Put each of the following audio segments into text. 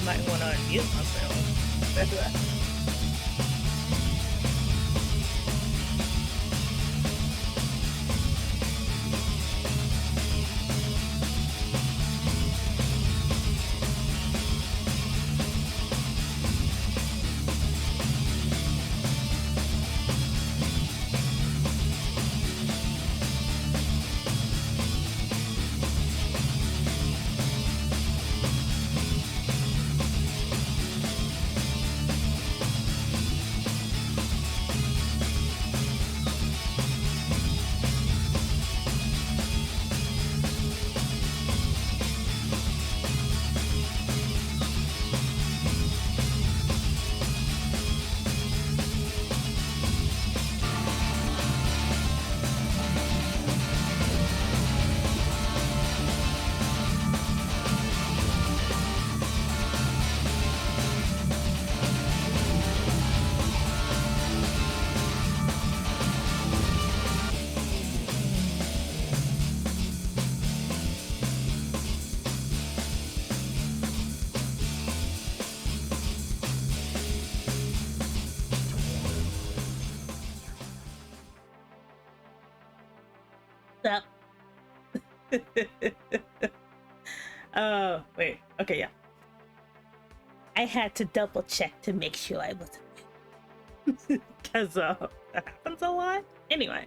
might want to unmute myself. Up. Wait. Okay, yeah. I had to double check to make sure I wasn't, because that happens a lot. Anyway,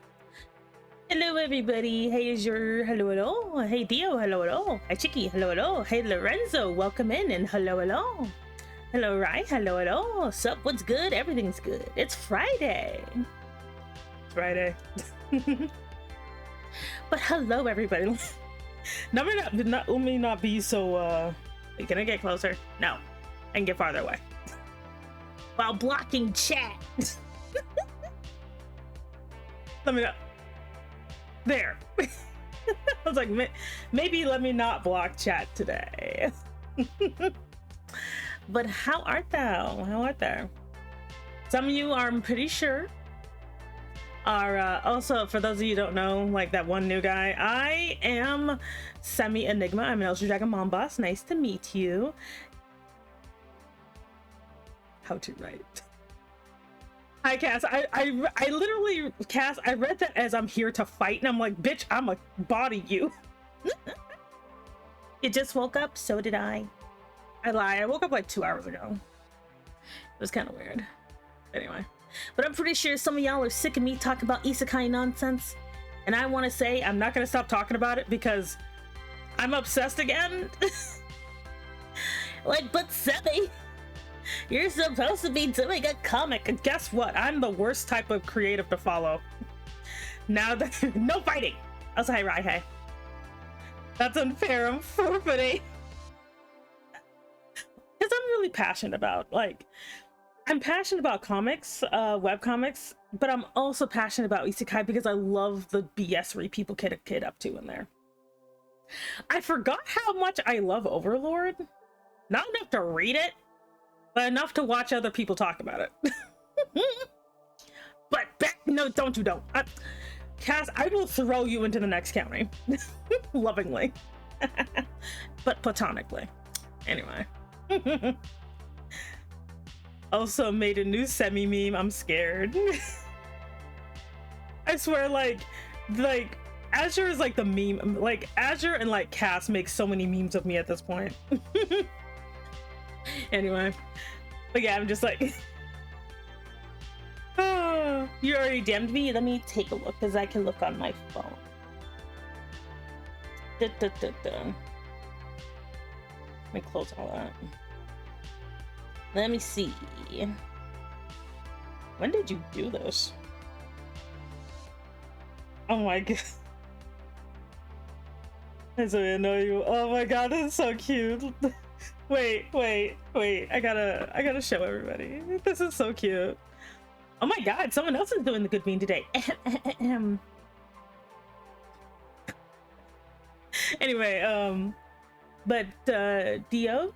hello everybody. Hey Azure, hello hello. Hey Dio, hello hello. Hi Chicky, hello hello. Hey Lorenzo, welcome in, and hello hello. Hello Rai, hello hello. Sup? What's good? Everything's good. It's Friday. It's Friday. But hello everybody. Let me not be so can I get closer? No, I can get farther away while blocking chat. Let me not there. I was like, maybe let me not block chat today. But how art thou? How art thou? Some of you are, I'm pretty sure, are also, for those of you who don't know, like that one new guy, I am Semi Enigma. I'm an Elder Dragon Mom Boss. Nice to meet you. How to write. Hi Cass. I literally, Cass, I read that as I'm here to fight, and I'm like, bitch, I'm a body you. You just woke up? So did I. I lie. I woke up like 2 hours ago. It was kind of weird. Anyway. But I'm pretty sure some of y'all are sick of me talking about isekai nonsense. And I want to say I'm not going to stop talking about it because I'm obsessed again. Like, but Semi, you're supposed to be doing a comic. And guess what? I'm the worst type of creative to follow. Now that no fighting. I was like, right, hey. That's unfair. I'm forfeiting. Because I'm really passionate about, like, I'm passionate about comics, web comics, but I'm also passionate about isekai because I love the BS people get up to in there. I forgot how much I love Overlord. Not enough to read it, but enough to watch other people talk about it. But no, don't. Cass, I will throw you into the next county. Lovingly. But platonically. Anyway. Also made a new Semi meme. I'm scared. I swear, like Azure is like the meme. Like Azure and like Cass make so many memes of me at this point. Anyway, but yeah, I'm just like, oh, you already DM'd me. Let me take a look because I can look on my phone. Let me close all that. Let me see. When did you do this? Oh my god. I so know you. Oh my god, this is so cute. Wait. I gotta show everybody. This is so cute. Oh my god, someone else is doing the good meme today. Anyway, but Dio,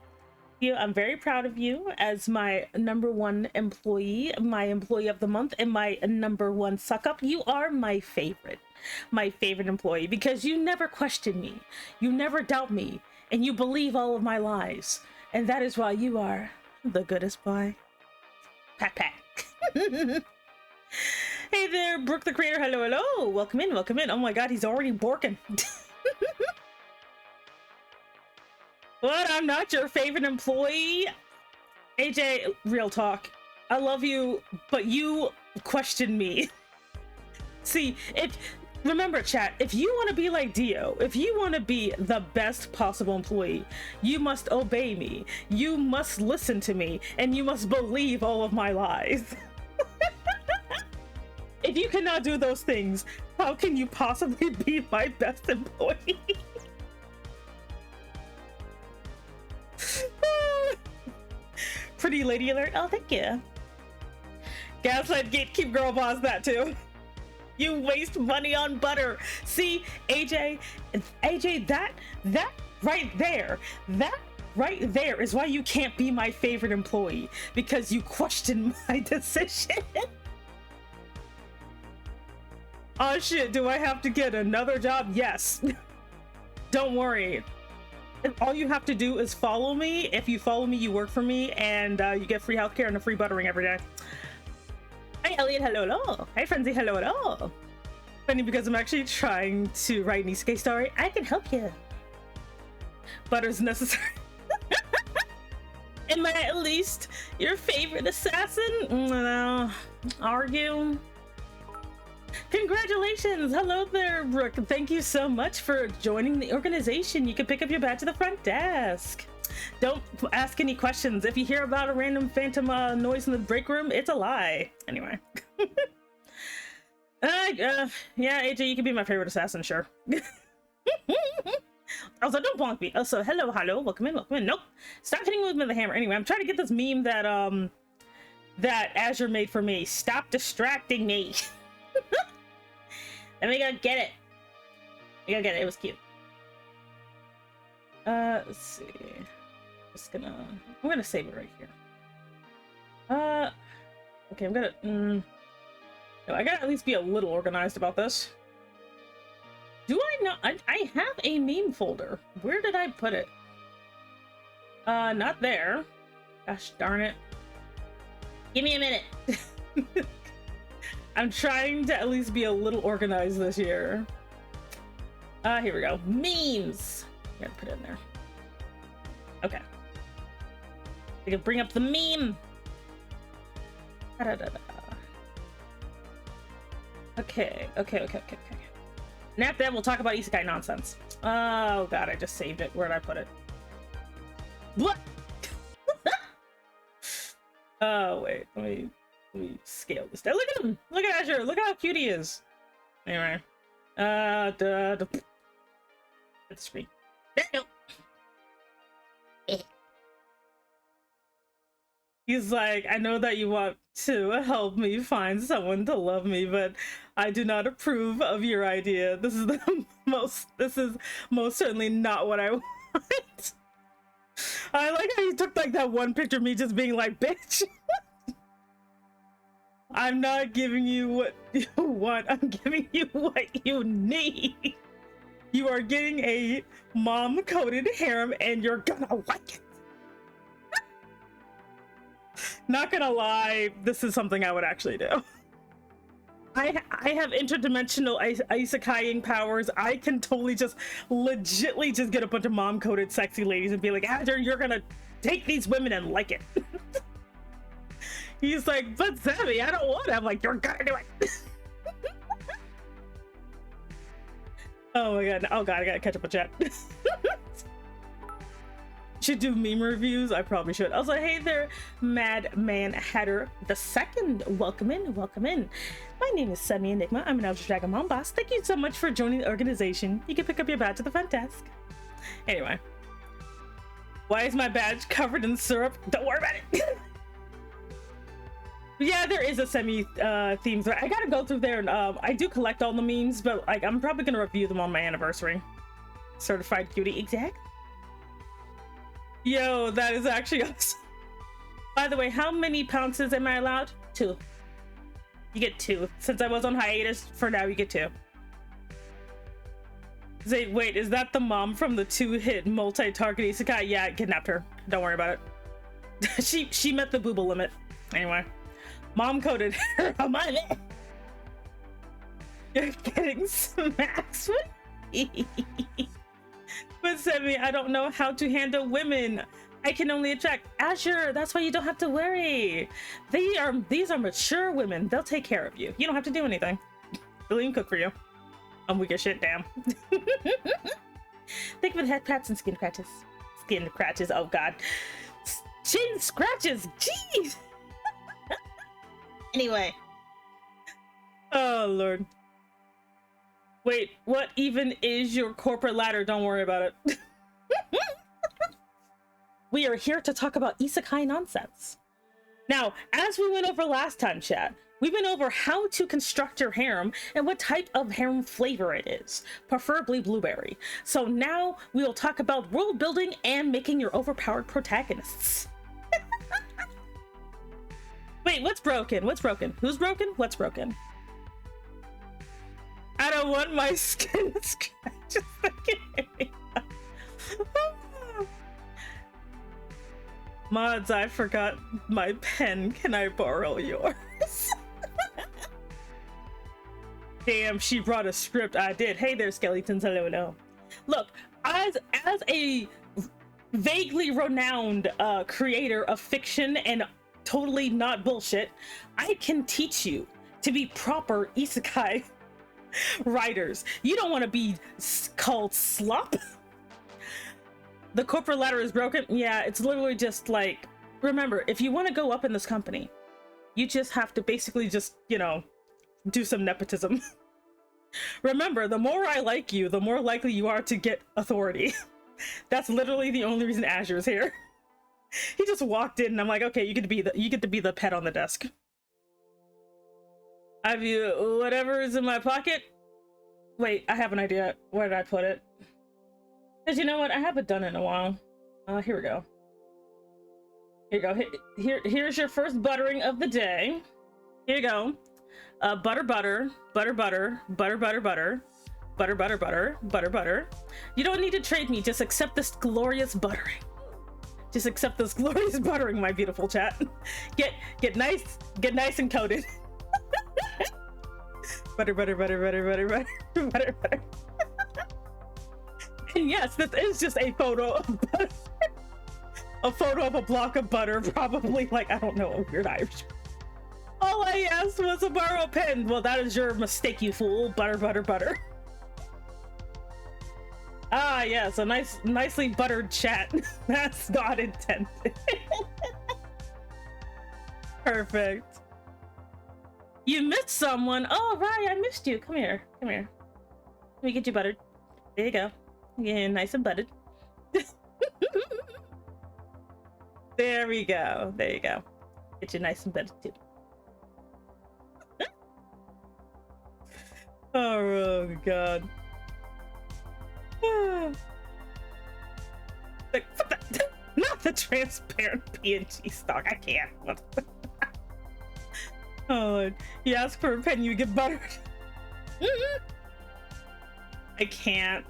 I'm very proud of you as my #1 employee, my employee of the month, and my #1 suck up. You are my favorite employee because you never question me, you never doubt me, and you believe all of my lies. And that is why you are the goodest boy. Pat pat. Hey there, Brooke the creator. Hello, hello. Welcome in, welcome in. Oh my god, he's already borking. What? I'm not your favorite employee? AJ, real talk. I love you, but you question me. See, remember chat, if you want to be like Dio, if you want to be the best possible employee, you must obey me, you must listen to me, and you must believe all of my lies. If you cannot do those things, how can you possibly be my best employee? Pretty lady alert. Oh, thank you. Gaslight gatekeep girl boss that too. You waste money on butter. See, AJ, that right there is why you can't be my favorite employee, because you question my decision. Oh shit, do I have to get another job? Yes. Don't worry. All you have to do is follow me. If you follow me, you work for me, and you get free healthcare and a free buttering every day. Hi Elliot, hello, hello. Hi Frenzy, hello, hello. Funny because I'm actually trying to write an Isekai story. I can help you. Butter's necessary. Am I at least your favorite assassin? No. Are you? Congratulations! Hello there, Brooke. Thank you so much for joining the organization. You can pick up your badge at the front desk. Don't ask any questions. If you hear about a random phantom noise in the break room, it's a lie. Anyway. Yeah, AJ, you can be my favorite assassin, sure. Also, don't bonk me. Also, hello, hello. Welcome in, welcome in. Nope. Stop hitting me with the hammer. Anyway, I'm trying to get this meme that, that Azure made for me. Stop distracting me. And we gotta get it. We gotta get it. It was cute. Let's see. I'm gonna save it right here. Okay, I'm gonna. No, I gotta at least be a little organized about this. Do I not? I have a meme folder. Where did I put it? Not there. Gosh darn it. Give me a minute. I'm trying to at least be a little organized this year. Here we go. Memes. I'm gonna put it in there. Okay. We can bring up the meme. Okay. And after that, we'll talk about Isekai nonsense. Oh god, I just saved it. Where did I put it? What? Oh wait, let me scale this down. Look at him! Look at Azure! Look how cute he is! Anyway. Hit the screen. There you go! He's like, I know that you want to help me find someone to love me, but I do not approve of your idea. This is most certainly not what I want. I like how you took like that one picture of me just being like, bitch. I'm not giving you what you want, I'm giving you what you need. You are getting a mom-coded harem and you're gonna like it. Not gonna lie, this is something I would actually do. I have interdimensional isekaiing powers. I can totally just legitly just get a bunch of mom-coded sexy ladies and be like, Azure, you're gonna take these women and like it. He's like, but Sammy, I don't want it. I'm like, you're gonna do it. Oh my god. Oh god, I gotta catch up with chat. Should do meme reviews. I probably should. Also, hey there, Madman Hatter the Second. Welcome in, welcome in. My name is Semi Enigma. I'm an Ultra Dragon Mom Boss. Thank you so much for joining the organization. You can pick up your badge at the front desk. Anyway. Why is my badge covered in syrup? Don't worry about it. Yeah, there is a Semi theme. I gotta go through there and I do collect all the memes, but like I'm probably gonna review them on my anniversary. Certified cutie, exact. Yo, that is actually awesome. By the way, how many pounces am I allowed? 2. You get 2. Since I was on hiatus, for now you get 2. Wait, is that the mom from the 2-hit multi-target isekai? Yeah, I kidnapped her. Don't worry about it. she met the booba limit. Anyway, mom coded her on my list. You're getting smacks with me. But Semi, I don't know how to handle women. I can only attract Azure. That's why you don't have to worry. These are mature women. They'll take care of you. You don't have to do anything. They'll even cook for you. I'm weak as shit, damn. Think of it, head pats and skin scratches. Skin scratches, oh god. Chin scratches, jeez. Anyway. Oh lord. Wait, what even is your corporate ladder? Don't worry about it. We are here to talk about isekai nonsense. Now, as we went over last time, chat, we went over how to construct your harem and what type of harem flavor it is, preferably blueberry. So now we will talk about world building and making your overpowered protagonists. Wait, what's broken? What's broken? Who's broken? What's broken? I don't want my skin scratches again. Mods, I forgot my pen. Can I borrow yours? Damn, she brought a script. I did. Hey there, skeletons. Hello. Look, as a vaguely renowned creator of fiction and totally not bullshit, I can teach you to be proper isekai writers. You don't want to be called slop. The corporate ladder is broken. Yeah, it's literally just like, remember, if you want to go up in this company, you just have to basically just, you know, do some nepotism. Remember, the more I like you, the more likely you are to get authority. That's literally the only reason Azure is here. He just walked in and I'm like, okay, you get to be the pet on the desk. Have you whatever is in my pocket? Wait, I have an idea. Where did I put it? Because you know what? I haven't done it in a while. Here we go. Here you go. Here's your first buttering of the day. Here you go. Butter, butter, butter, butter, butter, butter, butter, butter, butter, butter, butter, butter. You don't need to trade me. Just accept this glorious buttering. Just accept this glorious buttering, my beautiful chat. Get nice and coated. Butter, butter, butter, butter, butter, butter, butter, butter. And yes, this is just a photo of butter. A photo of a block of butter, probably like, I don't know, a weird Irish. All I asked was a borrow pen. Well, that is your mistake, you fool. Butter, butter, butter. Ah, yes, a nicely buttered chat. That's not intended. Perfect. You missed someone. Oh, right, I missed you. Come here. Come here. Let me get you buttered. There you go. Yeah, nice and buttered. There we go. There you go. Get you nice and buttered too. Oh god. Like, not the transparent PNG stock. I can't. Oh, you ask for a pen, you get buttered. I can't.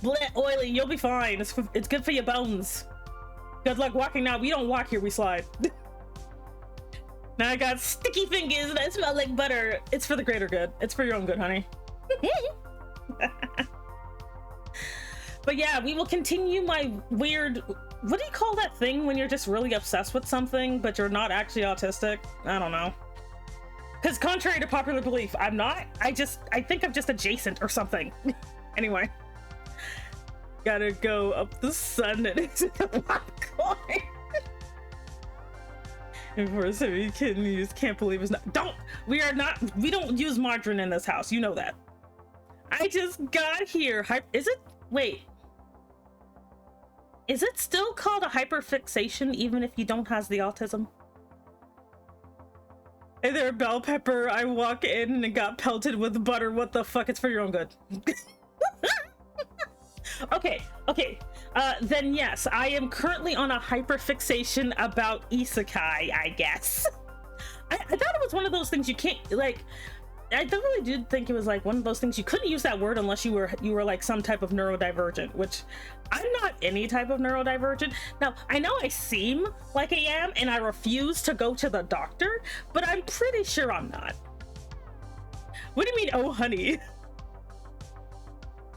Bleh, oily, you'll be fine. It's good for your bones. Good luck walking out. We don't walk here, we slide. Now I got sticky fingers and I smell like butter. It's for the greater good. It's for your own good, honey. But yeah, we will continue my weird, what do you call that thing when you're just really obsessed with something but you're not actually autistic? I don't know. Because contrary to popular belief, I'm not. I think I'm just adjacent or something. Anyway. Gotta go up the sun and into the popcorn. And for so we can use can't believe it's not. We don't use margarine in this house. You know that. I just got here. Is it? Wait. Is it still called a hyperfixation even if you don't have the autism? Hey there, bell pepper. I walk in and got pelted with butter. What the fuck? It's for your own good. Okay. Then yes, I am currently on a hyperfixation about isekai, I guess. I thought it was one of those things you can't, like, I definitely did think it was like one of those things you couldn't use that word unless you were like some type of neurodivergent, which I'm not any type of neurodivergent. Now, I know I seem like I am, and I refuse to go to the doctor, but I'm pretty sure I'm not. What do you mean, oh honey?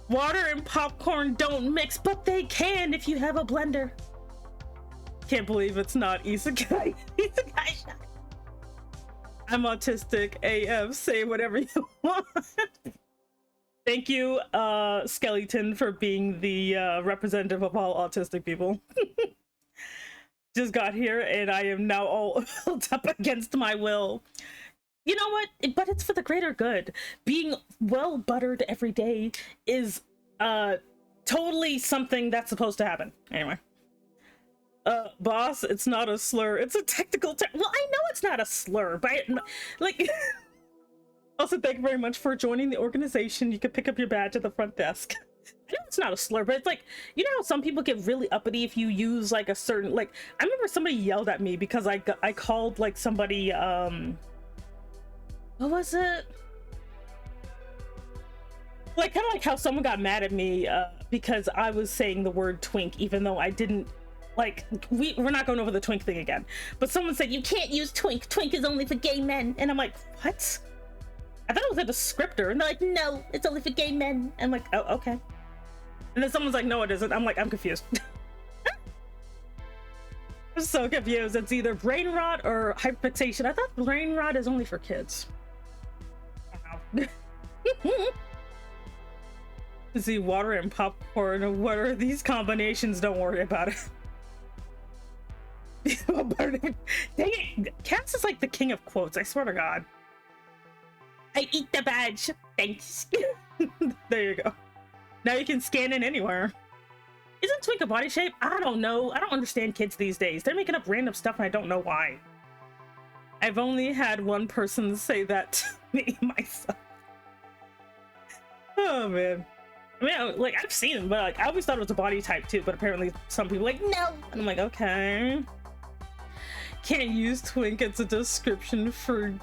Water and popcorn don't mix, but they can if you have a blender. Can't believe it's not Isekai. Isekai shot. I'm autistic AF, say whatever you want. Thank you, Skeleton, for being the representative of all autistic people. Just got here and I am now all held up against my will. You know what? But it's for the greater good. Being well buttered every day is totally something that's supposed to happen. Anyway. Boss, it's not a slur, it's a technical term. Well, I know it's not a slur, but like also thank you very much for joining the organization. You can pick up your badge at the front desk. I know it's not a slur, but it's like, you know how some people get really uppity if you use like a certain, like, I remember somebody yelled at me because I called like somebody what was it, like kind of like how someone got mad at me because I was saying the word twink even though I didn't. Like, we're not going over the twink thing again. But someone said, you can't use twink. Twink is only for gay men. And I'm like, what? I thought it was a descriptor. And they're like, no, it's only for gay men. I'm like, oh, okay. And then someone's like, no, it isn't. I'm like, I'm confused. I'm so confused. It's either brain rot or hyperfixation. I thought brain rot is only for kids. I don't know. See, water and popcorn. What are these combinations? Don't worry about it. Dang it, Cass is like the king of quotes, I swear to God. I eat the badge, thanks. There you go. Now you can scan in anywhere. Isn't twink a body shape? I don't know. I don't understand kids these days. They're making up random stuff and I don't know why. I've only had one person say that to me myself. Oh man. I mean, like, I've seen them, but like I always thought it was a body type too, but apparently some people are like, no. And I'm like, okay. Can't use twink, it's a description for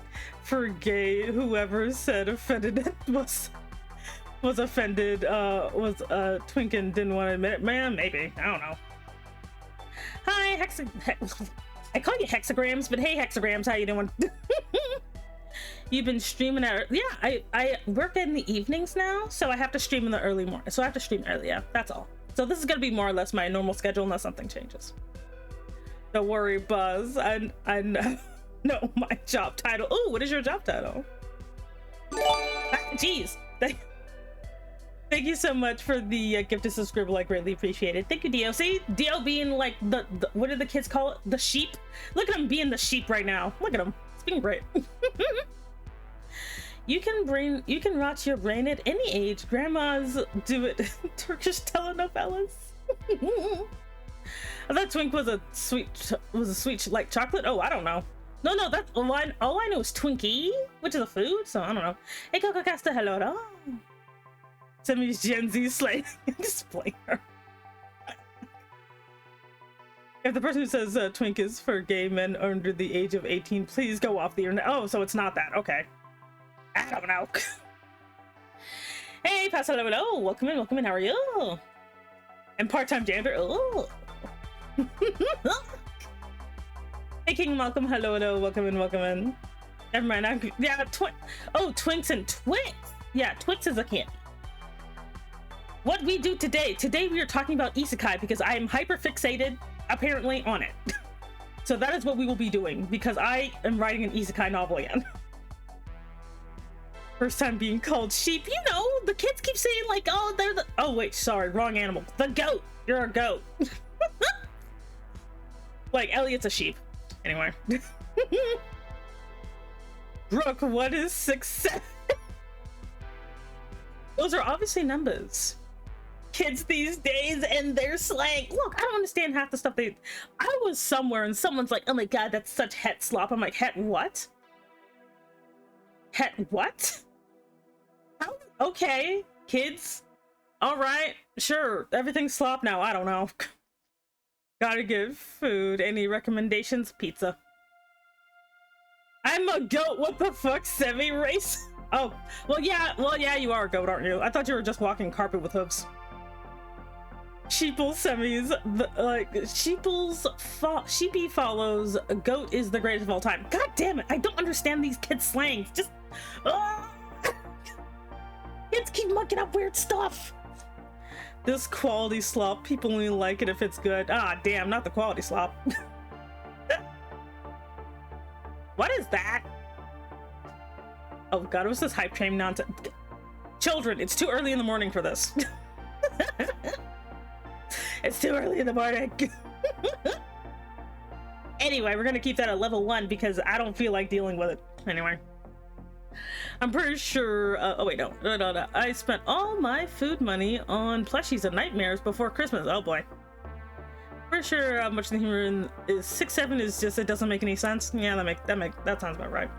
gay. Whoever said offended was offended, was twink and didn't want to admit it. Man, maybe. I don't know. Hi, I call you hexagrams, but hey hexagrams, how you doing? You've been streaming at, yeah, I work in the evenings now, so I have to stream in the early morning. So I have to stream early, yeah, that's all. So this is gonna be more or less my normal schedule unless something changes. Don't worry, Buzz. I know my job title. Oh, what is your job title? Jeez. Thank you so much for the gift to subscribe. I greatly appreciate it. Thank you, Dio. See, Dio being like the what do the kids call it? The sheep. Look at him being the sheep right now. Look at him. It's being great. You can rot your brain at any age. Grandmas do it. Turkish telenovelas. I thought twink was a sweet like chocolate. Oh, I don't know. No, that's all I know is Twinkie, which is a food. So I don't know. Hey, Coco Casta, hello. Semi's Gen Z slay displayer. If the person who says twink is for gay men under the age of 18, please go off the internet. Oh, so it's not that. Okay. I don't know. Hey, Pass hello. Welcome in. How are you? And part-time janitor. Oh. Hey, King Malcolm. Hello. Welcome in. Never mind. Yeah, Twinks and Twix. Yeah, Twix is a candy. What we do today? Today we are talking about Isekai because I am hyper fixated, apparently, on it. So that is what we will be doing because I am writing an Isekai novel again. First time being called sheep. You know, the kids keep saying like, oh, they're the... Oh, wait, sorry, wrong animal. The goat. You're a goat. Like, Elliot's a sheep. Anyway. Brooke, what is success? Those are obviously numbers. Kids these days and their slang. Look, I don't understand half the stuff they... I was somewhere and someone's like, oh my god, that's such het slop. I'm like, het what? Het what? How? Okay, kids. All right, sure. Everything's slop now. I don't know. Gotta get food. Any recommendations? Pizza. I'm a goat. What the fuck? Semi-race? Oh, well, yeah, you are a goat, aren't you? I thought you were just walking carpet with hooves. Sheeple semis, Sheepy follows, goat is the greatest of all time. God damn it, I don't understand these kids' slangs. Just, kids keep mucking up weird stuff. This quality slop, people only like it if it's good. Ah, damn, not the quality slop. What is that? Oh god, it was this hype train nonsense. Children, it's too early in the morning for this. It's too early in the morning. Anyway, we're gonna keep that at level 1 because I don't feel like dealing with it. Anyway. I'm pretty sure, oh wait, no. I spent all my food money on plushies and nightmares before Christmas. Oh boy. Pretty sure how much the humor in is 6-7 is just, it doesn't make any sense. Yeah, that sounds about right.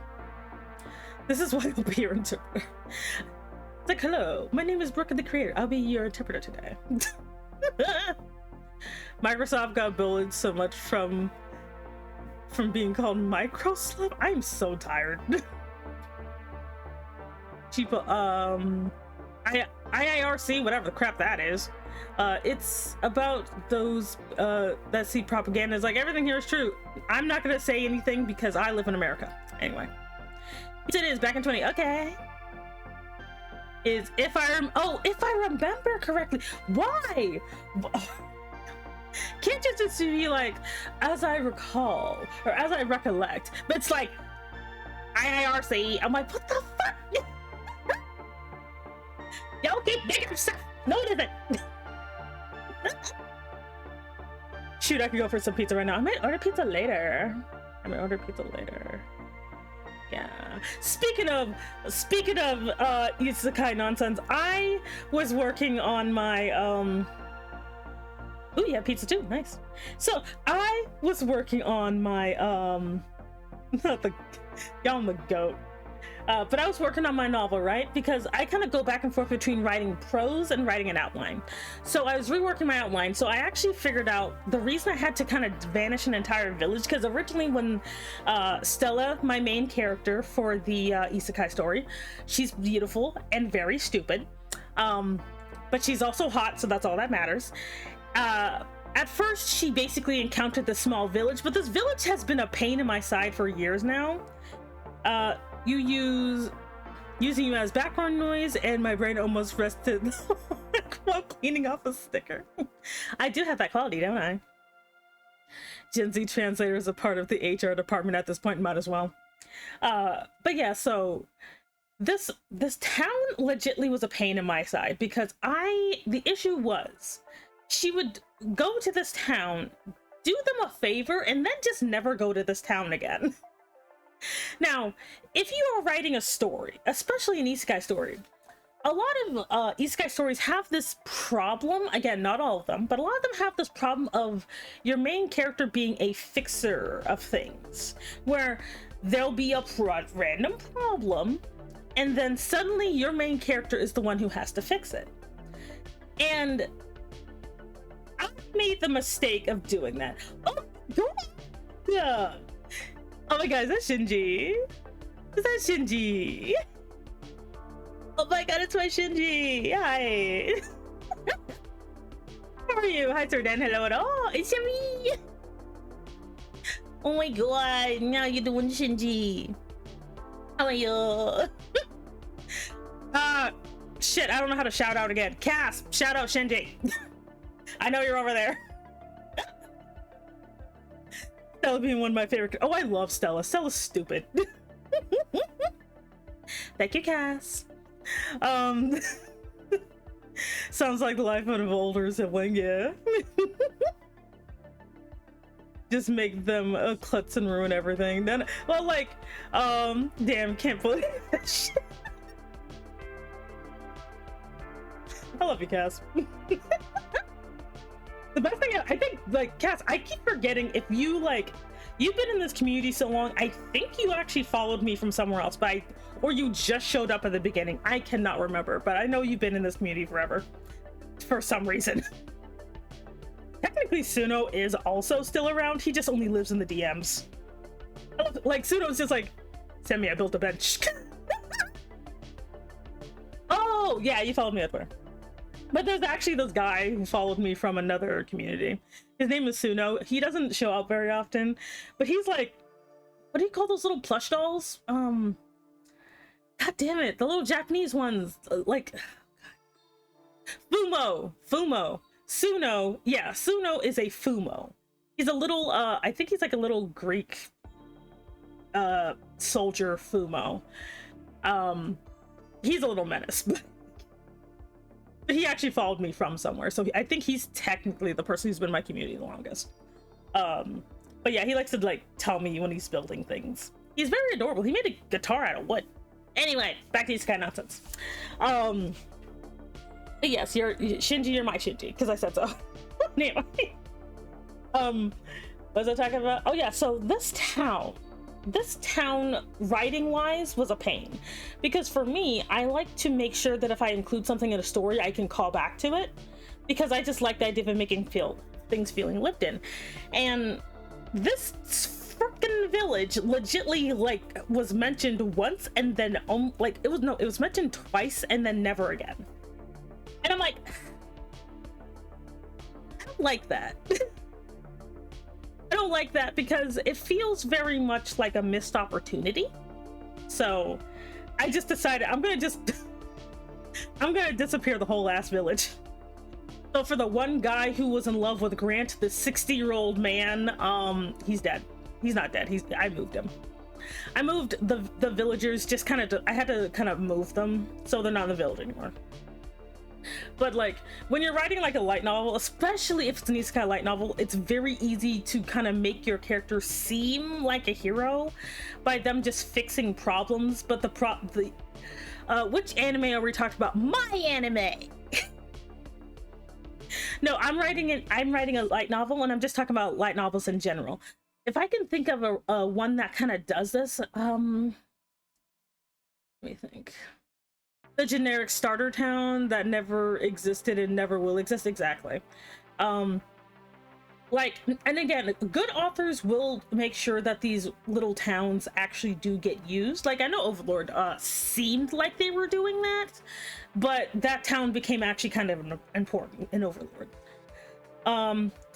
This is why I'll be your interpreter. It's like, hello, my name is Brooke the Creator. I'll be your interpreter today. Microsoft got bullied so much from being called Microsoft. I'm so tired. People, IIRC, whatever the crap that is. It's about those that see propaganda. It's like, everything here is true. I'm not gonna say anything because I live in America. Anyway. Yes, it is back in 20. Okay. Is if I remember correctly. Why? Can't you just be like, as I recall or as I recollect? But it's like IIRC. I'm like, what the fuck? Y'all keep making stuff. No, it isn't. Shoot, I could go for some pizza right now. I might order pizza later. Yeah. Speaking of Isekai nonsense, I was working on my Ooh, yeah, pizza too. Nice. So I was working on my not the y'all the goat. But I was working on my novel, right? Because I kind of go back and forth between writing prose and writing an outline. So I was reworking my outline. So I actually figured out the reason I had to kind of vanish an entire village, because originally when Stella, my main character for the Isekai story, she's beautiful and very stupid. But she's also hot, so that's all that matters. At first, she basically encountered this small village, but this village has been a pain in my side for years now. Using you as background noise, and my brain almost rested while cleaning off a sticker. I do have that quality, don't I? Gen Z translator is a part of the HR department at this point, might as well. But yeah, so this town legitly was a pain in my side because the issue was she would go to this town, do them a favor, and then just never go to this town again. Now, if you are writing a story, especially an isekai story, a lot of isekai stories have this problem. Again, not all of them, but a lot of them have this problem of your main character being a fixer of things, where there'll be a random problem, and then suddenly your main character is the one who has to fix it. And I made the mistake of doing that. Oh, yeah. Oh my god, is that Shinji? Is that Shinji? Oh my god, it's my Shinji! Hi! How are you? Hi, Sir Dan. Hello. Oh, it's me! Oh my god, now you're doing Shinji. How are you? Shit, I don't know how to shout out again. Cass, shout out Shinji. I know you're over there. Stella being one of my favorite. Oh, I love Stella. Stella's stupid. Thank you, Cass. Sounds like the life of an older sibling, yeah. Just make them klutz and ruin everything. Then, well, like, damn, can't believe that shit. I love you, Cass. The best thing, I think, like, Cass, I keep forgetting if you, like, you've been in this community so long, I think you actually followed me from somewhere else, but or you just showed up at the beginning. I cannot remember, but I know you've been in this community forever for some reason. Technically, Suno is also still around. He just only lives in the DMs. Like, Suno's just like, Sammy, I built a bench. Oh yeah, you followed me on Twitter. But there's actually this guy who followed me from another community. His name is Suno. He doesn't show up very often, but he's like, what do you call those little plush dolls? God damn it, the little Japanese ones, like Fumo. Suno, yeah, Suno is a Fumo. He's a little, I think he's like a little Greek soldier Fumo. He's a little menace, but he actually followed me from somewhere, so I think he's technically the person who's been in my community the longest. But yeah, he likes to like tell me when he's building things. He's very adorable. He made a guitar out of wood. Anyway, back to Isekai nonsense. But yes, you're Shinji, you're my Shinji, because I said so. Anyway. What was I talking about? Oh yeah, so this town writing wise was a pain, because for me, I like to make sure that if I include something in a story, I can call back to it, because I just like the idea of making things feeling lived in. And this freaking village legitly like was mentioned once and then it was mentioned twice and then never again. And I'm like, I don't like that. I don't like that because it feels very much like a missed opportunity. So I just decided I'm gonna disappear the whole ass village. So for the one guy who was in love with Grant, the 60-year-old man, he's dead. He's not dead. I moved him. I moved the villagers, just I had to kind of move them so they're not in the village anymore. But like when you're writing like a light novel, especially if it's an isekai light novel, it's very easy to kind of make your character seem like a hero by them just fixing problems. But which anime are we talking about? My anime. No, I'm writing a light novel, and I'm just talking about light novels in general. If I can think of a one that kind of does this, let me think. The generic starter town that never existed and never will exist. Exactly. Like, and again, good authors will make sure that these little towns actually do get used. Like, I know Overlord seemed like they were doing that, but that town became actually kind of important in Overlord.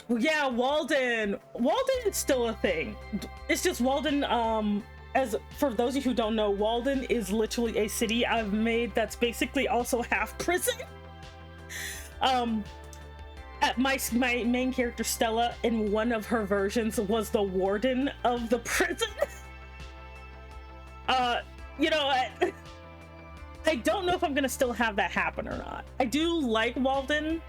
Yeah, Walden is still a thing. It's just Walden, as for those of you who don't know, Walden is literally a city I've made that's basically also half prison. My main character Stella, in one of her versions, was the warden of the prison. You know, I don't know if I'm gonna still have that happen or not. I do like Walden,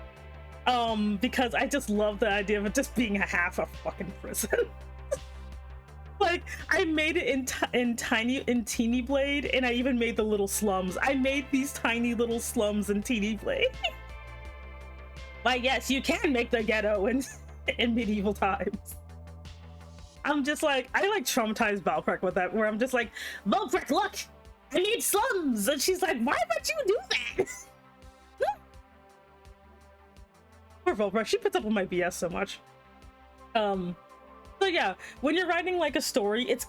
because I just love the idea of it just being a half a fucking prison. Like, I made it in Teeny Blade, and I even made the little slums. I made these tiny little slums in Teeny Blade. Like, yes, you can make the ghetto in medieval times. I'm just like, I like traumatized Valkyrie with that, where I'm just like, Valkyrie, look, I made slums, and she's like, why would you do that? Poor Valkyrie, she puts up with my BS so much. So yeah, when you're writing like a story, it's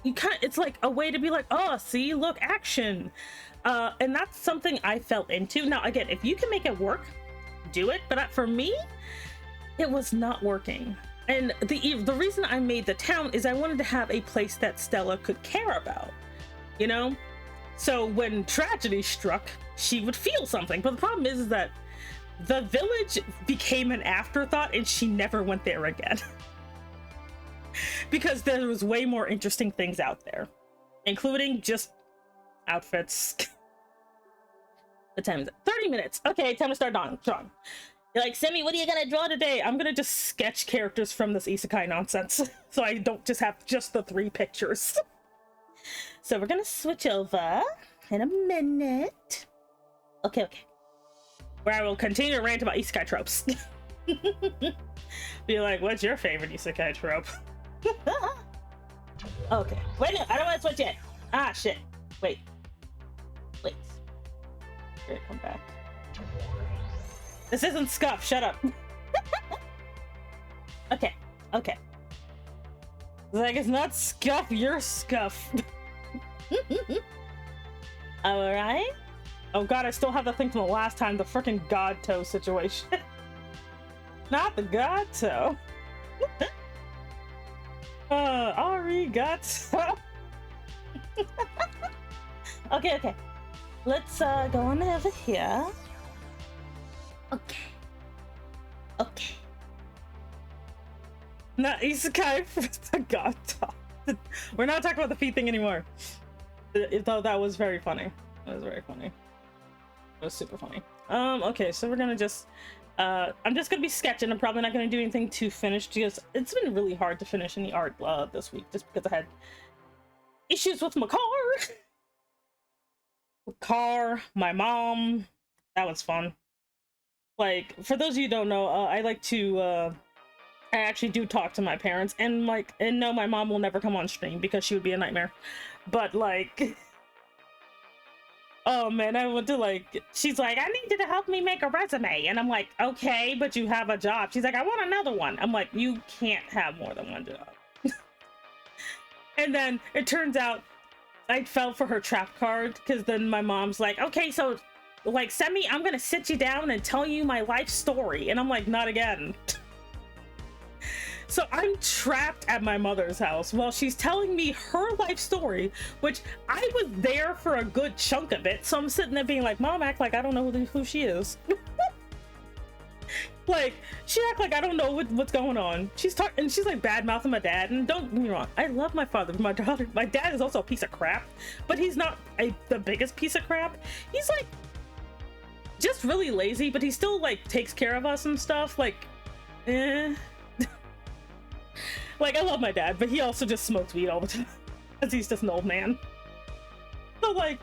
it's like a way to be like, oh, see, look, action. And that's something I fell into. Now, again, if you can make it work, do it. But for me, it was not working. And the reason I made the town is I wanted to have a place that Stella could care about, you know? So when tragedy struck, she would feel something. But the problem is that the village became an afterthought and she never went there again. Because there was way more interesting things out there, including just outfits. The time is 30 minutes. Okay, time to start drawing. You're like, Semi, what are you gonna draw today? I'm gonna just sketch characters from this isekai nonsense, so I don't just have just the 3 pictures. So we're gonna switch over in a minute. Okay. Where I will continue to rant about isekai tropes. Be like, what's your favorite isekai trope? Okay. Wait, no, I don't want to switch yet. Ah, shit. Wait. Here, come back. This isn't Scuff. Shut up. Okay. It's like, it's not Scuff. You're Scuff. All right. Oh god, I still have the thing from the last time, the freaking god toe situation. Not the god toe. Arigato. Okay. Let's go on over here. Okay. Not Isekai for the god toe. We're not talking about the feet thing anymore. Though that was very funny. That was very funny. It was super funny. Okay, so we're gonna just I'm just gonna be sketching. I'm probably not gonna do anything to finish because it's been really hard to finish any art this week just because I had issues with my car, my mom. That was fun. Like, for those of you who don't know, I like to I actually do talk to my parents, and like, and no, my mom will never come on stream because she would be a nightmare. But like, oh man, I went to like, she's like, I need you to help me make a resume. And I'm like, okay, but you have a job. She's like, I want another one. I'm like, you can't have more than one job. And then it turns out I fell for her trap card because then my mom's like, okay, so like, I'm gonna sit you down and tell you my life story. And I'm like, not again. So I'm trapped at my mother's house while she's telling me her life story, which I was there for a good chunk of it. So I'm sitting there being like, Mom, act like I don't know who she is. Like, she act like I don't know what's going on. She's talking, and she's like bad mouthing my dad. And don't get me wrong, I love my father, but my dad is also a piece of crap, but he's not the biggest piece of crap. He's like just really lazy, but he still like takes care of us and stuff. Like, like, I love my dad, but he also just smokes weed all the time because he's just an old man. So like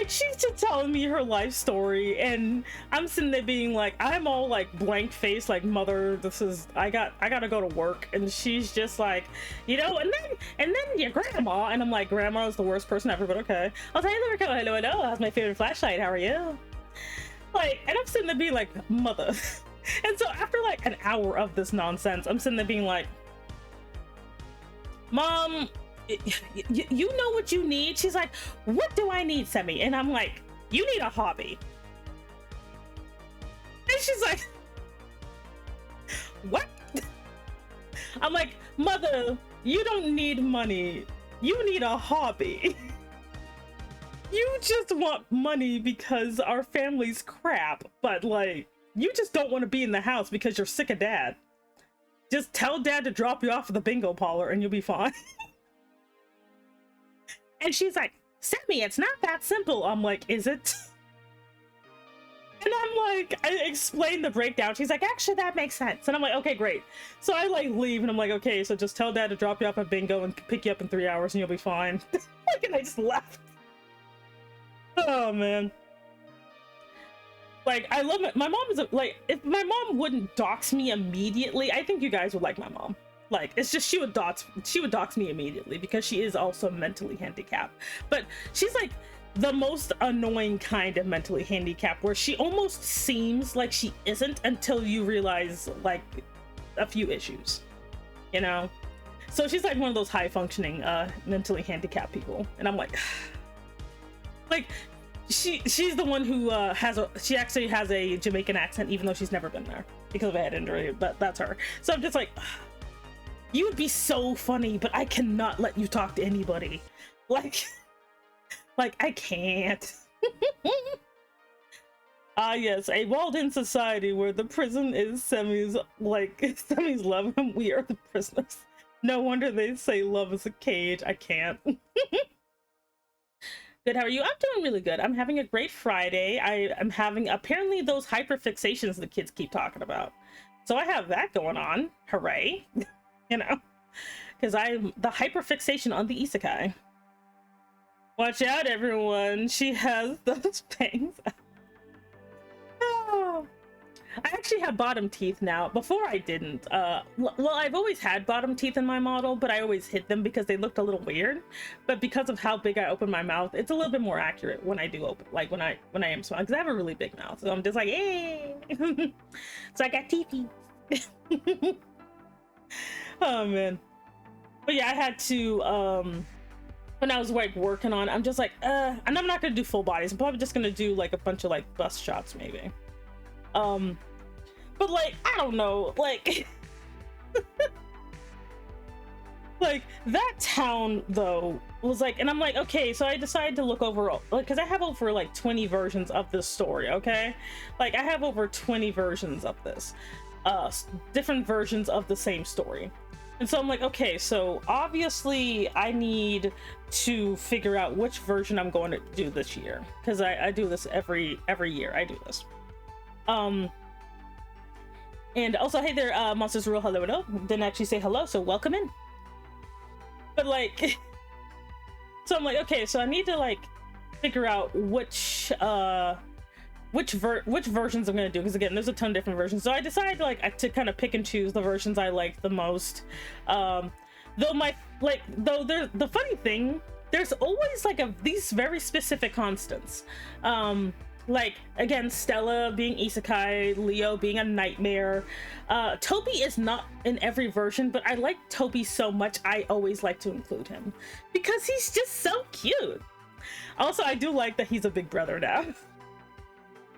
she's just telling me her life story, and I'm sitting there being like, I'm all like blank face, like, mother, I gotta go to work. And she's just like, you know, and then your grandma, and I'm like, grandma is the worst person ever, but okay. I'll tell you later. Hello, how's my favorite flashlight? How are you? Like, and I'm sitting there being like, mother. And so after like an hour of this nonsense, I'm sitting there being like, Mom, you know what you need? She's like, what do I need, Semi? And I'm like, you need a hobby. And she's like, what? I'm like, Mother, you don't need money. You need a hobby. You just want money because our family's crap, but like, you just don't want to be in the house because you're sick of Dad. Just tell Dad to drop you off at the bingo parlor and you'll be fine. And she's like, Sammy, it's not that simple. I'm like, is it? And I'm like, I explained the breakdown. She's like, actually, that makes sense. And I'm like, okay, great. So I like leave and I'm like, okay, so just tell Dad to drop you off at bingo and pick you up in 3 hours and you'll be fine. Like, and I just left. Oh, man. Like, I love it. My mom is like, if my mom wouldn't dox me immediately, I think you guys would like my mom. Like, it's just she would dox me immediately because she is also mentally handicapped. But she's like the most annoying kind of mentally handicapped, where she almost seems like she isn't until you realize like a few issues, you know? So she's like one of those high functioning mentally handicapped people, and I'm like, like, she's the one who she actually has a Jamaican accent, even though she's never been there because of a head injury. But that's her. So I'm just like, you would be so funny, but I cannot let you talk to anybody. Like I can't. Yes, a walled-in society where the prison is Semi's love and we are the prisoners. No wonder they say love is a cage. I can't. Good, how are you? I'm doing really good. I'm having a great Friday. I am having apparently those hyperfixations the kids keep talking about. So I have that going on. Hooray. You know, because I'm the hyperfixation on the Isekai. Watch out, everyone. She has those things. Oh. I actually have bottom teeth now. Before I didn't. Well, I've always had bottom teeth in my model, but I always hid them because they looked a little weird. But because of how big I open my mouth, it's a little bit more accurate when I do open, like when I am smiling, because I have a really big mouth. So I'm just like, hey. So I got teethy. Oh man. But yeah, I had to when I was like working on, I'm just like, and I'm not gonna do full bodies. I'm probably just gonna do like a bunch of like bust shots maybe. But like, I don't know, like, like that town though was like, and I'm like, okay, so I decided to look over, like, because I have over like 20 versions of this story, okay? Like I have over 20 versions of this, different versions of the same story. And so I'm like, okay, so obviously I need to figure out which version I'm going to do this year, because I do this every year. I do this. And also, hey there, Monsters Rule, hello. Didn't actually say hello, so welcome in. But like, so I'm like, okay, so I need to like figure out which versions I'm gonna do, because again, there's a ton of different versions. So I decided like to kind of pick and choose the versions I like the most. Though the funny thing, there's always like these very specific constants. Like again, Stella being Isekai, Leo being a nightmare. Toby is not in every version, but I like Toby so much I always like to include him because he's just so cute. Also, I do like that he's a big brother now.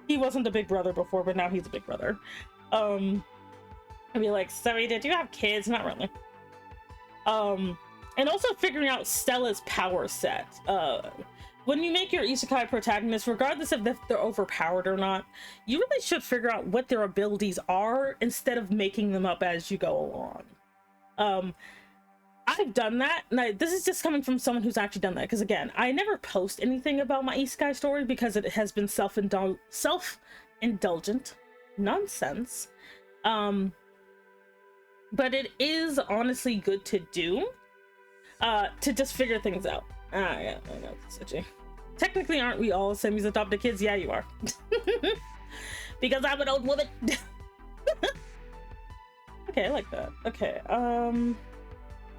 He wasn't a big brother before, but now he's a big brother. I'd be like, sorry, did you have kids? Not really. And also figuring out Stella's power set. When you make your isekai protagonist, regardless of if they're overpowered or not, you really should figure out what their abilities are instead of making them up as you go along. I've done that, and this is just coming from someone who's actually done that, because again, I never post anything about my isekai story because it has been self-indulgent nonsense. But it is honestly good to do, to just figure things out. Yeah, I know, it's itchy. Technically, aren't we all Semi's adopted kids? Yeah, you are. Because I'm an old woman. Okay, I like that. Okay,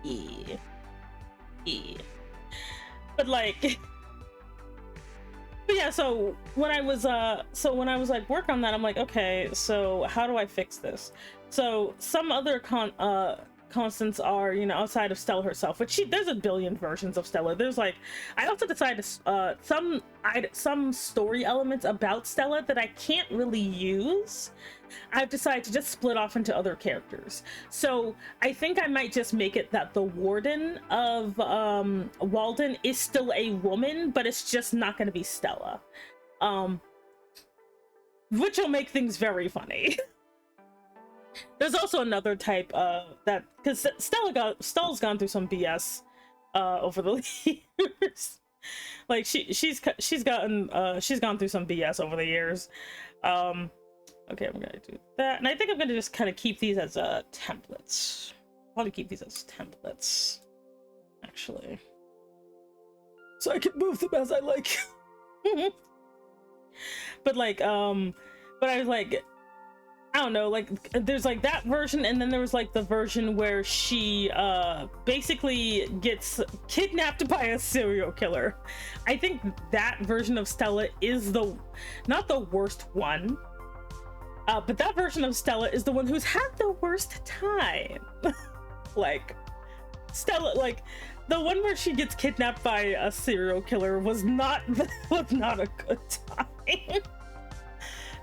yeah. But like, but yeah, so when I was like work on that, I'm like, okay, so how do I fix this? So some other constants are, you know, outside of Stella herself, which there's a billion versions of Stella. There's like, I also decided some story elements about Stella that I can't really use. I've decided to just split off into other characters. So I think I might just make it that the warden of Walden is still a woman, but it's just not going to be Stella, which will make things very funny. There's also another type that, because Stella's gone through some BS over the years. Like she's gone through some BS over the years. Okay, I'm gonna do that, and I think I'm gonna just kind of keep these as templates. Probably keep these as templates, actually, so I can move them as I like. But like, but I was like, I don't know, like there's like that version, and then there was like the version where she basically gets kidnapped by a serial killer. I think that version of Stella is not the worst one, but that version of Stella is the one who's had the worst time. Like Stella, like the one where she gets kidnapped by a serial killer was not a good time.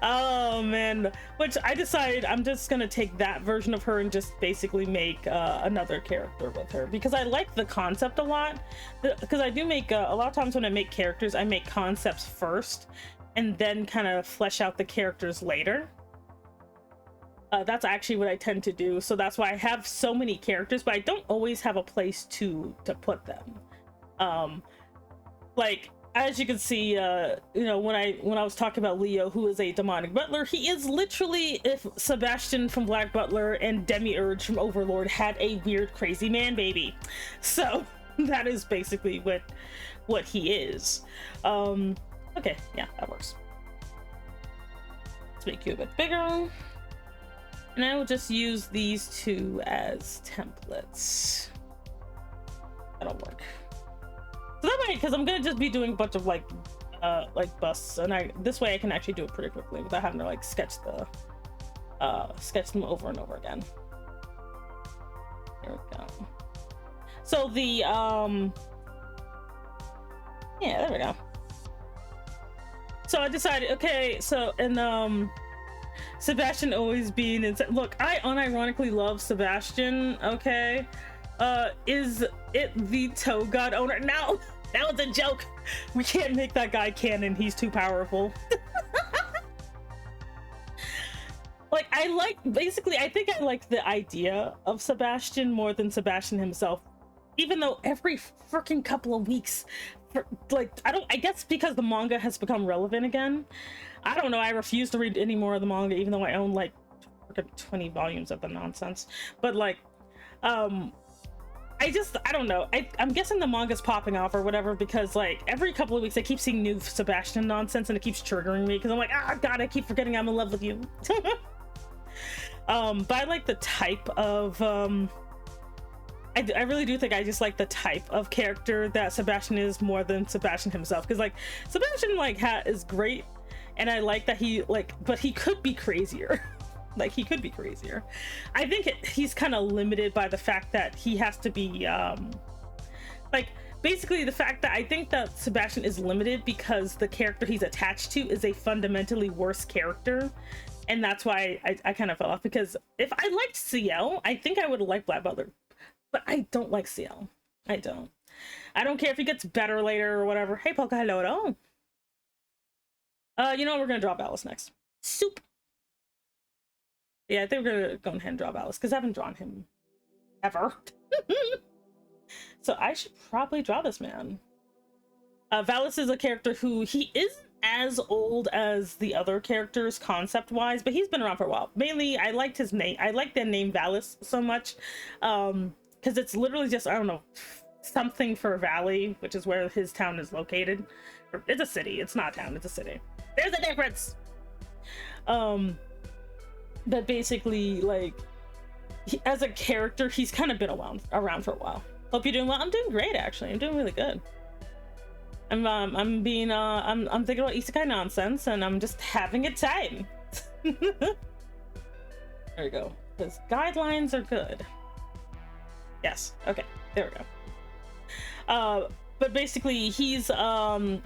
Oh man, which I decided I'm just gonna take that version of her and just basically make another character with her, because I like the concept a lot. Because I do make a lot of times when I make characters, I make concepts first and then kind of flesh out the characters later. That's actually what I tend to do, so that's why I have so many characters, but I don't always have a place to put them. Like, as you can see, you know, when I was talking about Leo, who is a demonic butler, he is literally if Sebastian from Black Butler and Demiurge from Overlord had a weird crazy man baby. So that is basically what he is. Okay, yeah, that works. Let's make you a bit bigger. And I will just use these two as templates. That'll work. So that way, because I'm gonna just be doing a bunch of like busts, and this way I can actually do it pretty quickly without having to like sketch them over and over again. There we go. So the Yeah, there we go. So I decided, okay, so, and Sebastian always being inside. Look, I unironically love Sebastian, okay? Is it the toe god owner? No, that was a joke. We can't make that guy canon, he's too powerful. Like, basically, I think I like the idea of Sebastian more than Sebastian himself. Even though every freaking couple of weeks, I guess because the manga has become relevant again. I don't know, I refuse to read any more of the manga, even though I own like 20 volumes of the nonsense. But like, I don't know. I'm guessing the manga's popping off or whatever, because like every couple of weeks I keep seeing new Sebastian nonsense and it keeps triggering me because I'm like, ah, God, I keep forgetting I'm in love with you. But I like the type of, I really do think I just like the type of character that Sebastian is more than Sebastian himself. Because like Sebastian like is great, and I like that he like, but he could be crazier. Like he could be crazier. I think he's kind of limited by the fact that he has to be like basically the fact that I think that Sebastian is limited because the character he's attached to is a fundamentally worse character. And that's why I kind of fell off, because if I liked CL, I think I would have liked Black Butler. But I don't like CL. I don't care if he gets better later or whatever. Hey, Polka, hello. You know, we're gonna draw Alice next. Soup. Yeah, I think we're gonna go ahead and draw Alice because I haven't drawn him ever. So I should probably draw this man. Valis is a character who he isn't as old as the other characters concept-wise, but he's been around for a while. Mainly, I liked his name. I like the name Valis so much. Because it's literally just, I don't know, something for Valley, which is where his town is located. It's a city. It's not a town. It's a city. There's a difference. But basically, like, as a character, he's kind of been around for a while. Hope you're doing well. I'm doing great, actually. I'm doing really good. I'm thinking about Isekai nonsense, and I'm just having a time. There we go. Because guidelines are good. Yes. Okay. There we go. But basically, he's one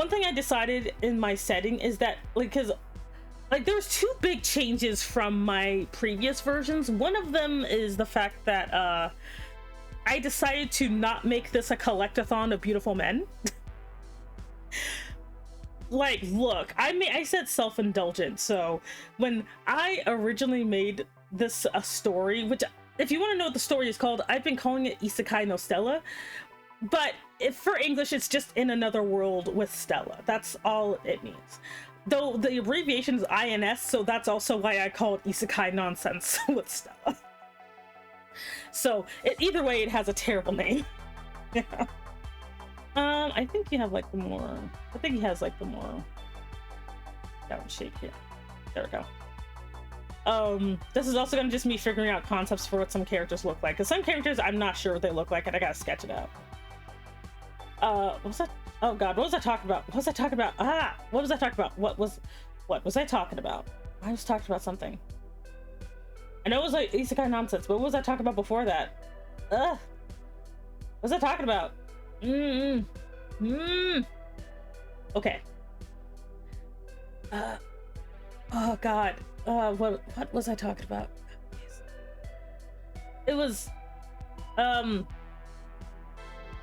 thing I decided in my setting is that because like there's two big changes from my previous versions. One of them is the fact that I decided to not make this a collectathon of beautiful men. Like, look, I said self-indulgent. So when I originally made this a story, which if you want to know what the story is called, I've been calling it Isekai no Stella, but if for English it's just in another world with Stella. That's all it means, though the abbreviation is INS, so that's also why I call it Isekai nonsense with Stella. So either way, it has a terrible name. Yeah. I think you have like the more, I think he has like the more down shape here. There we go. This is also gonna just me figuring out concepts for what some characters look like, because some characters I'm not sure what they look like and I gotta sketch it out. What was that? Oh god, what was I talking about? What was I talking about? What was I talking about? What was I talking about? I was talking about something. I know it was like Isekai nonsense, but what was I talking about before that? What was I talking about? Okay. Oh god. What was I talking about? It was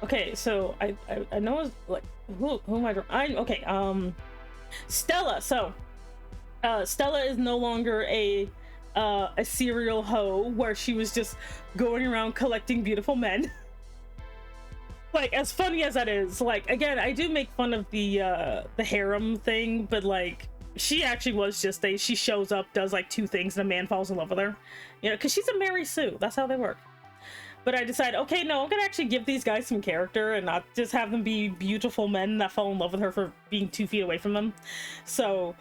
okay, so I know it's like who am I okay, Stella. So Stella is no longer a serial hoe where she was just going around collecting beautiful men. Like, as funny as that is, like, again, I do make fun of the harem thing, but like she actually was just she shows up, does like two things, and a man falls in love with her, you know, because she's a Mary Sue. That's how they work. But I decided, okay, no, I'm gonna actually give these guys some character and not just have them be beautiful men that fall in love with her for being 2 feet away from them. So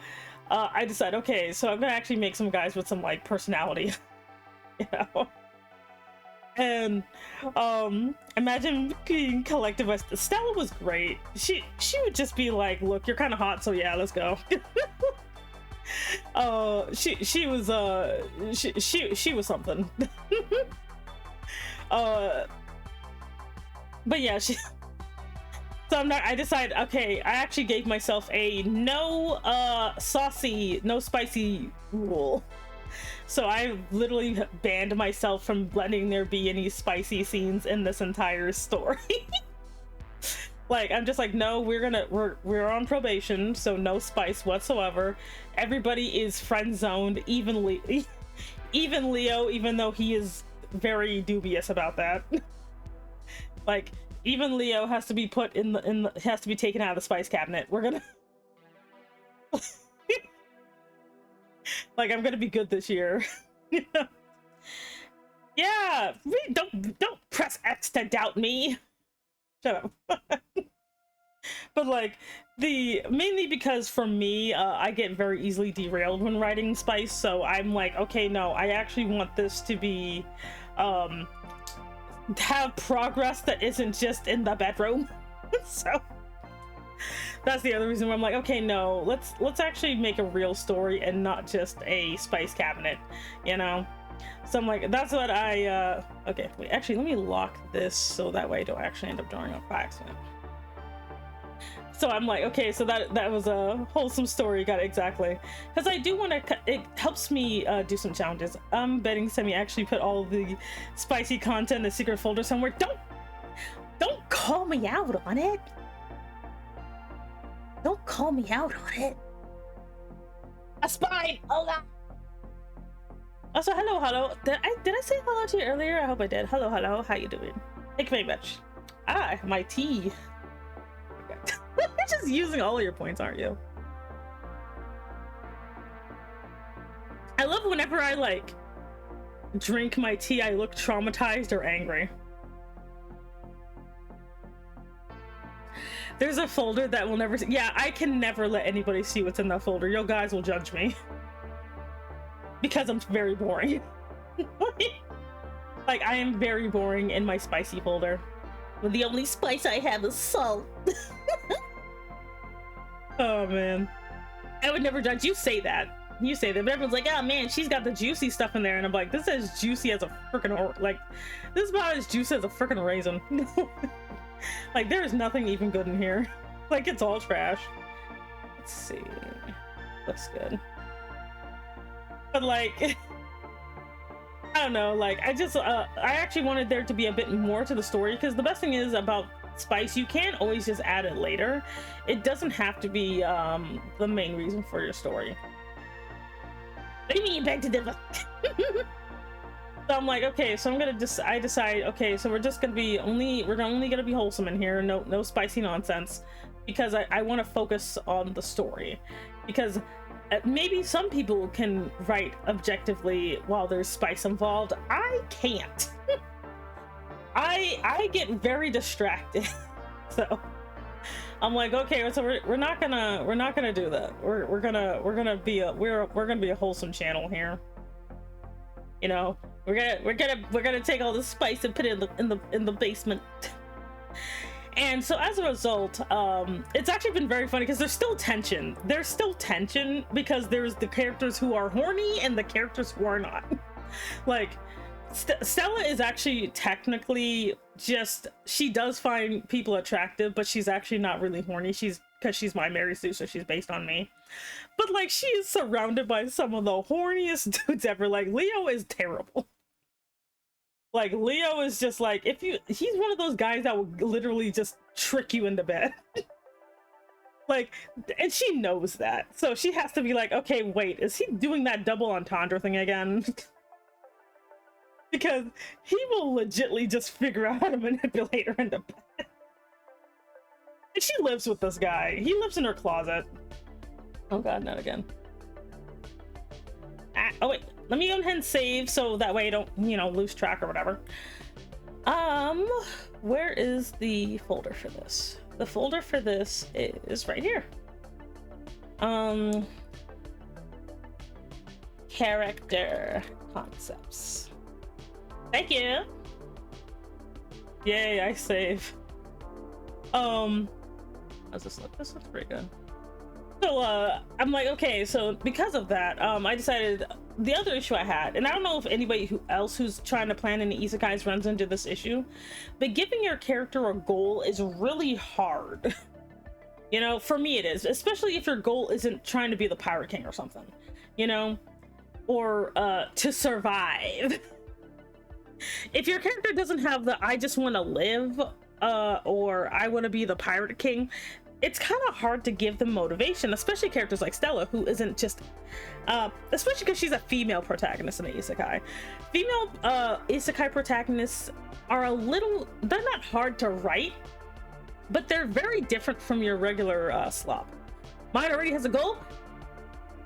I decided, okay, so I'm gonna actually make some guys with some like personality. You know. And imagine being collected by Stella was great. She would just be like, look, you're kind of hot, so yeah, let's go. She was something. But yeah, so So I decided, okay, I actually gave myself a no saucy, no spicy rule. So I literally banned myself from letting there be any spicy scenes in this entire story. Like, I'm just like, no, we're on probation, so no spice whatsoever. Everybody is friend zoned, even Leo, even though he is very dubious about that. Like, even Leo has to be put in the has to be taken out of the spice cabinet. We're gonna like, I'm gonna be good this year. Yeah, don't press X to doubt me. Shut up. But like, mainly because for me, I get very easily derailed when writing spice, so I'm like, okay, no, I actually want this to be have progress that isn't just in the bedroom. So that's the other reason why I'm like, okay, no, let's actually make a real story and not just a spice cabinet, you know. So I'm like, that's what I okay, wait, actually let me lock this so that way I don't actually end up drawing up by accident. So I'm like, okay, so that was a wholesome story. Got it, exactly, because I do want to, it helps me do some challenges. I'm betting Semi actually put all the spicy content in the secret folder somewhere. Don't call me out on it. Don't call me out on it. A spy. Oh god. Also, hello. Did I say hello to you earlier? I hope I did. Hello. How you doing? Thank you very much. Ah, my tea. You're just using all of your points, aren't you? I love whenever I like drink my tea, I look traumatized or angry. There's a folder that will never see. Yeah, I can never let anybody see what's in that folder. You guys will judge me because I'm very boring. Like, I am very boring in my spicy folder. The only spice I have is salt. Oh man, I would never judge. You say that, but everyone's like, oh man, she's got the juicy stuff in there, and I'm like, this is juicy as a freaking, like, this is about as juicy as a freaking raisin. Like, there is nothing even good in here. Like, it's all trash. Let's see, looks good, but like, I don't know, like, I actually wanted there to be a bit more to the story, because the best thing is about spice, you can always just add it later. It doesn't have to be the main reason for your story. What do you mean back to differ? So I'm like, okay, so I decide, okay, so we're just gonna be we're only gonna be wholesome in here, no spicy nonsense, because I want to focus on the story, because maybe some people can write objectively while there's spice involved. I can't. I get very distracted. So I'm like, okay, so we're not gonna do that. We're gonna be a wholesome channel here. You know, we're gonna take all the spice and put it in the basement. And so as a result, it's actually been very funny because there's still tension. There's still tension because there's the characters who are horny and the characters who are not. Like, Stella is actually technically just, she does find people attractive, but she's actually not really horny. Because she's my Mary Sue, so she's based on me. But like, she is surrounded by some of the horniest dudes ever. Like, Leo is terrible. Like, Leo is just like, he's one of those guys that will literally just trick you into bed. Like, and she knows that. So she has to be like, okay, wait, is he doing that double entendre thing again? Because he will legitly just figure out how to manipulate her into bed. And she lives with this guy. He lives in her closet. Oh god, not again. Oh wait, let me go ahead and save so that way I don't, lose track or whatever. Where is the folder for this? The folder for this is right here. Character concepts. Thank you. Yay, I save. How's this look? This looks pretty good. So I'm like, okay, so because of that, I decided the other issue I had, and I don't know if anybody else who's trying to plan any isekais runs into this issue, but giving your character a goal is really hard. You know, for me it is, especially if your goal isn't trying to be the Pirate King or something, you know, or to survive. If your character doesn't have the I just want to live or I want to be the Pirate King, it's kind of hard to give them motivation, especially characters like Stella, who isn't just especially because she's a female protagonist in the isekai. Female isekai protagonists are they're not hard to write, but they're very different from your regular slop. Mine already has a goal.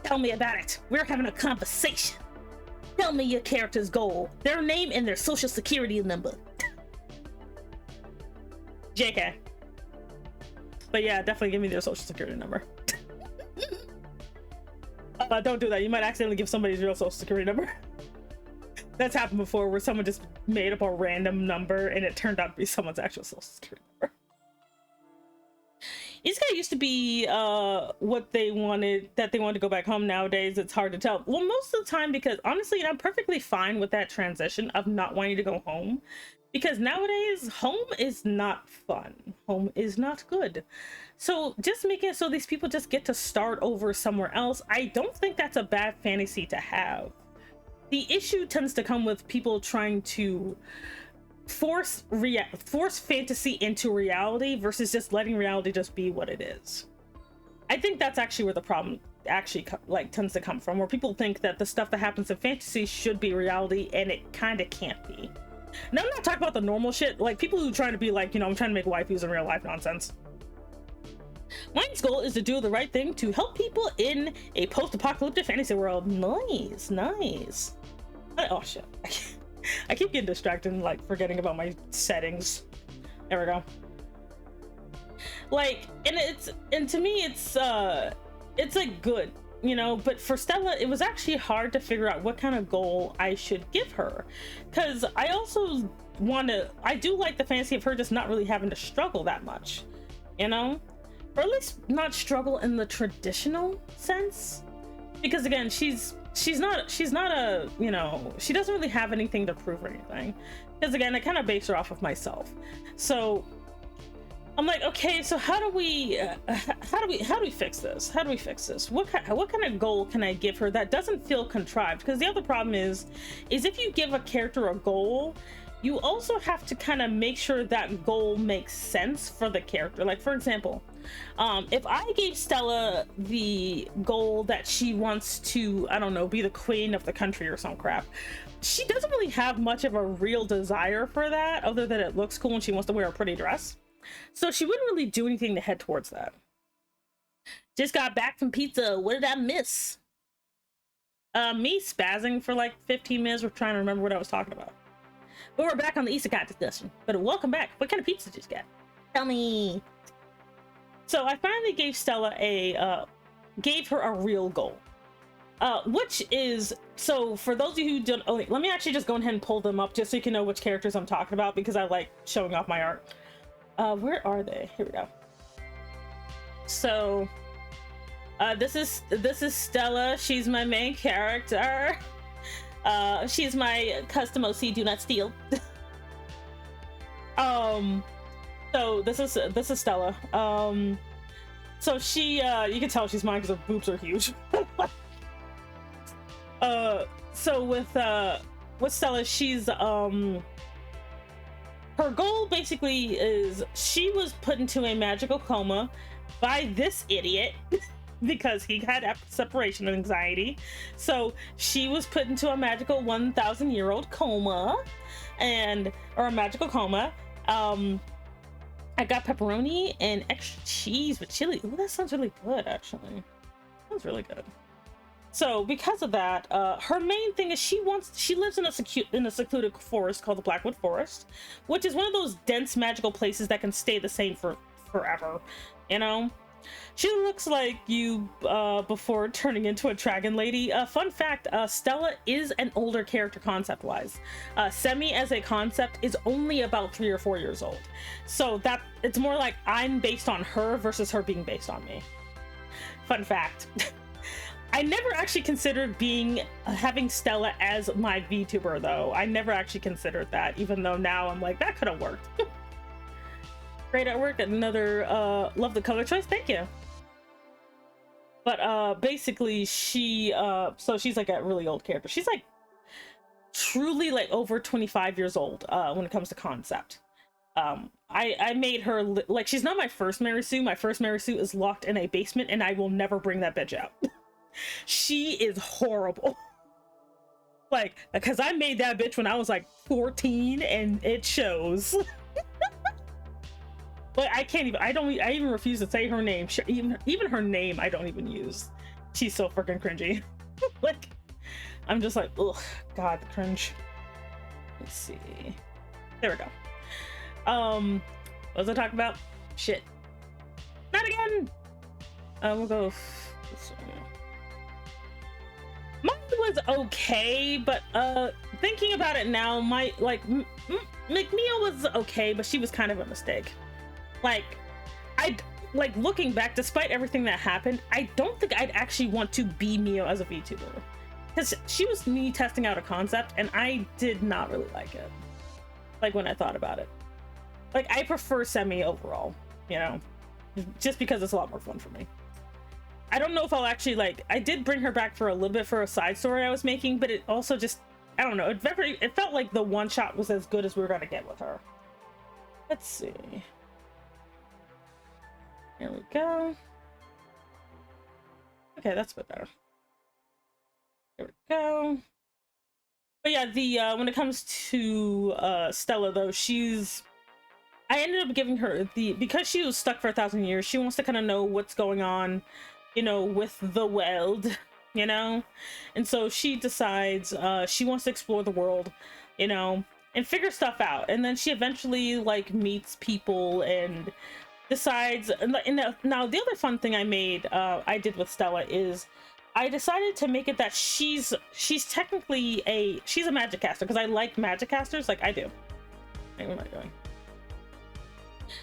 Tell me about it. We're having a conversation. Tell me your character's goal, their name and their social security number. JK. But yeah, definitely give me their social security number. Don't do that. You might accidentally give somebody's real social security number. That's happened before, where someone just made up a random number and it turned out to be someone's actual social security number. Isekai used to be what they wanted, that they wanted to go back home. Nowadays it's hard to tell. Well, most of the time, because honestly, and I'm perfectly fine with that transition of not wanting to go home, because nowadays home is not fun, home is not good. So just making it so these people just get to start over somewhere else, I don't think that's a bad fantasy to have. The issue tends to come with people trying to force fantasy into reality versus just letting reality just be what it is. I think that's actually where the problem actually tends to come from, where people think that the stuff that happens in fantasy should be reality, and it kind of can't be. Now, I'm not talking about the normal shit, like people who trying to be like, you know, I'm trying to make waifus in real life nonsense. Mine's goal is to do the right thing to help people in a post-apocalyptic fantasy world. Nice. Oh shit. I keep getting distracted and like forgetting about my settings. There we go. Like, and to me it's like good, you know, but for Stella it was actually hard to figure out what kind of goal I should give her, because I also I do like the fantasy of her just not really having to struggle that much, you know, or at least not struggle in the traditional sense, because again, she's not a, you know, she doesn't really have anything to prove or anything, because again, I kind of base her off of myself. So I'm like, okay, so how do we fix this? How do we fix this? What kind of goal can I give her that doesn't feel contrived? Because the other problem is if you give a character a goal, you also have to kind of make sure that goal makes sense for the character. Like, for example, if I gave Stella the goal that she wants to, I don't know, be the queen of the country or some crap, she doesn't really have much of a real desire for that, other than it looks cool and she wants to wear a pretty dress. So she wouldn't really do anything to head towards that. Just got back from pizza. What did I miss? Me spazzing for like 15 minutes. We're trying to remember what I was talking about. But we're back on the Isekai discussion. But welcome back. What kind of pizza did you get? Tell me. So I finally gave Stella gave her a real goal. Which is, so for those of you who don't, let me actually just go ahead and pull them up just so you can know which characters I'm talking about, because I like showing off my art. Where are they? Here we go. So this is Stella. She's my main character. She's my custom OC, do not steal. So this is Stella. So she you can tell she's mine because her boobs are huge. So with Stella, she's her goal basically is, she was put into a magical coma by this idiot because he had separation anxiety. So she was put into a magical 1,000-year-old coma, or a magical coma. I got pepperoni and extra cheese with chili. Ooh, that sounds really good, actually. Sounds really good. So because of that, her main thing is she lives in a secluded forest called the Blackwood Forest, which is one of those dense magical places that can stay the same for forever, you know? She looks like you before turning into a dragon lady. Fun fact, Stella is an older character concept-wise. Semi as a concept is only about 3 or 4 years old. So that it's more like I'm based on her versus her being based on me. fun fact. I never actually considered having Stella as my VTuber though. I never actually considered that, even though now I'm like, that could have worked. Great artwork, another love the color choice, thank you. But basically so she's like a really old character. She's like truly like over 25 years old when it comes to concept. I made her like, she's not my first Mary Sue. My first Mary Sue is locked in a basement and I will never bring that bitch out. She is horrible. Like, because I made that bitch when I was like 14 and it shows. But I can't even, I even refuse to say her name. Even her name I don't even use. She's so freaking cringy. Like, I'm just like, ugh, God, the cringe. Let's see. There we go. What was I talking about? Shit. Not again! We'll go this one. Mine was okay, but thinking about it now, my McNeil was okay, but she was kind of a mistake. Like looking back, despite everything that happened, I don't think I'd actually want to be Mio as a VTuber, because she was me testing out a concept and I did not really like it. Like when I thought about it, like I prefer Semi overall, you know, just because it's a lot more fun for me. I don't know if I'll actually, like, I did bring her back for a little bit for a side story I was making, but it also just, I don't know, it felt like the one shot was as good as we were gonna get with her. Let's see. Here we go. Okay, that's a bit better. Here we go. But yeah, when it comes to Stella though, I ended up giving her because she was stuck for 1,000 years, she wants to kind of know what's going on, you know, with the world, you know? And so she decides she wants to explore the world, you know, and figure stuff out. And then she eventually like meets people and decides, now the other fun thing I did with Stella is I decided to make it that she's technically she's a magic caster, because I like magic casters, like I do. What am I doing?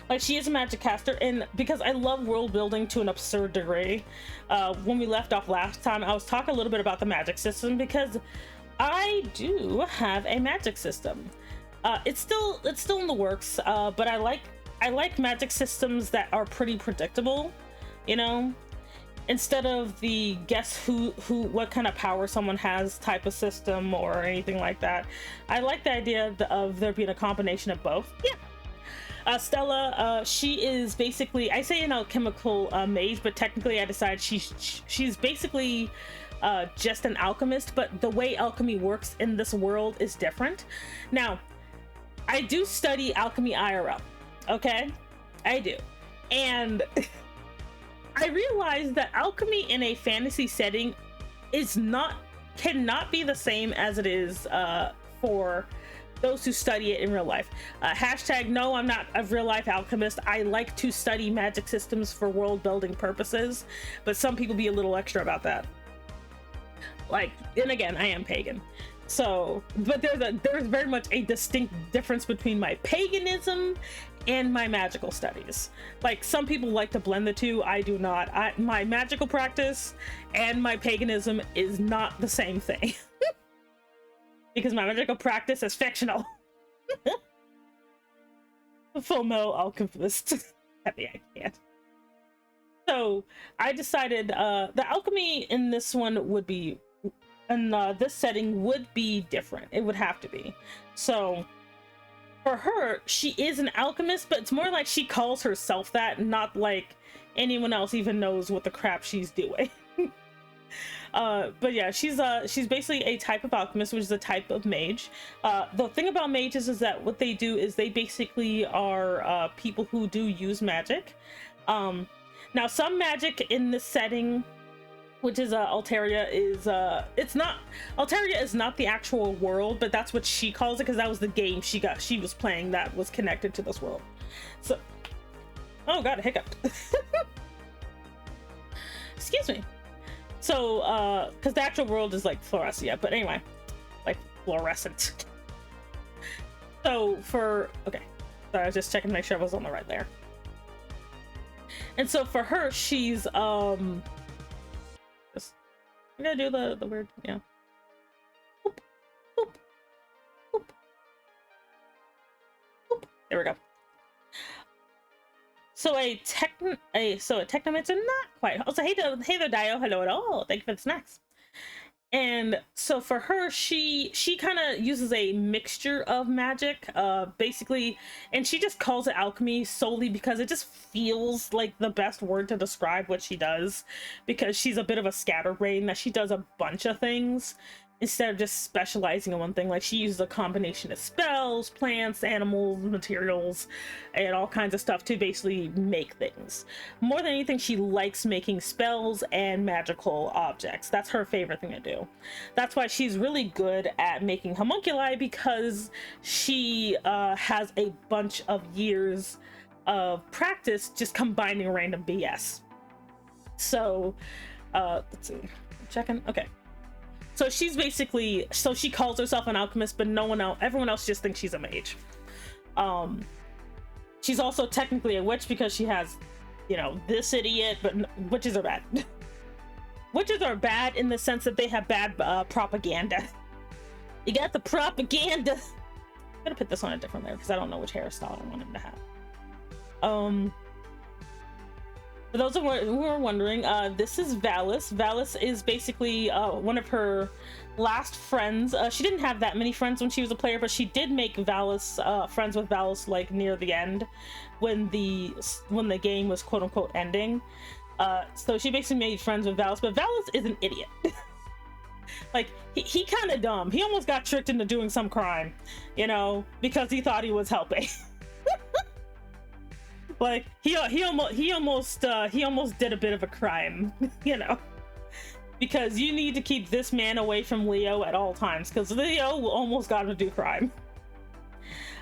Like, she is a magic caster, and because I love world building to an absurd degree, when we left off last time, I was talking a little bit about the magic system, because I do have a magic system. It's still in the works, but I like magic systems that are pretty predictable, you know, instead of the guess what kind of power someone has type of system or anything like that. I like the idea of there being a combination of both. Yeah. Stella, she is basically, I say an alchemical mage, but technically I decide she's basically just an alchemist, but the way alchemy works in this world is different. Now, I do study alchemy IRL, okay? I do. And I realized that alchemy in a fantasy setting cannot be the same as it is for those who study it in real life. Hashtag no, I'm not a real life alchemist. I like to study magic systems for world building purposes, but some people be a little extra about that. Like, and again, I am pagan. So, but there's very much a distinct difference between my paganism and my magical studies. Like, some people like to blend the two. I do not. My magical practice and my paganism is not the same thing. Because my magical practice is fictional. Full metal alchemist. Happy I can't. So I decided the alchemy in this one would be, in this setting would be different. It would have to be. So for her, she is an alchemist, but it's more like she calls herself that, not like anyone else even knows what the crap she's doing. But yeah, she's basically a type of alchemist, which is a type of mage. The thing about mages is that what they do is they basically are people who do use magic. Now, some magic in this setting, which is Altaria, is Altaria is not the actual world, but that's what she calls it, because that was the game she was playing that was connected to this world. So, oh god, a hiccup. Excuse me. So, because the actual world is like Floresia, but anyway, like fluorescent. So okay, so I was just checking to make sure I was on the right there. And so for her, she's I gotta do the weird, yeah. Boop, boop, boop, boop. There we go. So a technomancer, not quite. Also, hey there, Dio. Hello at all. Thank you for the snacks. And so for her, she kind of uses a mixture of magic, basically, and she just calls it alchemy solely because it just feels like the best word to describe what she does, because she's a bit of a scatterbrain, that she does a bunch of things instead of just specializing in one thing. Like, she uses a combination of spells, plants, animals, materials, and all kinds of stuff to basically make things. More than anything, she likes making spells and magical objects. That's her favorite thing to do. That's why she's really good at making homunculi, because she has a bunch of years of practice just combining random BS. So let's see, checking. Okay. So she's basically, so she calls herself an alchemist, but everyone else just thinks she's a mage. She's also technically a witch because she has, you know, this idiot, but witches are bad. Witches are bad in the sense that they have bad propaganda. You got the propaganda. I'm gonna put this on a different layer because I don't know which hairstyle I want him to have. For those who are wondering, this is Valis. Valis is basically one of her last friends. She didn't have that many friends when she was a player, but she did make Valis friends with Valis like near the end, when the game was quote unquote ending. So she basically made friends with Valis, but Valis is an idiot. Like, he kind of dumb. He almost got tricked into doing some crime, you know, because he thought he was helping. Like, he almost did a bit of a crime, you know, because you need to keep this man away from Leo at all times, because Leo almost got him to do crime.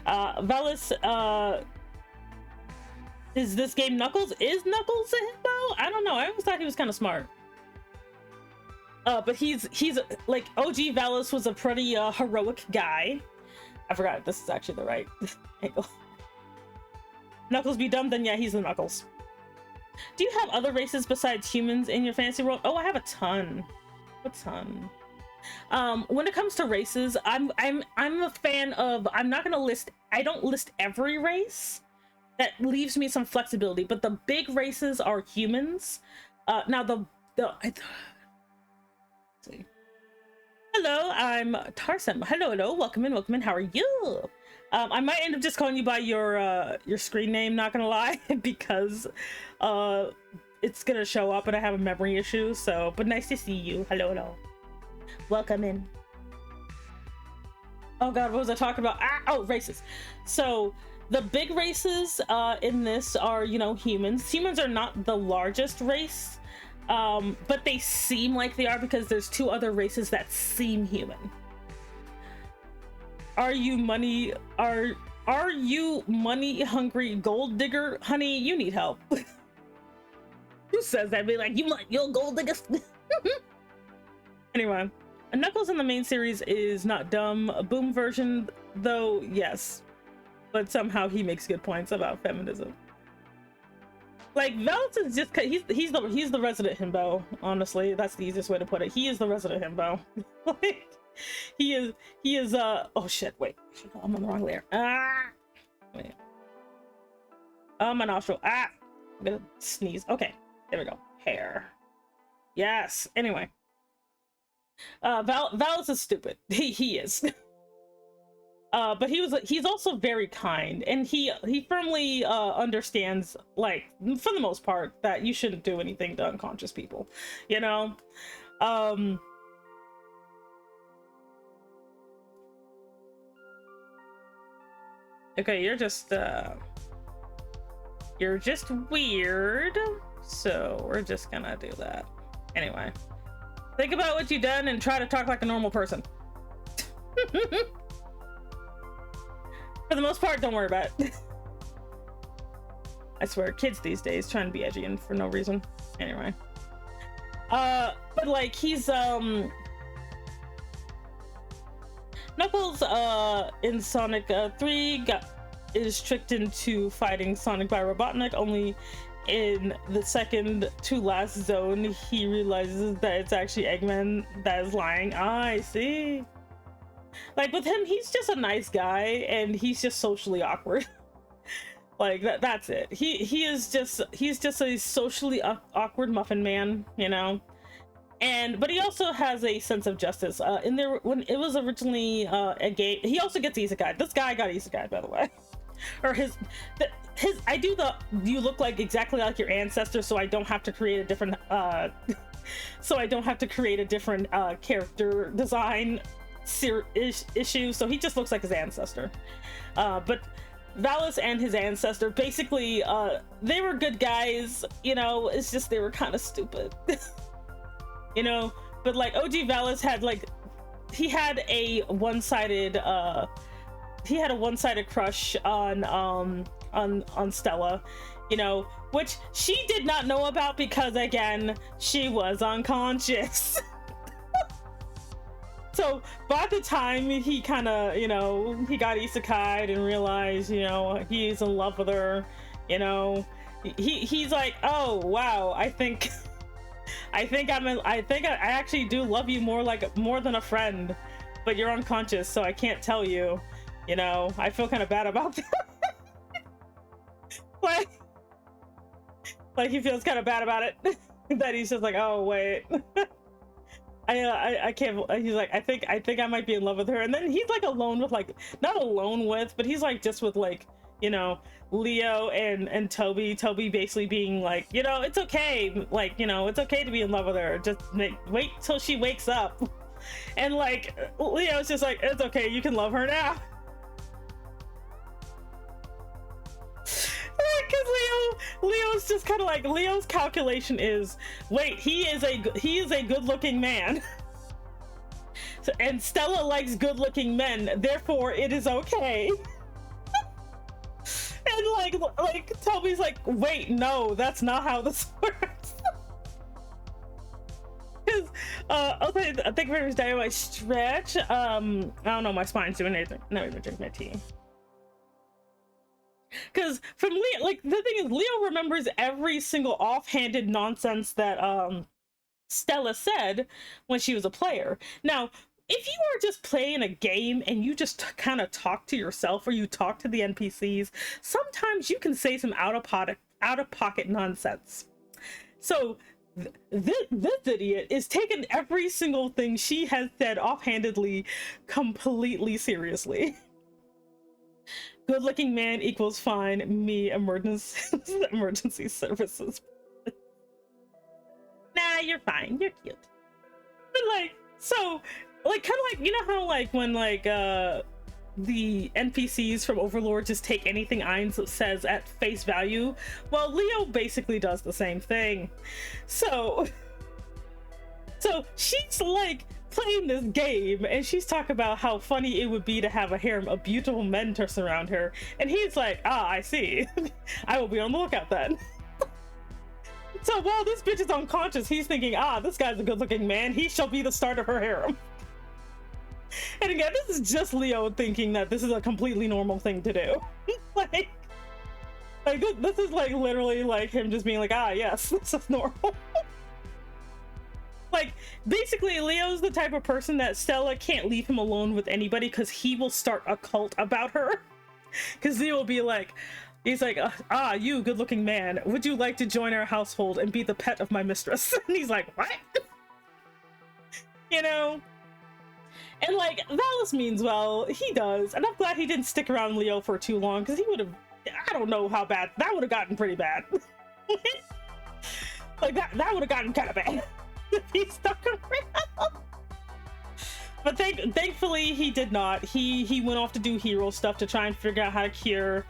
Valis, is this game Knuckles? Is Knuckles a himbo? I don't know. I always thought he was kind of smart. But he's like, OG Valis was a pretty heroic guy. I forgot if this is actually the right angle. Knuckles be dumb, then yeah, he's the Knuckles. Do you have other races besides humans in your fantasy world? Oh, I have a ton. When it comes to races, I'm a fan of, I don't list every race. That leaves me some flexibility, but the big races are humans. Now let's see. Hello, I'm Tarsem. Hello, welcome in. How are you? I might end up just calling you by your screen name, not gonna lie, because it's gonna show up and I have a memory issue. So, but nice to see you. Hello. Welcome in. Oh god, what was I talking about? Oh, races. So the big races in this are, you know, humans. Humans are not the largest race, but they seem like they are because there's two other races that seem human. Are you money hungry gold digger? Honey, you need help. Who says that? Be like, you're gold digger. Anyway, Knuckles in the main series is not dumb. A Boom version, though, yes. But somehow he makes good points about feminism. Like, Valis is just, he's the resident himbo, honestly. That's the easiest way to put it. He is the resident himbo. Like, he is oh shit, wait, I'm on the wrong layer. Wait. My nostril. I'm gonna sneeze. Okay, there we go. Hair. Yes. Anyway, Valis is stupid. He is. But he's also very kind, and he firmly understands, like, for the most part, that you shouldn't do anything to unconscious people, you know. Okay, you're just weird, so we're just gonna do that. Anyway, think about what you've done and try to talk like a normal person. For the most part, don't worry about it. I swear, kids these days trying to be edgy and for no reason. Anyway, but like, he's Knuckles in Sonic 3 is tricked into fighting Sonic by Robotnik, only in the second to last zone, he realizes that it's actually Eggman that is lying. Ah, I see. Like with him, he's just a nice guy and he's just socially awkward. Like that's it. He's just a socially awkward muffin man, you know. But he also has a sense of justice. In there, when it was originally a game, he also gets isekai. This guy got isekai, by the way. Or I do the you look like exactly like your ancestor, so I don't have to create a different character design issue. So he just looks like his ancestor. But Valis and his ancestor basically they were good guys, you know. It's just they were kind of stupid. You know, but like OG Valis had like he had a one-sided crush on Stella, you know, which she did not know about because again she was unconscious. So by the time he kind of, you know, he got isekai'd and realized, you know, he's in love with her, you know, he's like, oh wow, I think I actually do love you more than a friend, but you're unconscious, so I can't tell you. You know, I feel kind of bad about that. like he feels kind of bad about it. That he's just like, oh wait, I can't. He's like, I think I might be in love with her, and then he's like alone with like not alone with, but he's like just with like, you know, Leo and Toby basically being like, you know, it's okay, like, you know, it's okay to be in love with her, just wait till she wakes up. And like Leo's just like, it's okay, you can love her now. Because Leo's just kind of like, Leo's calculation is, wait, he is a good looking man. So, and Stella likes good looking men, therefore it is okay. And like Toby's like, wait, no, that's not how this works. Because okay, I think for Dynamite stretch, I don't know, my spine's doing anything. Not even drink my tea. Because from Leo, like the thing is, Leo remembers every single offhanded nonsense that Stella said when she was a player. Now, if you are just playing a game and you just kind of talk to yourself or you talk to the NPCs, sometimes you can say some out of pocket nonsense. So this idiot is taking every single thing she has said offhandedly completely seriously. Good looking man equals fine, me emergency services. Nah, you're fine, you're cute. But like, so like kind of like, you know how like when like the NPCs from Overlord just take anything Ainz says at face value? Well, Leo basically does the same thing. So she's like playing this game and she's talking about how funny it would be to have a harem of beautiful men to surround her, and he's like, ah, I see. I will be on the lookout then. So while this bitch is unconscious, he's thinking, ah, this guy's a good looking man, he shall be the start of her harem. And again, this is just Leo thinking that this is a completely normal thing to do. like this is like literally like him just being like, ah, yes, this is normal. Like basically Leo's the type of person that Stella can't leave him alone with anybody because he will start a cult about her. Because Leo will be like, he's like, ah, you good looking man, would you like to join our household and be the pet of my mistress? And he's like, what? You know? And like Valis means well, he does, and I'm glad he didn't stick around Leo for too long, because he would have, I don't know how bad, that would have gotten pretty bad. Like that would have gotten kind of bad if he stuck around. But thankfully he did not. He went off to do hero stuff to try and figure out how to cure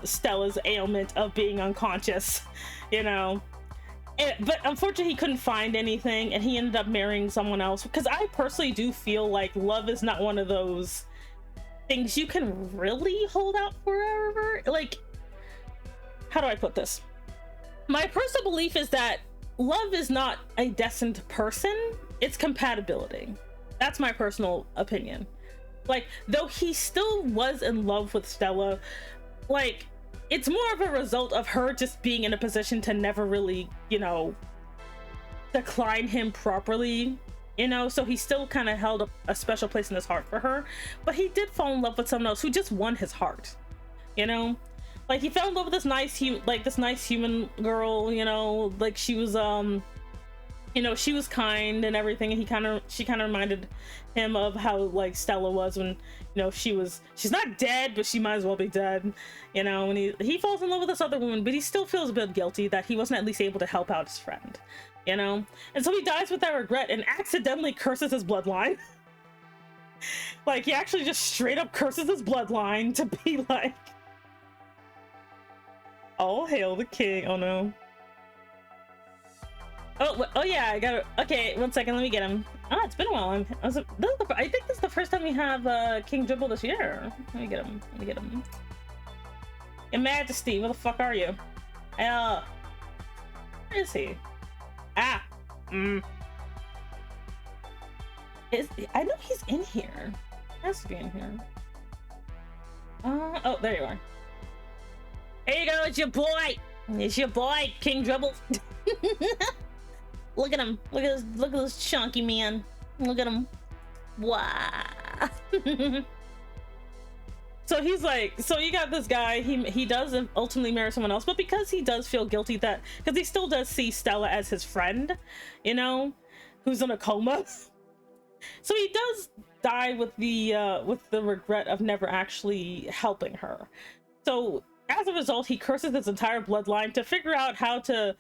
Stella's ailment of being unconscious, you know. But unfortunately he couldn't find anything, and he ended up marrying someone else, because I personally do feel like love is not one of those things you can really hold out forever. Like, how do I put this? My personal belief is that love is not a destined person, it's compatibility. That's my personal opinion. Like, though he still was in love with Stella, like, it's more of a result of her just being in a position to never really, you know, decline him properly, you know, so he still kind of held a special place in his heart for her, but he did fall in love with someone else who just won his heart, you know. Like, he fell in love with this nice human girl, you know, like she was you know, she was kind and everything, and she kind of reminded him of how like Stella was when, you know, she's not dead, but she might as well be dead, you know. And he falls in love with this other woman, but he still feels a bit guilty that he wasn't at least able to help out his friend, you know. And so he dies with that regret and accidentally curses his bloodline. Like, he actually just straight up curses his bloodline to be like, all hail the king. Oh no. Oh yeah, I got it. Okay, 1 second, let me get him. Ah, it's been a while. I think this is the first time we have King Dribble this year. Let me get him. Your Majesty, where the fuck are you? Where is he? Ah. I know he's in here. He has to be in here. Oh, there you are. Here you go, it's your boy. It's your boy, King Dribble. Look at him. Look at this chunky man. Look at him. Wow. So he's like, so you got this guy, he does ultimately marry someone else, but because he does feel guilty because he still does see Stella as his friend, you know, who's in a coma. So he does die with the regret of never actually helping her. So as a result, he curses his entire bloodline to figure out how to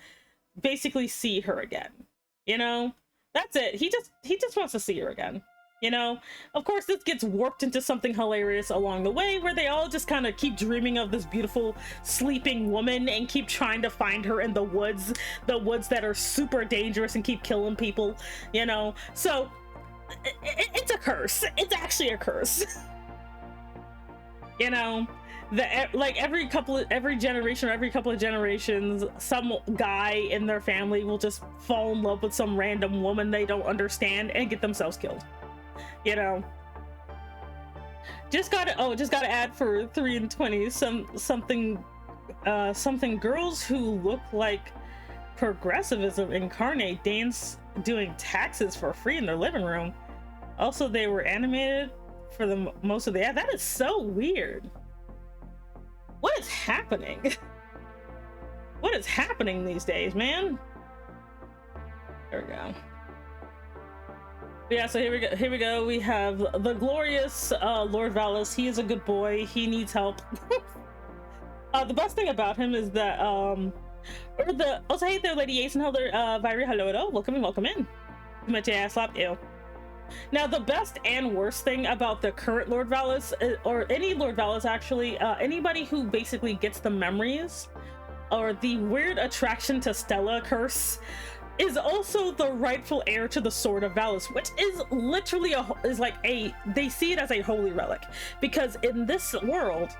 basically see her again, you know. That's it. He just wants to see her again, you know. Of course, this gets warped into something hilarious along the way where they all just kind of keep dreaming of this beautiful sleeping woman and keep trying to find her in the woods that are super dangerous and keep killing people, you know. So it's a curse. It's actually a curse. You know, like every couple of generations, some guy in their family will just fall in love with some random woman they don't understand and get themselves killed, you know. Just gotta add for 3 and 20 something girls who look like progressivism incarnate dance doing taxes for free in their living room. Also, they were animated for the most of the ad. That is so weird. What is happening? What is happening these days, man? There we go. Yeah, so here we go. We have the glorious Lord Valis. He is a good boy. He needs help. The best thing about him is that also, hey there, Lady Ace and Helder, Viri, hello, welcome in. My ass slap, ew. Now, the best and worst thing about the current Lord Valis, or any Lord Valis actually, anybody who basically gets the memories or the weird attraction to Stella curse is also the rightful heir to the Sword of Valis, which is literally they see it as a holy relic, because in this world,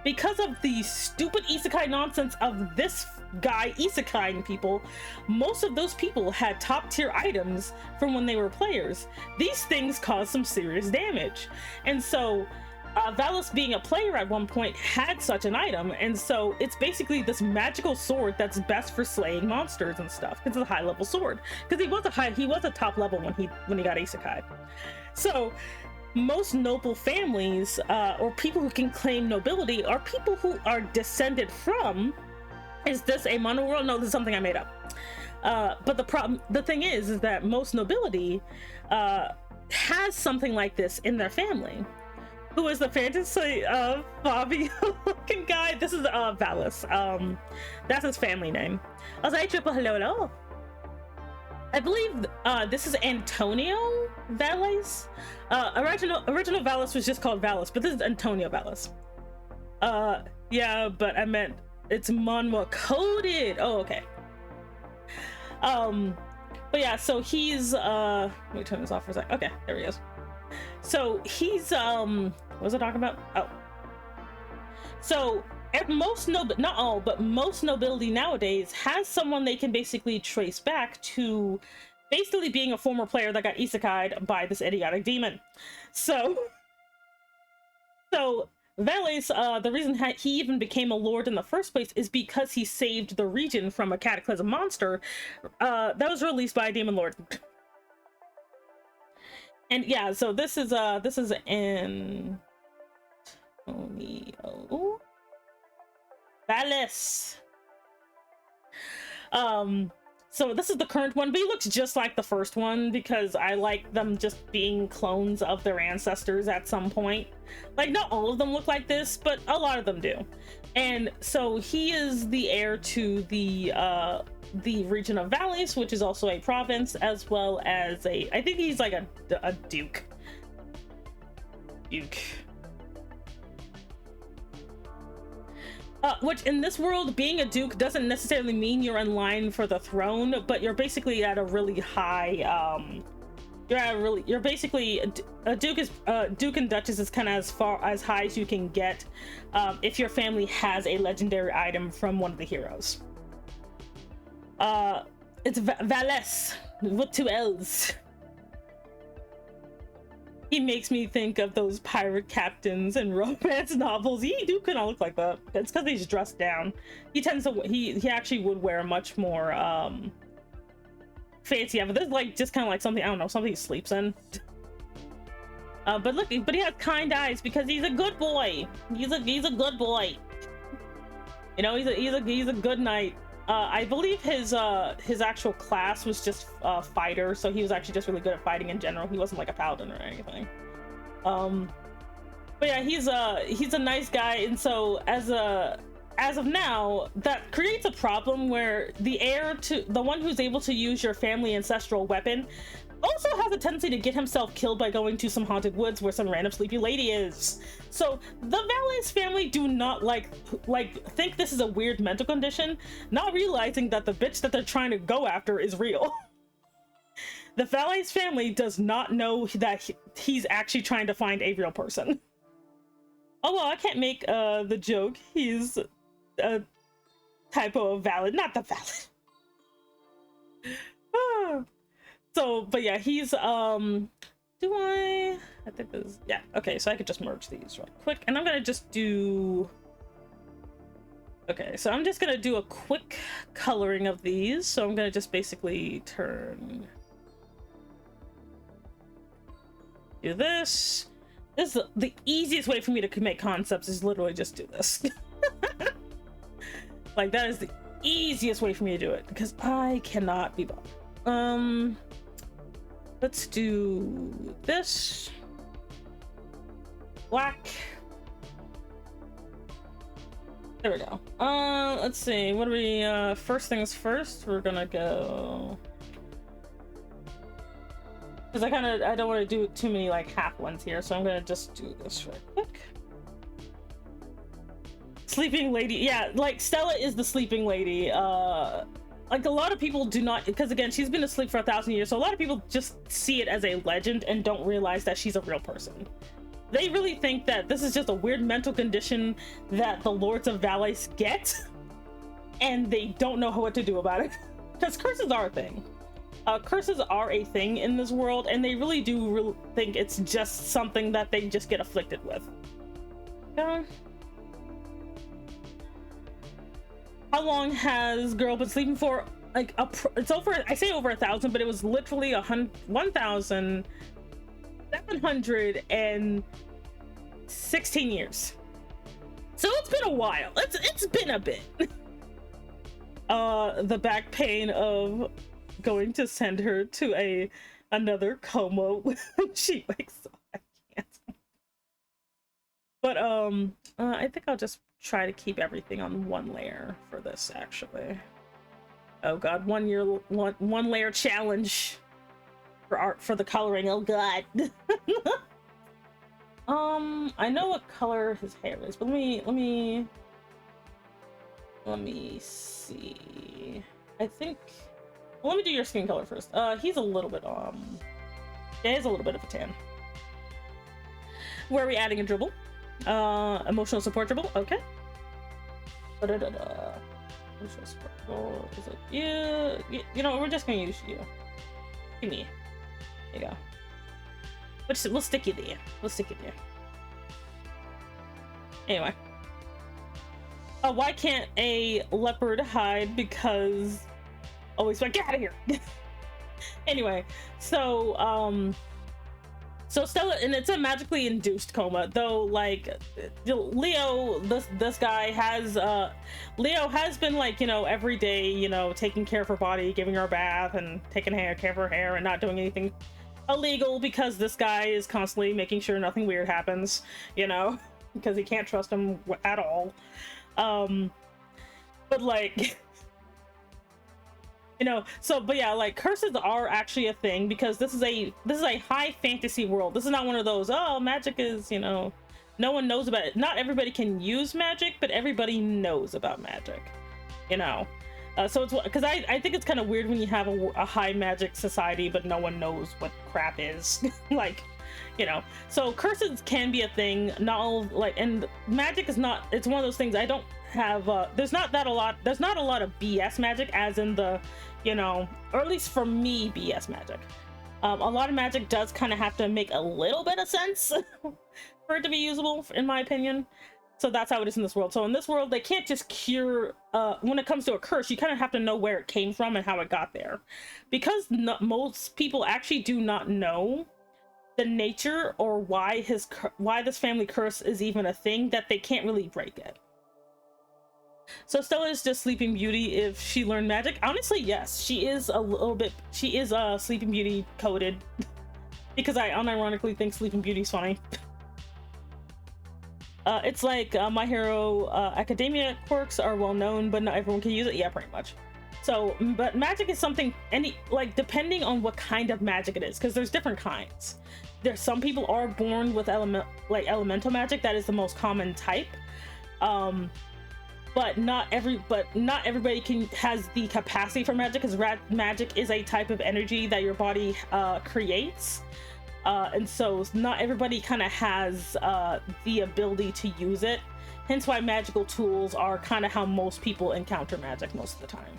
because of the stupid isekai nonsense of this guy isekaiing people, most of those people had top tier items from when they were players. These things cause some serious damage, and so Valis, being a player at one point, had such an item, and so it's basically this magical sword that's best for slaying monsters and stuff. It's a high level sword because he was a top level when he got isekai. So most noble families, or people who can claim nobility, are people who are descended from. Is this a mono world? No, this is something I made up. But the thing is that most nobility has something like this in their family. Who is the fantasy Fabio looking guy? This is Valis. That's his family name. I was like, triple hello. I believe this is Antonio Valis. Original Valis was just called Valis, but this is Antonio Valis. Yeah, but I meant it's manhwa coded. Oh, okay. But yeah, so he's let me turn this off for a sec. Okay, there he is. So he's what was I talking about? Oh, so not all, but most nobility nowadays has someone they can basically trace back to basically being a former player that got isekai'd by this idiotic demon. So Valais, the reason he even became a lord in the first place is because he saved the region from a cataclysm monster that was released by a demon lord. And yeah, so this is Antonio Valais. So this is the current one, but he looks just like the first one because I like them just being clones of their ancestors at some point. Like, not all of them look like this, but a lot of them do. And so he is the heir to the region of Valais, which is also a province, as well as I think he's like a duke. Which in this world, being a duke doesn't necessarily mean you're in line for the throne, but you're basically at a really high, you're basically, a duke and duchess is kind of as high as you can get if your family has a legendary item from one of the heroes. It's Valais with 2 L's. He makes me think of those pirate captains and romance novels. He do kind of look like that. It's because he's dressed down. He tends to, he actually would wear much more fancy. Yeah, but this is like just kind of like something, I don't know, something he sleeps in. But look, but he has kind eyes because he's a good boy. He's a good boy. You know, he's a good knight. I believe his actual class was just fighter, so he was actually just really good at fighting in general. He wasn't like a paladin or anything. But yeah, he's a nice guy, and so as of now, that creates a problem where the heir to the one who's able to use your family ancestral weapon also has a tendency to get himself killed by going to some haunted woods where some random sleepy lady is. So the Valais family do not think this is a weird mental condition, not realizing that the bitch that they're trying to go after is real. The Valais family does not know that he's actually trying to find a real person. Although I can't make the joke, he's a typo of valid, not the valid. So, but yeah, he's, I think this, yeah, okay, so I could just merge these real quick, and I'm gonna just do, okay, so I'm just gonna do a quick coloring of these, so I'm gonna just basically do this. This is the easiest way for me to make concepts, is literally just do this. Like, that is the easiest way for me to do it, because I cannot be bothered. Let's do this. Black. There we go. Let's see. What do we, first things first, we're gonna go... Because I don't want to do too many, like, half ones here, so I'm gonna just do this real quick. Sleeping lady. Yeah, like, Stella is the sleeping lady. Like, a lot of people do not, because again, she's been asleep for 1,000 years, so a lot of people just see it as a legend and don't realize that she's a real person. They really think that this is just a weird mental condition that the Lords of Valais get, and they don't know what to do about it. Because curses are a thing. Curses are a thing in this world, and they really do think it's just something that they just get afflicted with. How long has girl been sleeping for? Like, it's over, I say over 1,000, but it was literally 1,716 years. So it's been a while. It's been a bit. The back pain of going to send her to another coma when she wakes up. I can't. But I think I'll just try to keep everything on one layer for this, actually. Oh god, one layer challenge for the coloring. Oh god. I know what color his hair is, but let me see. I think, well, let me do your skin color first. He's a little bit yeah, he's a little bit of a tan. Where are we adding a dribble? Emotional support dribble. Okay. Emotional support dribble. Is it you? You know, we're just gonna use you. Give me. There you go. We'll stick you there. We'll stick you there. Anyway. Why can't a leopard hide? Because... Oh, he's like, get out of here! Anyway, so, so Stella, and it's a magically induced coma, though, like, Leo, this guy has, Leo has been, like, you know, every day, you know, taking care of her body, giving her a bath, and taking care of her hair, and not doing anything illegal, because this guy is constantly making sure nothing weird happens, you know, because he can't trust him at all. But, like... You know, so, but yeah, like, curses are actually a thing, because this is a high fantasy world. This is not one of those, oh, magic is, you know, no one knows about it. Not everybody can use magic, but everybody knows about magic, you know. So it's, because I think it's kind of weird when you have a high magic society, but no one knows what crap is. Like, you know, so curses can be a thing. Not all, like, and magic is not, it's one of those things I don't have, there's not a lot of BS magic, as in the, you know, or at least for me, BS magic. A lot of magic does kind of have to make a little bit of sense for it to be usable, in my opinion. So that's how it is in this world. So in this world, they can't just cure, when it comes to a curse, you kind of have to know where it came from and how it got there. Because most people actually do not know the nature or why this family curse is even a thing, that they can't really break it. So Stella is just Sleeping Beauty if she learned magic. Honestly, yes, she is a little bit, she is Sleeping Beauty coded, because I unironically think Sleeping Beauty is funny. It's like My Hero Academia quirks are well known, but not everyone can use it. Yeah, pretty much. So, but magic is something, like, depending on what kind of magic it is, because there's different kinds. There's some people are born with elemental magic. That is the most common type. But not everybody has the capacity for magic, because magic is a type of energy that your body creates. And so not everybody kind of has the ability to use it. Hence why magical tools are kind of how most people encounter magic most of the time.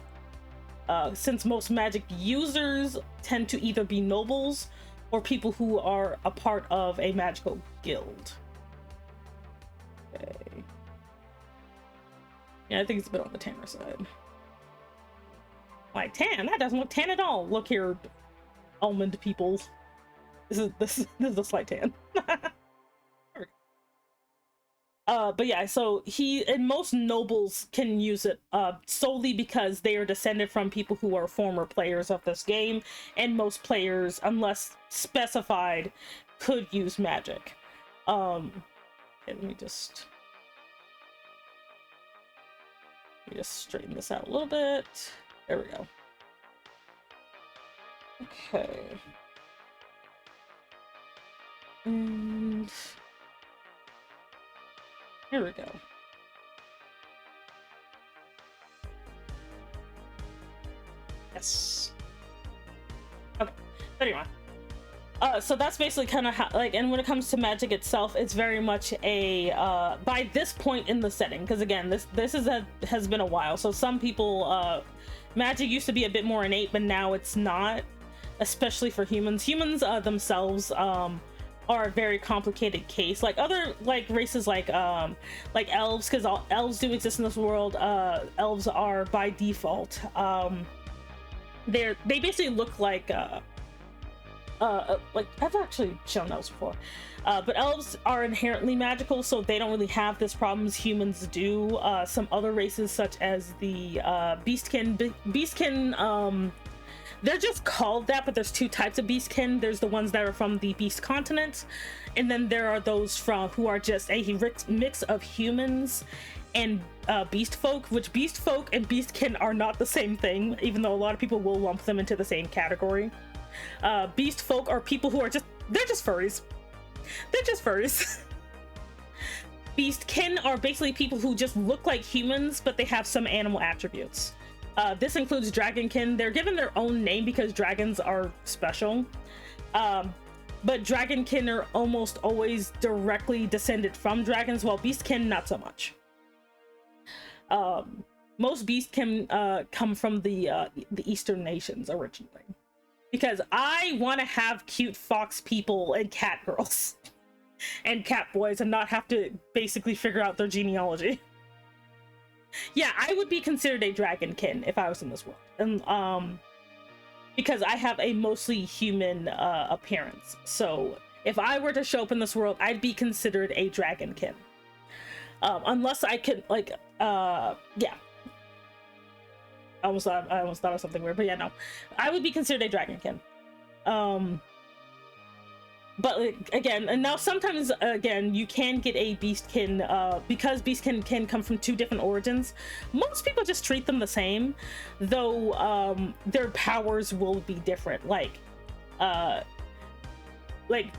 Since most magic users tend to either be nobles or people who are a part of a magical guild. Okay. Yeah, I think it's a bit on the tanner side. Like, tan? That doesn't look tan at all. Look here, almond people. This is a slight tan. But yeah, so and most nobles can use it solely because they are descended from people who are former players of this game, and most players, unless specified, could use magic. Okay, let me just straighten this out a little bit. There we go. Okay. And here we go. Yes. Okay. But anyway. So that's basically kind of how, like, and when it comes to magic itself, it's very much a, by this point in the setting, because again, this has been a while, so some people, magic used to be a bit more innate, but now it's not, especially for humans. Humans themselves are a very complicated case, like other, like, races like elves, because elves do exist in this world. Elves are by default, they basically look like I've actually shown elves before, but elves are inherently magical, so they don't really have this problem as humans do. Some other races, such as the beastkin, they're just called that, but there's two types of beastkin. There's the ones that are from the beast continent, and then there are those who are just a mix of humans and beast folk, which beast folk and beastkin are not the same thing, even though a lot of people will lump them into the same category. Beast folk are people who are they're just furries. They're just furries. Beastkin are basically people who just look like humans, but they have some animal attributes. This includes dragonkin. They're given their own name because dragons are special. But dragonkin are almost always directly descended from dragons, while beastkin not so much. Most beastkin come from the Eastern nations originally. Because I want to have cute fox people and cat girls. and cat boys and not have to basically figure out their genealogy. Yeah, I would be considered a dragonkin if I was in this world. And because I have a mostly human appearance. So if I were to show up in this world, I'd be considered a dragonkin. Unless I could, like, yeah. I almost thought of something weird, but yeah, no. I would be considered a dragonkin. But like, again, and now sometimes, again, you can get a beastkin, because beastkin can come from 2 different origins. Most people just treat them the same, though their powers will be different. Like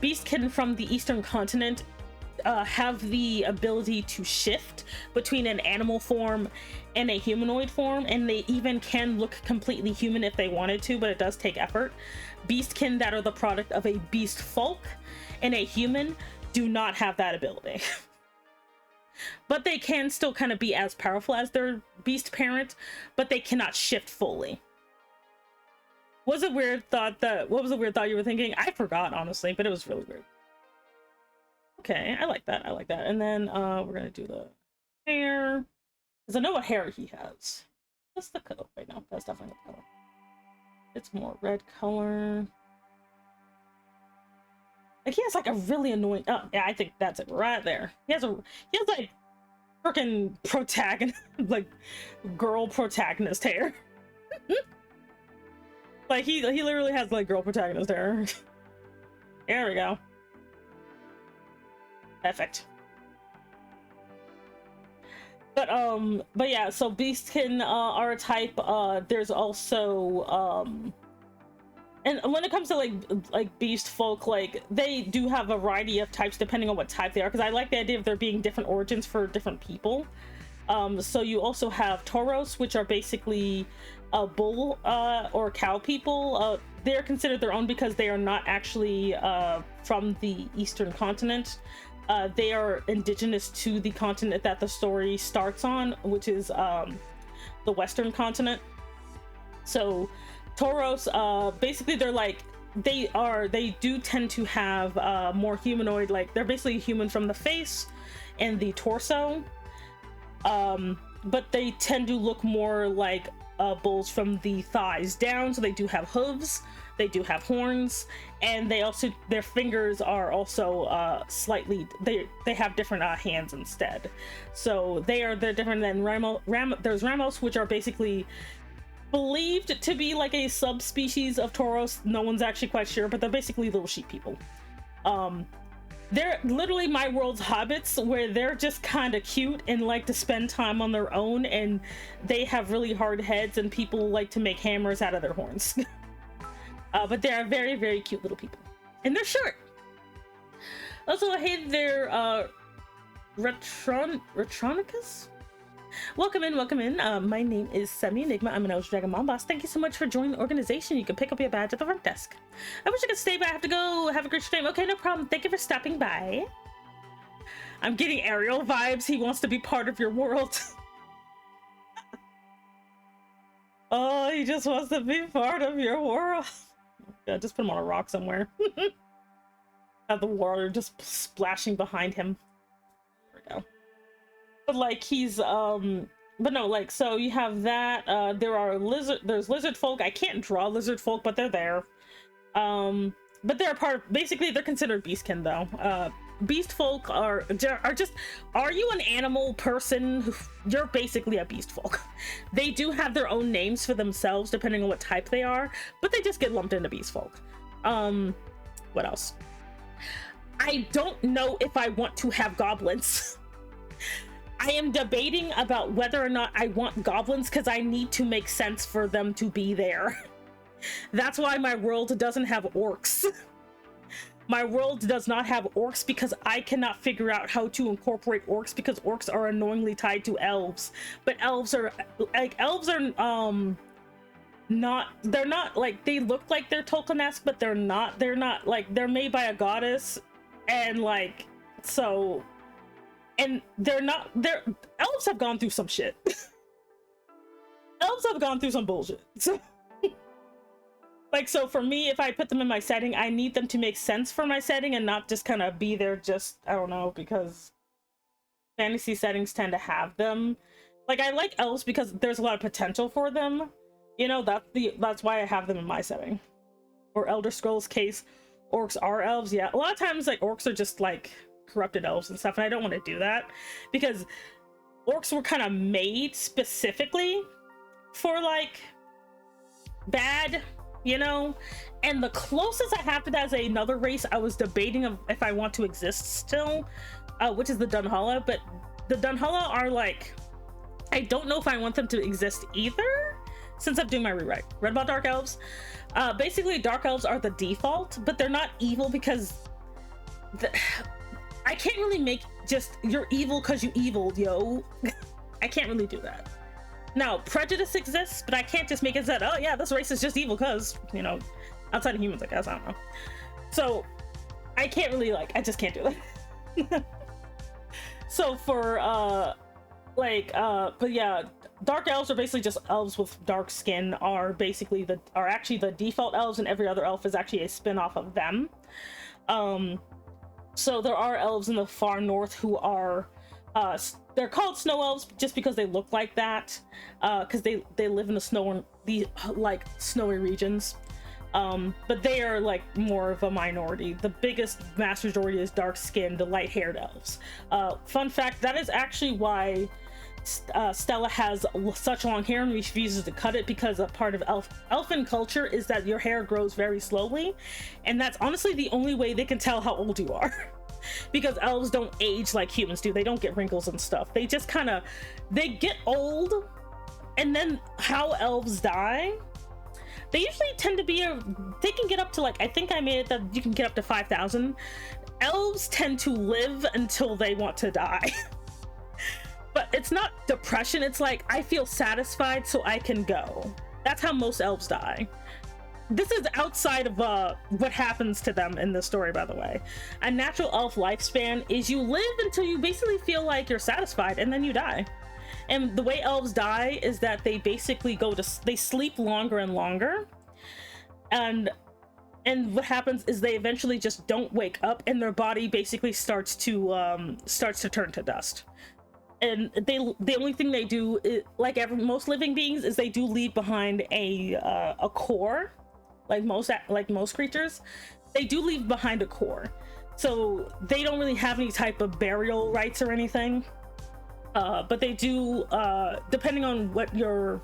beastkin from the Eastern continent have the ability to shift between an animal form and a humanoid form, and they even can look completely human if they wanted to, but it does take effort. Beastkin that are the product of a beast folk and a human do not have that ability. But they can still kind of be as powerful as their beast parent, but they cannot shift fully. What was a weird thought you were thinking? I forgot, honestly, but it was really weird. Okay, I like that. I like that. And then we're gonna do the hair, because I know what hair he has. That's the color right now. That's definitely the color. It's more red color. Like, he has like a really annoying. Oh yeah, I think that's it right there. He has like freaking protagonist, like girl protagonist hair. Like he literally has like girl protagonist hair. There we go. Perfect. But yeah, so beastkin are a type. There's also and when it comes to like beast folk, like they do have a variety of types depending on what type they are, because I like the idea of there being different origins for different people. So you also have Tauros, which are basically bull or cow people. They're considered their own because they are not actually from the Eastern continent. They are indigenous to the continent that the story starts on, which is the Western continent. So Tauros, basically they're like, they do tend to have more humanoid, like they're basically human from the face and the torso, but they tend to look more like bulls from the thighs down. So they do have hooves, they do have horns, and they also, their fingers are also slightly, they have different hands instead. So they're different than there's Ramos, which are basically believed to be like a subspecies of Tauros. No one's actually quite sure, but they're basically little sheep people. They're literally my world's hobbits, where they're just kind of cute and like to spend time on their own, and they have really hard heads and people like to make hammers out of their horns. But they're very, very cute little people, and they're short. Also, hey there, Retronicus? Welcome in. My name is Semi Enigma. I'm an Elder Dragon Mom Boss. Thank you so much for joining the organization. You can pick up your badge at the front desk. I wish I could stay, but I have to go. Have a great stream. Okay, no problem. Thank you for stopping by. I'm getting Ariel vibes. He wants to be part of your world. Oh, he just wants to be part of your world. Yeah, just put him on a rock somewhere. Have the water just splashing behind him. There we go. But like he's but no, like, so you have that. There's lizard folk. I can't draw lizard folk, but they're there. But they're basically they're considered beastkin though. Beast folk are just, are you an animal person? You're basically a beast folk. They do have their own names for themselves depending on what type they are, but they just get lumped into beast folk. What else? I don't know if I want to have goblins. I am debating about whether or not I want goblins, because I need to make sense for them to be there. That's why my world doesn't have orcs. My world does not have orcs because I cannot figure out how to incorporate orcs, because orcs are annoyingly tied to elves. But elves are not, they're not like, they look like they're Tolkien-esque, but they're not like, they're made by a goddess, and like, so, and elves have gone through some shit. Elves have gone through some bullshit. So Like, so for me, if I put them in my setting, I need them to make sense for my setting and not just kind of be there just, I don't know, because fantasy settings tend to have them. Like, I like elves because there's a lot of potential for them. You know, that's why I have them in my setting. Or Elder Scrolls case, orcs are elves. Yeah, a lot of times, like, orcs are just, like, corrupted elves and stuff, and I don't want to do that. Because orcs were kind of made specifically for, like, bad, you know? And the closest I have to that is another race I was debating if I want to exist still, which is the Dunhulla. But the Dunhulla are, like, I don't know if I want them to exist either, since I'm doing my rewrite. Read about Dark Elves? Basically, Dark Elves are the default, but they're not evil because I can't really make just you're evil because you evil, yo. I can't really do that. Now, prejudice exists, but I can't just make it that, oh yeah, this race is just evil because, you know, outside of humans, I guess, I don't know. So I can't really, like, I just can't do that. So for but yeah, dark elves are basically just elves with dark skin, are actually the default elves, and every other elf is actually a spin-off of them. So there are elves in the far north who are they're called snow elves just because they look like that, because they live in the snowy regions. But they are, like, more of a minority. The biggest mass majority is dark-skinned, light-haired elves. Fun fact, that is actually why Stella has such long hair and refuses to cut it, because a part of elfin culture is that your hair grows very slowly, and that's honestly the only way they can tell how old you are. Because elves don't age like humans do. They don't get wrinkles and stuff. They just kind of, they get old, and then how elves die, they usually tend to be they can get up to, like, I think I made it that you can get up to 5,000. Elves tend to live until they want to die. But it's not depression, it's like, I feel satisfied so I can go. That's how most elves die. This is outside of what happens to them in the story, by the way. A natural elf lifespan is you live until you basically feel like you're satisfied, and then you die. And the way elves die is that they basically they sleep longer and longer. And what happens is they eventually just don't wake up, and their body basically starts to turn to dust. And the only thing they do, like most living beings, is they do leave behind a core. Like most creatures, they do leave behind a core. So they don't really have any type of burial rites or anything. But they do, depending on what your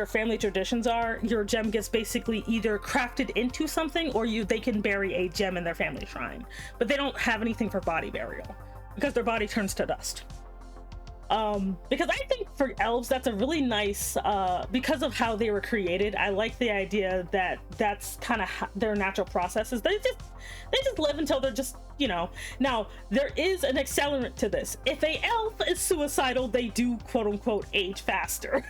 family traditions are, your gem gets basically either crafted into something, or they can bury a gem in their family shrine. But they don't have anything for body burial because their body turns to dust. Because I think for elves, that's a really nice, because of how they were created, I like the idea that that's kind of their natural processes. They just live until they're just, you know. Now, there is an accelerant to this. If a elf is suicidal, they do quote unquote age faster.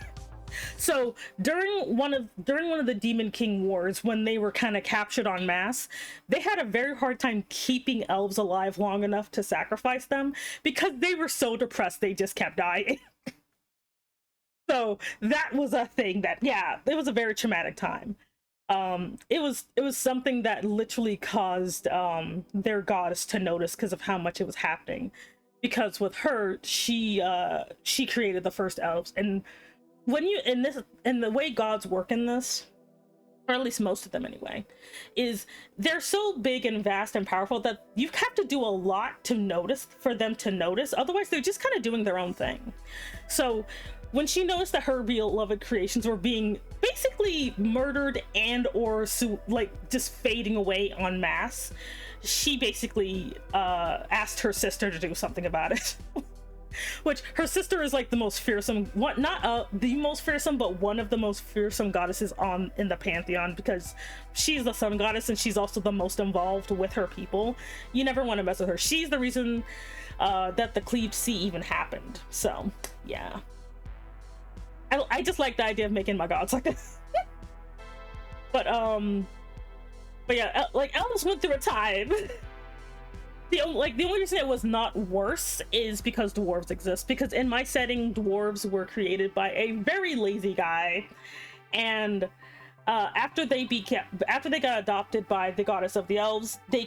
So during one of the Demon King Wars, when they were kind of captured en masse, they had a very hard time keeping elves alive long enough to sacrifice them, because they were so depressed they just kept dying. So that was a thing that, yeah, it was a very traumatic time. It was something that literally caused their goddess to notice because of how much it was happening. Because with her, she created the first elves, and when you in the way gods work in this, or at least most of them anyway, is they're so big and vast and powerful that you have to do a lot to notice for them to notice. Otherwise, they're just kind of doing their own thing. So when she noticed that her beloved creations were being basically murdered and or like just fading away en masse, she basically asked her sister to do something about it. Which, her sister is like the most fearsome, not the most fearsome, but one of the most fearsome goddesses in the pantheon, because she's the sun goddess and she's also the most involved with her people. You never want to mess with her. She's the reason that the Cleaved Sea even happened. So yeah, I just like the idea of making my gods like this. But yeah, like elves went through a time. The only reason it was not worse is because dwarves exist. Because in my setting, dwarves were created by a very lazy guy, and after they got adopted by the goddess of the elves, they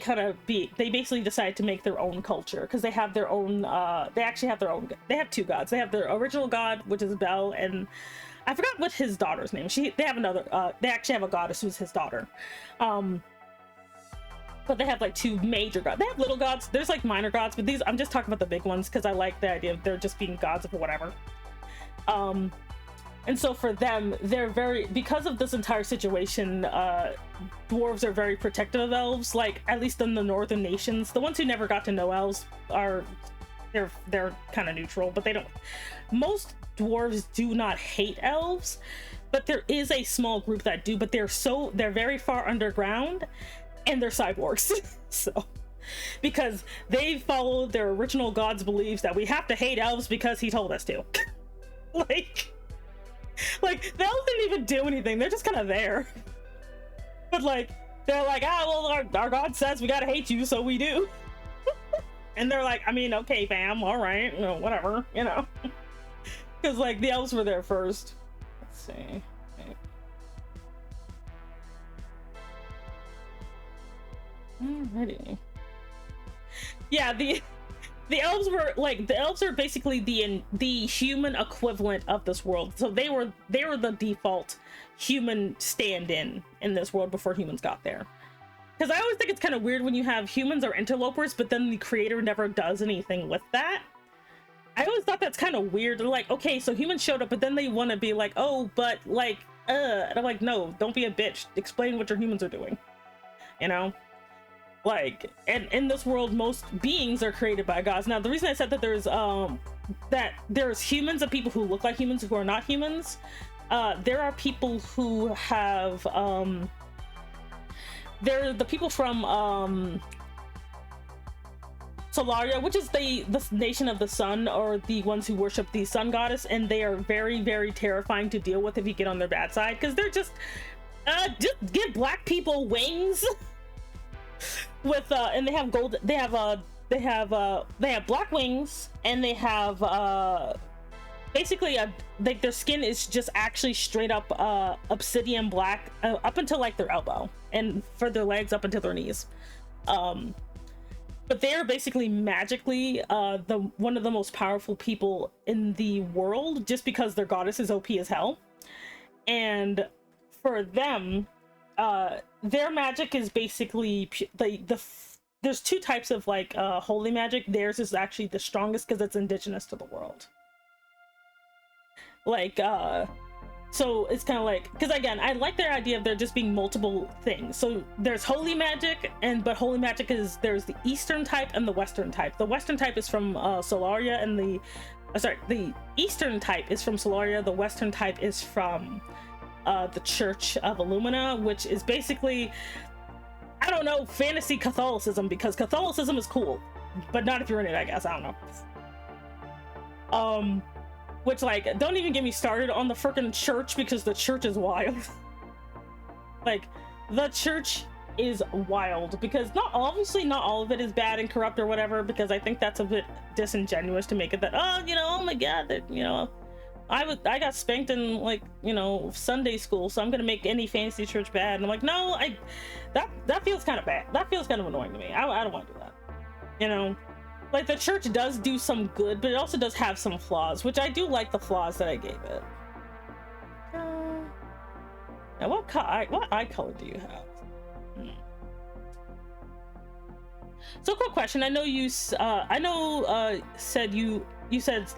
basically decided to make their own culture, because they have their own they have two gods. They have their original god, which is Bel, and I forgot what his daughter's name. They have another they actually have a goddess who's his daughter. But they have like two major gods. They have little gods, there's like minor gods, but these, I'm just talking about the big ones because I like the idea of they're just being gods of whatever. And so for them, they're because of this entire situation, dwarves are very protective of elves, like at least in the northern nations. The ones who never got to know elves they're kind of neutral, but most dwarves do not hate elves, but there is a small group that do, but they're very far underground, and they're cyborgs. So because they follow their original god's beliefs that we have to hate elves because he told us to. like the elves didn't even do anything, they're just kind of there. But like they're like, well, our god says we gotta hate you, so we do. And they're like, I mean, okay fam, all right, you know, whatever, you know. Because like the elves were there first. Let's see. Alrighty. Yeah, the elves are basically the human equivalent of this world. So they were the default human stand-in this world before humans got there. Because I always think it's kind of weird when you have humans or interlopers, but then the creator never does anything with that. I always thought that's kind of weird. They're like, okay, so humans showed up, but then they want to be like, oh, but like, and I'm like, no, don't be a bitch. Explain what your humans are doing. You know? Like, and in this world, most beings are created by gods. Now, the reason I said that there's humans and people who look like humans who are not humans. There are people who have, they're the people from, Solaria, which is the nation of the sun, or the ones who worship the sun goddess, and they are very, very terrifying to deal with if you get on their bad side, because they're just give black people wings. With and they have gold, they have black wings, and they have basically their skin is just actually straight up obsidian black up until like their elbow, and for their legs up until their knees. But they're basically magically one of the most powerful people in the world, just because their goddess is OP as hell. And for them, their magic is basically there's two types of like holy magic. Theirs is actually the strongest because it's indigenous to the world. Like so it's kind of like, because again, I like their idea of there just being multiple things. So there's holy magic, but holy magic there's the eastern type and the western type. The western type is from Solaria, and the eastern type is from Solaria. The western type is from the Church of Illumina, which is basically, I don't know, fantasy Catholicism, because Catholicism is cool, but not if you're in it, I guess. I don't know. Which, like, don't even get me started on the freaking church, because the church is wild. Like, the church is wild, because obviously not all of it is bad and corrupt or whatever, because I think that's a bit disingenuous to make it that, oh, you know, oh my god, that, you know, I got spanked in, like, you know, Sunday school, so I'm gonna make any fantasy church bad. And I'm like, no, that feels kind of bad. That feels kind of annoying to me. I don't want to do that. You know, like, the church does do some good, but it also does have some flaws, which I do like the flaws that I gave it. Now, what eye color do you have? So, quick question. I know you said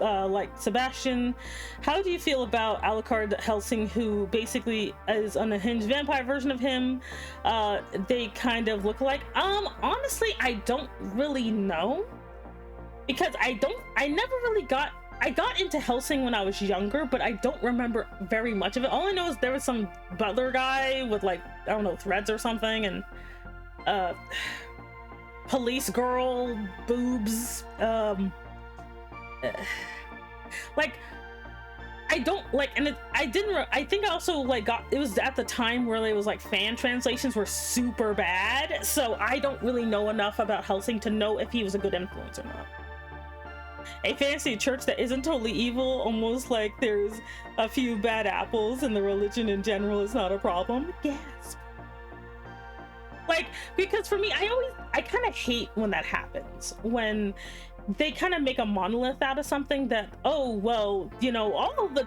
like Sebastian. How do you feel about Alucard Helsing, who basically is an unhinged vampire version of him? They kind of look like. Honestly, I don't really know, because I got into Helsing when I was younger, but I don't remember very much of it. All I know is there was some butler guy with, like, I don't know, threads or something, and police girl boobs. Like, I don't like, and I think I also like it was at the time where it was like fan translations were super bad, so I don't really know enough about Helsing to know if he was a good influence or not. a fancy church that isn't totally evil, almost like there's a few bad apples and the religion in general is not a problem. Gasp. Like, because for me, I kind of hate when that happens, when they kind of make a monolith out of something that, oh, well, you know, all of the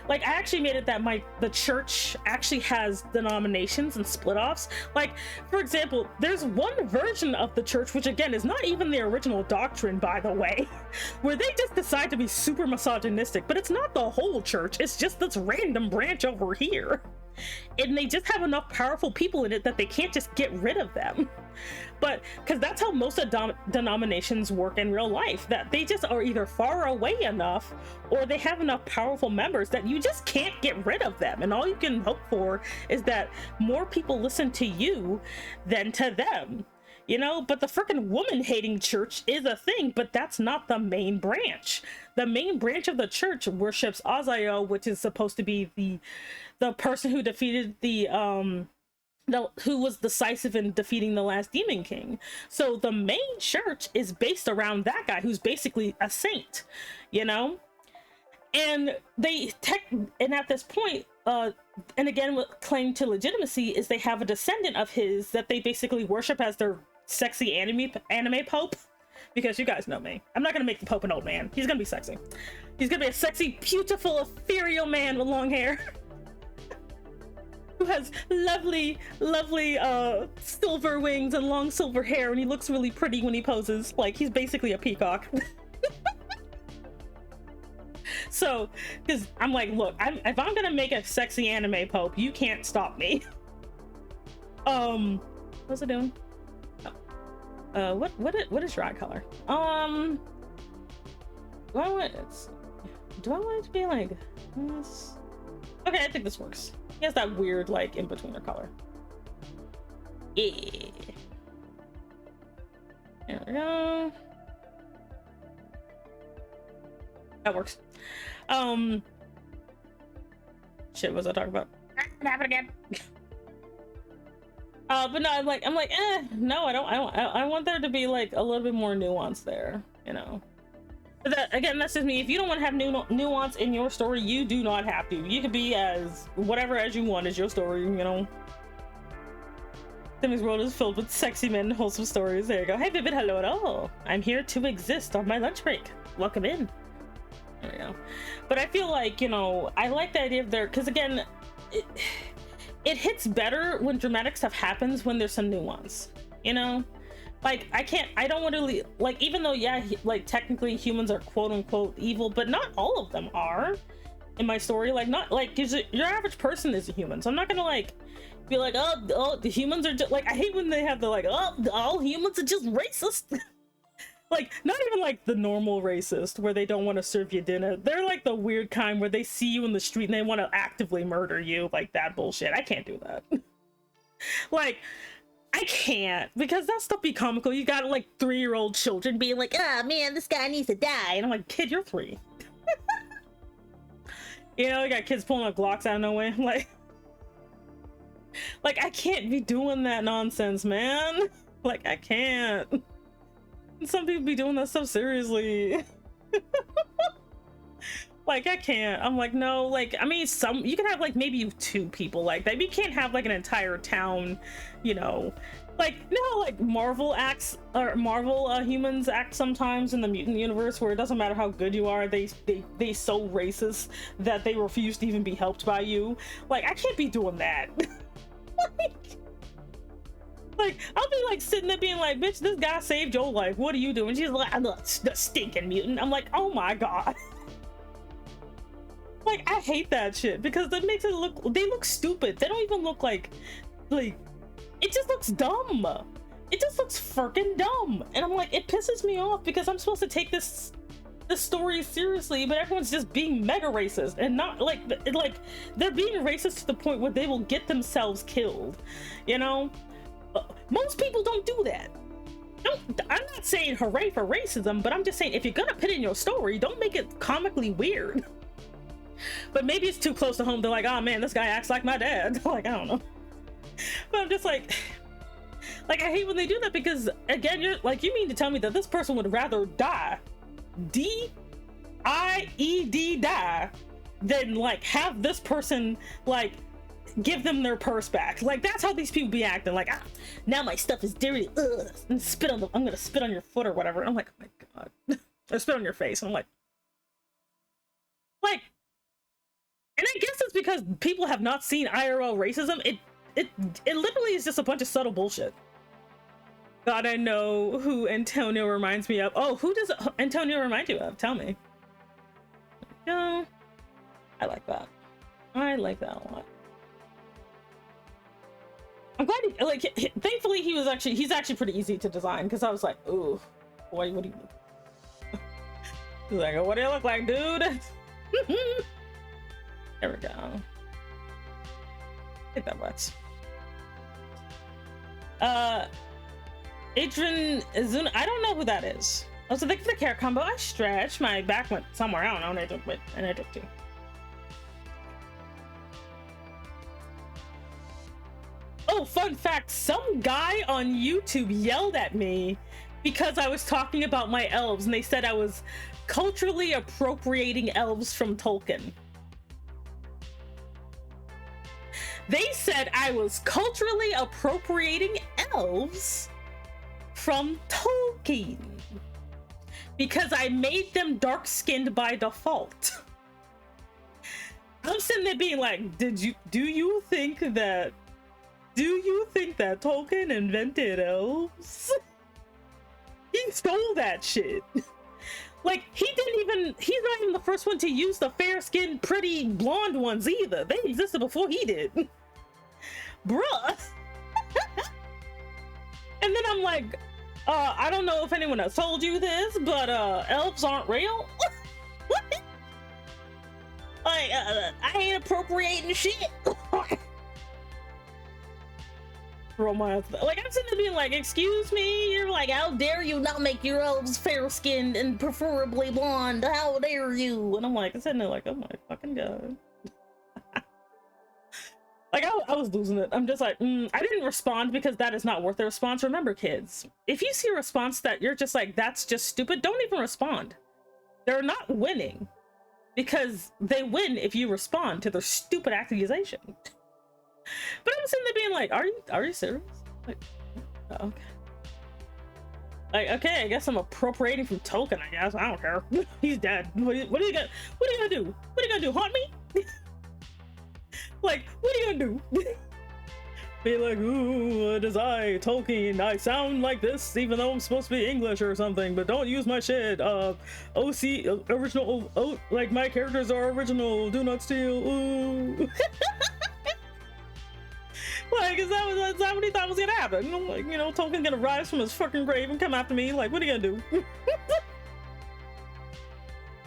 like, I actually made it that the church actually has denominations and split offs. Like, for example, there's one version of the church, which again is not even the original doctrine, by the way, where they just decide to be super misogynistic, but it's not the whole church, it's just this random branch over here. And they just have enough powerful people in it that they can't just get rid of them. But because that's how most of denominations work in real life, that they just are either far away enough or they have enough powerful members that you just can't get rid of them, and all you can hope for is that more people listen to you than to them, you know. But the freaking woman hating church is a thing, but that's not the main branch. The main branch of the church worships Azael, which is supposed to be the person who defeated who was decisive in defeating the last Demon King. So the main church is based around that guy who's basically a saint, you know? And and at this point, and again, what claim to legitimacy is they have a descendant of his that they basically worship as their sexy anime pope. Because you guys know me. I'm not gonna make the pope an old man. He's gonna be sexy. He's gonna be a sexy, beautiful, ethereal man with long hair. Who has lovely silver wings and long silver hair, and he looks really pretty when he poses. Like, he's basically a peacock. So, because I'm like, look, if I'm gonna make a sexy anime pope, you can't stop me. What's it doing? Oh. What is dry color? Do I want it to be like this? Okay, I think this works. He has that weird, like, in-betweener color. Yeah. There we go. That works. Shit, what was I talking about? It happened again. But no, I'm like, no, I want there to be, like, a little bit more nuance there, you know? But that, again, that's just me. If you don't want to have nuance in your story, you do not have to. You could be as whatever as you want as your story, you know? Timmy's world is filled with sexy men and wholesome stories. There you go. Hey, Vivid, hello at all. I'm here to exist on my lunch break. Welcome in. There we go. But I feel like, you know, I like the idea of there, because again, it hits better when dramatic stuff happens when there's some nuance, you know? Like, I don't want to, like, even though, yeah, like, technically humans are quote-unquote evil, but not all of them are in my story. Like, not, like, because your average person is a human, so I'm not gonna, like, be like, oh, the humans are just, like, I hate when they have the, like, oh, all humans are just racist. Like, not even, like, the normal racist, where they don't want to serve you dinner. They're, like, the weird kind where they see you in the street and they want to actively murder you, like, that bullshit. I can't do that. Like, I can't, because that stuff be comical. You got like 3-year-old children being like, oh man, this guy needs to die. And I'm like, kid, you're 3. You know, you got kids pulling up Glocks out of nowhere. Like, I can't be doing that nonsense, man. Like, I can't. And some people be doing that stuff seriously. Like, I can't. I'm like, no, like, I mean, you can have, like, maybe 2 people like that. You can't have, like, an entire town, you know. Like, you know, like, Marvel humans act sometimes in the mutant universe where it doesn't matter how good you are, they so racist that they refuse to even be helped by you. Like, I can't be doing that. Like, I'll be, like, sitting there being like, bitch, this guy saved your life. What are you doing? She's like, I'm the stinking mutant. I'm like, oh my god. Like, I hate that shit because that makes it they look stupid. They don't even look like, it just looks dumb. It just looks freaking dumb. And I'm like, it pisses me off because I'm supposed to take this story seriously, but everyone's just being mega racist and not like they're being racist to the point where they will get themselves killed, you know? Most people don't do that. I'm not saying hooray for racism, but I'm just saying if you're gonna put in your story, don't make it comically weird. But maybe it's too close to home. They're like, oh man, this guy acts like my dad. Like, I don't know. But I'm just like I hate when they do that because again, you mean to tell me that this person would rather die D-I-E-D die than like have this person like give them their purse back. Like that's how these people be acting. Like, ah, now my stuff is dirty. Ugh, and spit on I'm gonna spit on your foot or whatever. I'm like, oh my god. I spit on your face. I'm like, and I guess it's because people have not seen IRL racism. It literally is just a bunch of subtle bullshit. God, I know who Antonio reminds me of. Oh, who does Antonio remind you of? Tell me. Yeah, I like that. I like that a lot. I'm glad he, like, thankfully he's actually pretty easy to design, because I was like, ooh, what do you he's like, oh, what do you look like, dude? There we go. I think that works. Adrian Zuna, I don't know who that is. Also, thank you for the carrot combo. I stretched. My back went somewhere. I don't know. And I took two. Oh, fun fact. Some guy on YouTube yelled at me because I was talking about my elves, and they said I was culturally appropriating elves from Tolkien. They said I was culturally appropriating elves from Tolkien because I made them dark-skinned by default. I'm sitting there being like, do you think that Tolkien invented elves? He stole that shit. Like, he's not even the first one to use the fair-skinned, pretty blonde ones either. They existed before he did. Bruh. And then I'm like, I don't know if anyone else told you this, but elves aren't real. What? Like, I ain't appropriating shit. Roll my eyes. Like, I'm sitting there being like, excuse me, you're like, how dare you not make your elves fair-skinned and preferably blonde? How dare you? And I'm like, I'm sitting there like, oh my fucking god. Like, I was losing it. I'm just like, I didn't respond because that is not worth a response. Remember, kids, if you see a response that you're just like, that's just stupid, don't even respond. They're not winning because they win if you respond to their stupid accusation. But I'm sitting there being like, are you serious? Like, oh, okay. Like, okay, I guess I'm appropriating from Tolkien, I guess. I don't care. He's dead. What are you gonna do? What are you gonna do? Haunt me? Like, what are you gonna do? Be like, ooh, what is I, Tolkien? I sound like this, even though I'm supposed to be English or something, but don't use my shit. OC, original, like, my characters are original, do not steal, ooh. Like, that's not what he thought was gonna happen. I'm like, you know, Tolkien's gonna rise from his fucking grave and come after me. Like, what are you gonna do?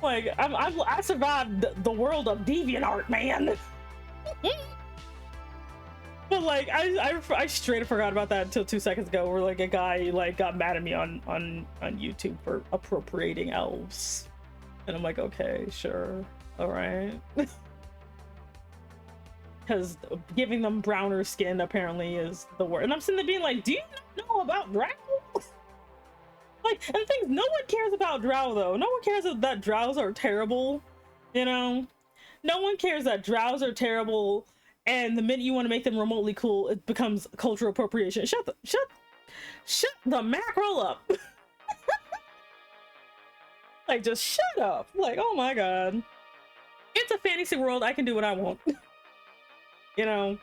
Like, I survived the world of DeviantArt, man. But like, I straight up forgot about that until 2 seconds ago, where like a guy like got mad at me on YouTube for appropriating elves, and I'm like, okay, sure, all right. Because giving them browner skin apparently is the word. And I'm sitting there being like, do you not know about drow? Like, and the thing is, no one cares about drow though. No one cares that drows are terrible, you know? No one cares that drows are terrible, and the minute you want to make them remotely cool, it becomes cultural appropriation. Shut the mackerel up. Like, just shut up. Like, oh my god. It's a fantasy world, I can do what I want. You know?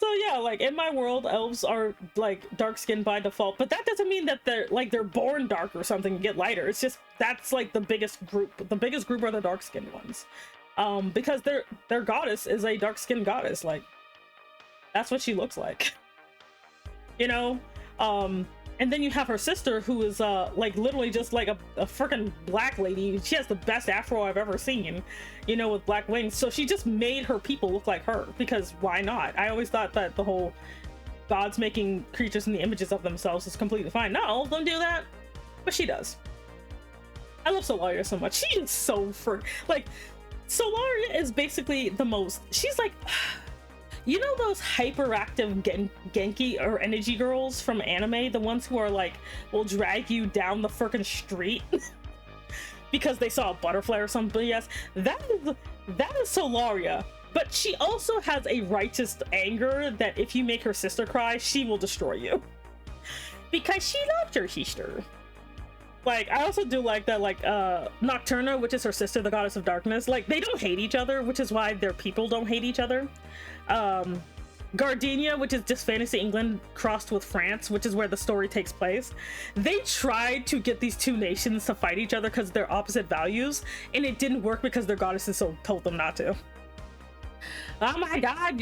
So yeah, like, in my world, elves are like dark-skinned by default, but that doesn't mean that they're born dark or something and get lighter. It's just, that's like the biggest group. The biggest group are the dark-skinned ones. Because their goddess is a dark-skinned goddess. Like, that's what she looks like. You know? And then you have her sister, who is like literally just like a freaking black lady. She has the best afro I've ever seen, you know, with black wings. So she just made her people look like her, because why not? I always thought that the whole gods making creatures in the images of themselves is completely fine. Not all of them do that, but she does. I love Solaria so much. She is so like, Solaria is basically the most, she's like, you know those hyperactive Genki or energy girls from anime? The ones who are like, will drag you down the freaking street? because they saw a butterfly or something. Yes, that is Solaria. But she also has a righteous anger that if you make her sister cry, she will destroy you. Because she loved her sister. Like, I also do like that, like, Nocturna, which is her sister, the goddess of darkness. Like, they don't hate each other, which is why their people don't hate each other. Gardenia, which is just fantasy England crossed with France, which is where the story takes place. They tried to get these two nations to fight each other because they're opposite values, and it didn't work because their goddesses told them not to. Oh my god,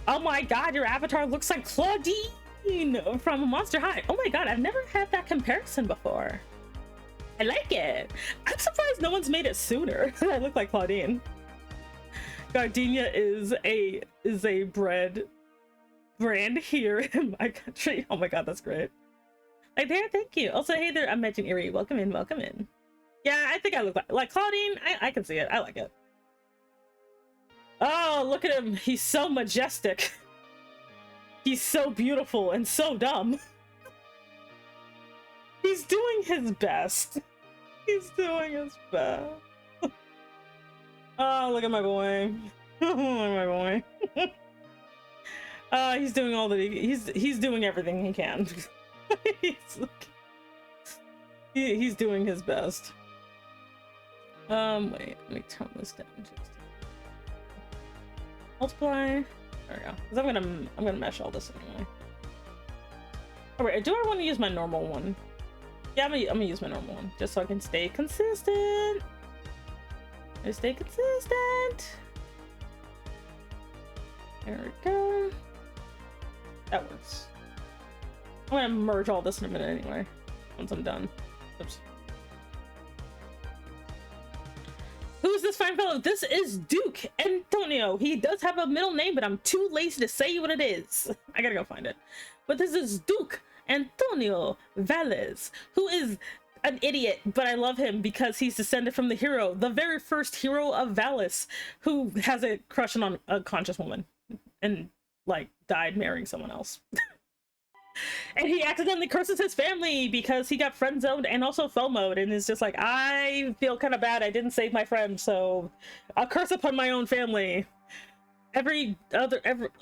oh my god, your avatar looks like Claudine from Monster High. Oh my god, I've never had that comparison before. I like it. I'm surprised no one's made it sooner. I look like Claudine. Gardenia is a brand here in my country. Oh my god, that's great. Like there, thank you. Also, hey there, I'm Magic Erie. Welcome in, welcome in. Yeah, I think I look like Claudine. I can see it. I like it. Oh, look at him. He's so majestic. He's so beautiful and so dumb. He's doing his best. He's doing his best. Oh, look at my boy. Oh, my boy. He's doing all the he's doing everything he can. he's doing his best. Wait, let me turn this down just multiply. There we go. Because I'm gonna mesh all this anyway. Alright, do I want to use my normal one? Yeah, I'm gonna use my normal one just so I can stay consistent. Stay consistent. There we go. That works. I'm gonna merge all this in a minute anyway. Once I'm done. Oops. Who's this fine fellow? This is Duke Antonio. He does have a middle name, but I'm too lazy to say what it is. I gotta go find it. But this is Duke Antonio Valles, who is an idiot, but I love him because he's descended from the hero, the very first hero of Valles, who has a crush on a conscious woman and like died marrying someone else. And he accidentally curses his family because he got friend zoned and also FOMO'd and is just like, I feel kind of bad, I didn't save my friend, so I'll curse upon my own family.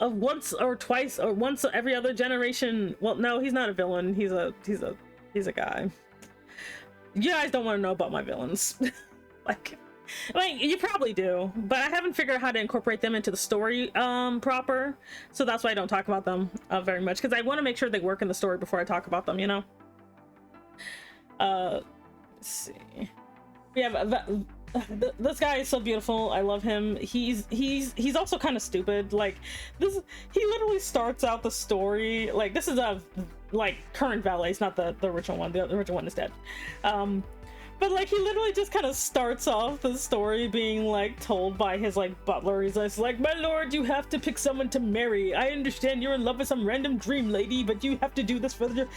Once or twice or once every other generation. Well, no, he's not a villain. He's a guy. You guys don't want to know about my villains. like you probably do, but I haven't figured out how to incorporate them into the story proper, so that's why I don't talk about them very much, because I want to make sure they work in the story before I talk about them, you know. Let's see. We have this guy is so beautiful. I love him. He's also kind of stupid. Like this, he literally starts out the story like this is a like current valet. It's not the original one. The original one is dead. But like he literally just kind of starts off the story being like told by his like butler. He's like, my lord, you have to pick someone to marry. I understand you're in love with some random dream lady, but you have to do this for the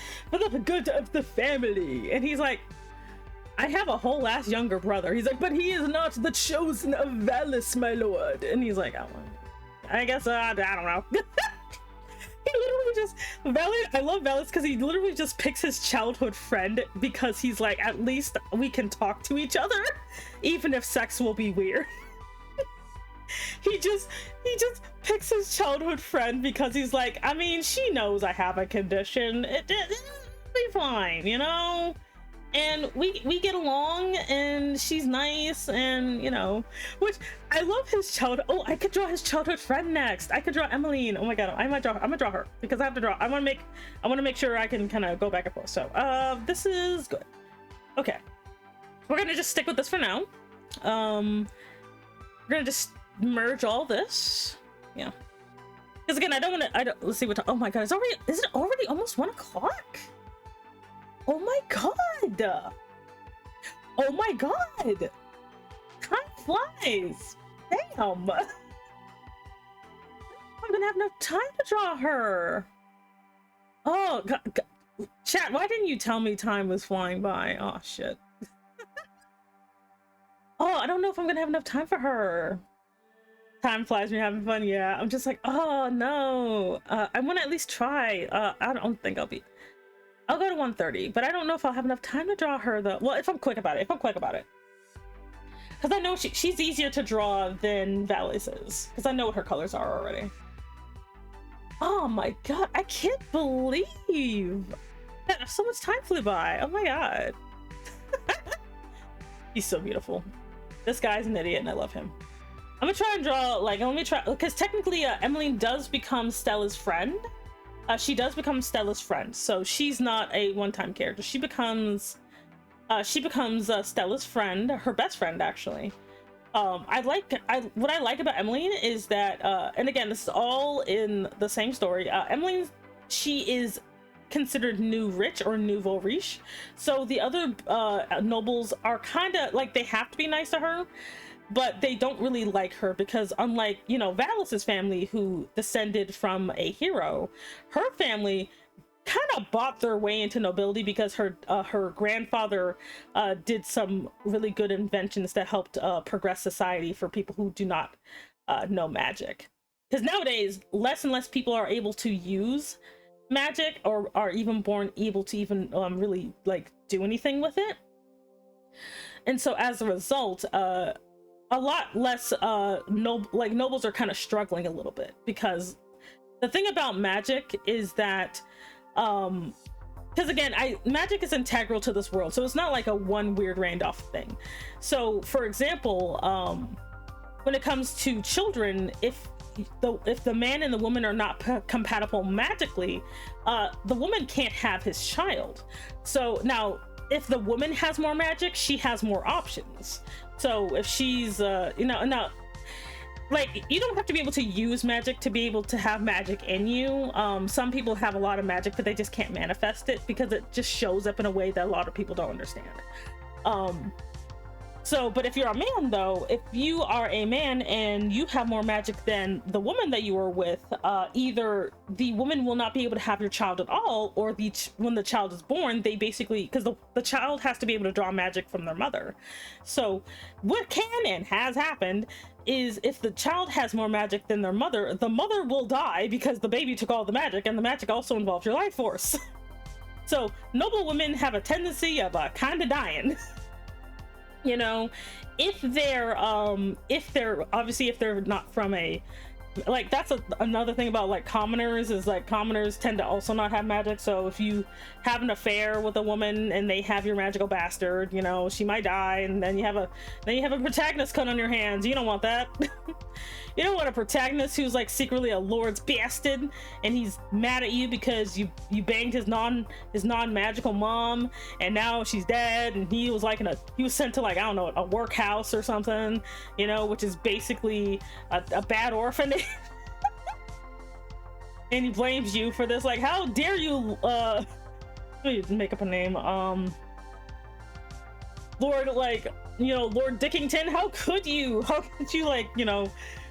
good of the family. And he's like, I have a whole ass younger brother. He's like, but he is not the chosen of Valles, my lord. And he's like, I guess I don't know. He literally just I love Valles because he literally just picks his childhood friend because he's like, at least we can talk to each other, even if sex will be weird. he just picks his childhood friend because he's like, I mean, she knows I have a condition. It'll be fine, you know. And we get along, and she's nice, and you know, which I love his childhood. Oh, I could draw his childhood friend next. I could draw Emmeline. Oh my god, I'm gonna draw her because I have to draw. I want to make sure I can kind of go back and forth. So this is good. Okay, we're gonna just stick with this for now. We're gonna just merge all this. Yeah, because again, I don't. Let's see what. Oh my god, is it already almost 1 o'clock? Oh my god! Oh my god! Time flies! Damn! I'm gonna have no time to draw her! Oh, god. Chat, why didn't you tell me time was flying by? Oh, shit. Oh, I don't know if I'm gonna have enough time for her. Time flies when you're having fun, yeah. I'm just like, oh no. I wanna at least try. I don't think I'll be... I'll go to 130, but I don't know if I'll have enough time to draw her though. Well, if I'm quick about it, because I know she's easier to draw than Valis is, because I know what her colors are already. Oh my god, I can't believe that so much time flew by. Oh my god. He's so beautiful. This guy's an idiot and I love him. I'm gonna try and draw, like, let me try, because technically Emmeline does become Stella's friend. She does become Stella's friend, so she's not a one-time character. She becomes Stella's friend, her best friend actually. What I like about Emmeline is that, and again, this is all in the same story. Emmeline, she is considered new rich or nouveau riche, so the other nobles are kind of like, they have to be nice to her, but they don't really like her because, unlike, you know, Valis's family, who descended from a hero, her family kind of bought their way into nobility because her grandfather did some really good inventions that helped progress society for people who do not know magic. Because nowadays, less and less people are able to use magic, or are even born able to even really like do anything with it. And so as a result, a lot less nobles are kind of struggling a little bit, because the thing about magic is that because again, magic is integral to this world, so it's not like a one weird Randolph thing. So for example, when it comes to children, if the man and the woman are not compatible magically, the woman can't have his child. So now, if the woman has more magic, she has more options. So if she's now, like, you don't have to be able to use magic to be able to have magic in you. Some people have a lot of magic, but they just can't manifest it because it just shows up in a way that a lot of people don't understand. But if you're a man though, if you are a man and you have more magic than the woman that you were with, either the woman will not be able to have your child at all, or when the child is born, they basically, because the child has to be able to draw magic from their mother. So what can and has happened is, if the child has more magic than their mother, the mother will die because the baby took all the magic, and the magic also involves your life force. So noble women have a tendency of kind of dying. You know, if they're obviously, if they're not from a, like, that's another thing about like commoners, is like commoners tend to also not have magic. So if you have an affair with a woman and they have your magical bastard, you know, she might die, and then you have a protagonist cut on your hands. You don't want that. You don't want a protagonist who's like secretly a lord's bastard, and he's mad at you because you banged his non-magical mom, and now she's dead, and he was sent to, like, I don't know, a workhouse or something, you know, which is basically a bad orphanage. And he blames you for this, like, how dare you, let me make up a name, Lord, like, you know, Lord Dickington, how could you, like, you know,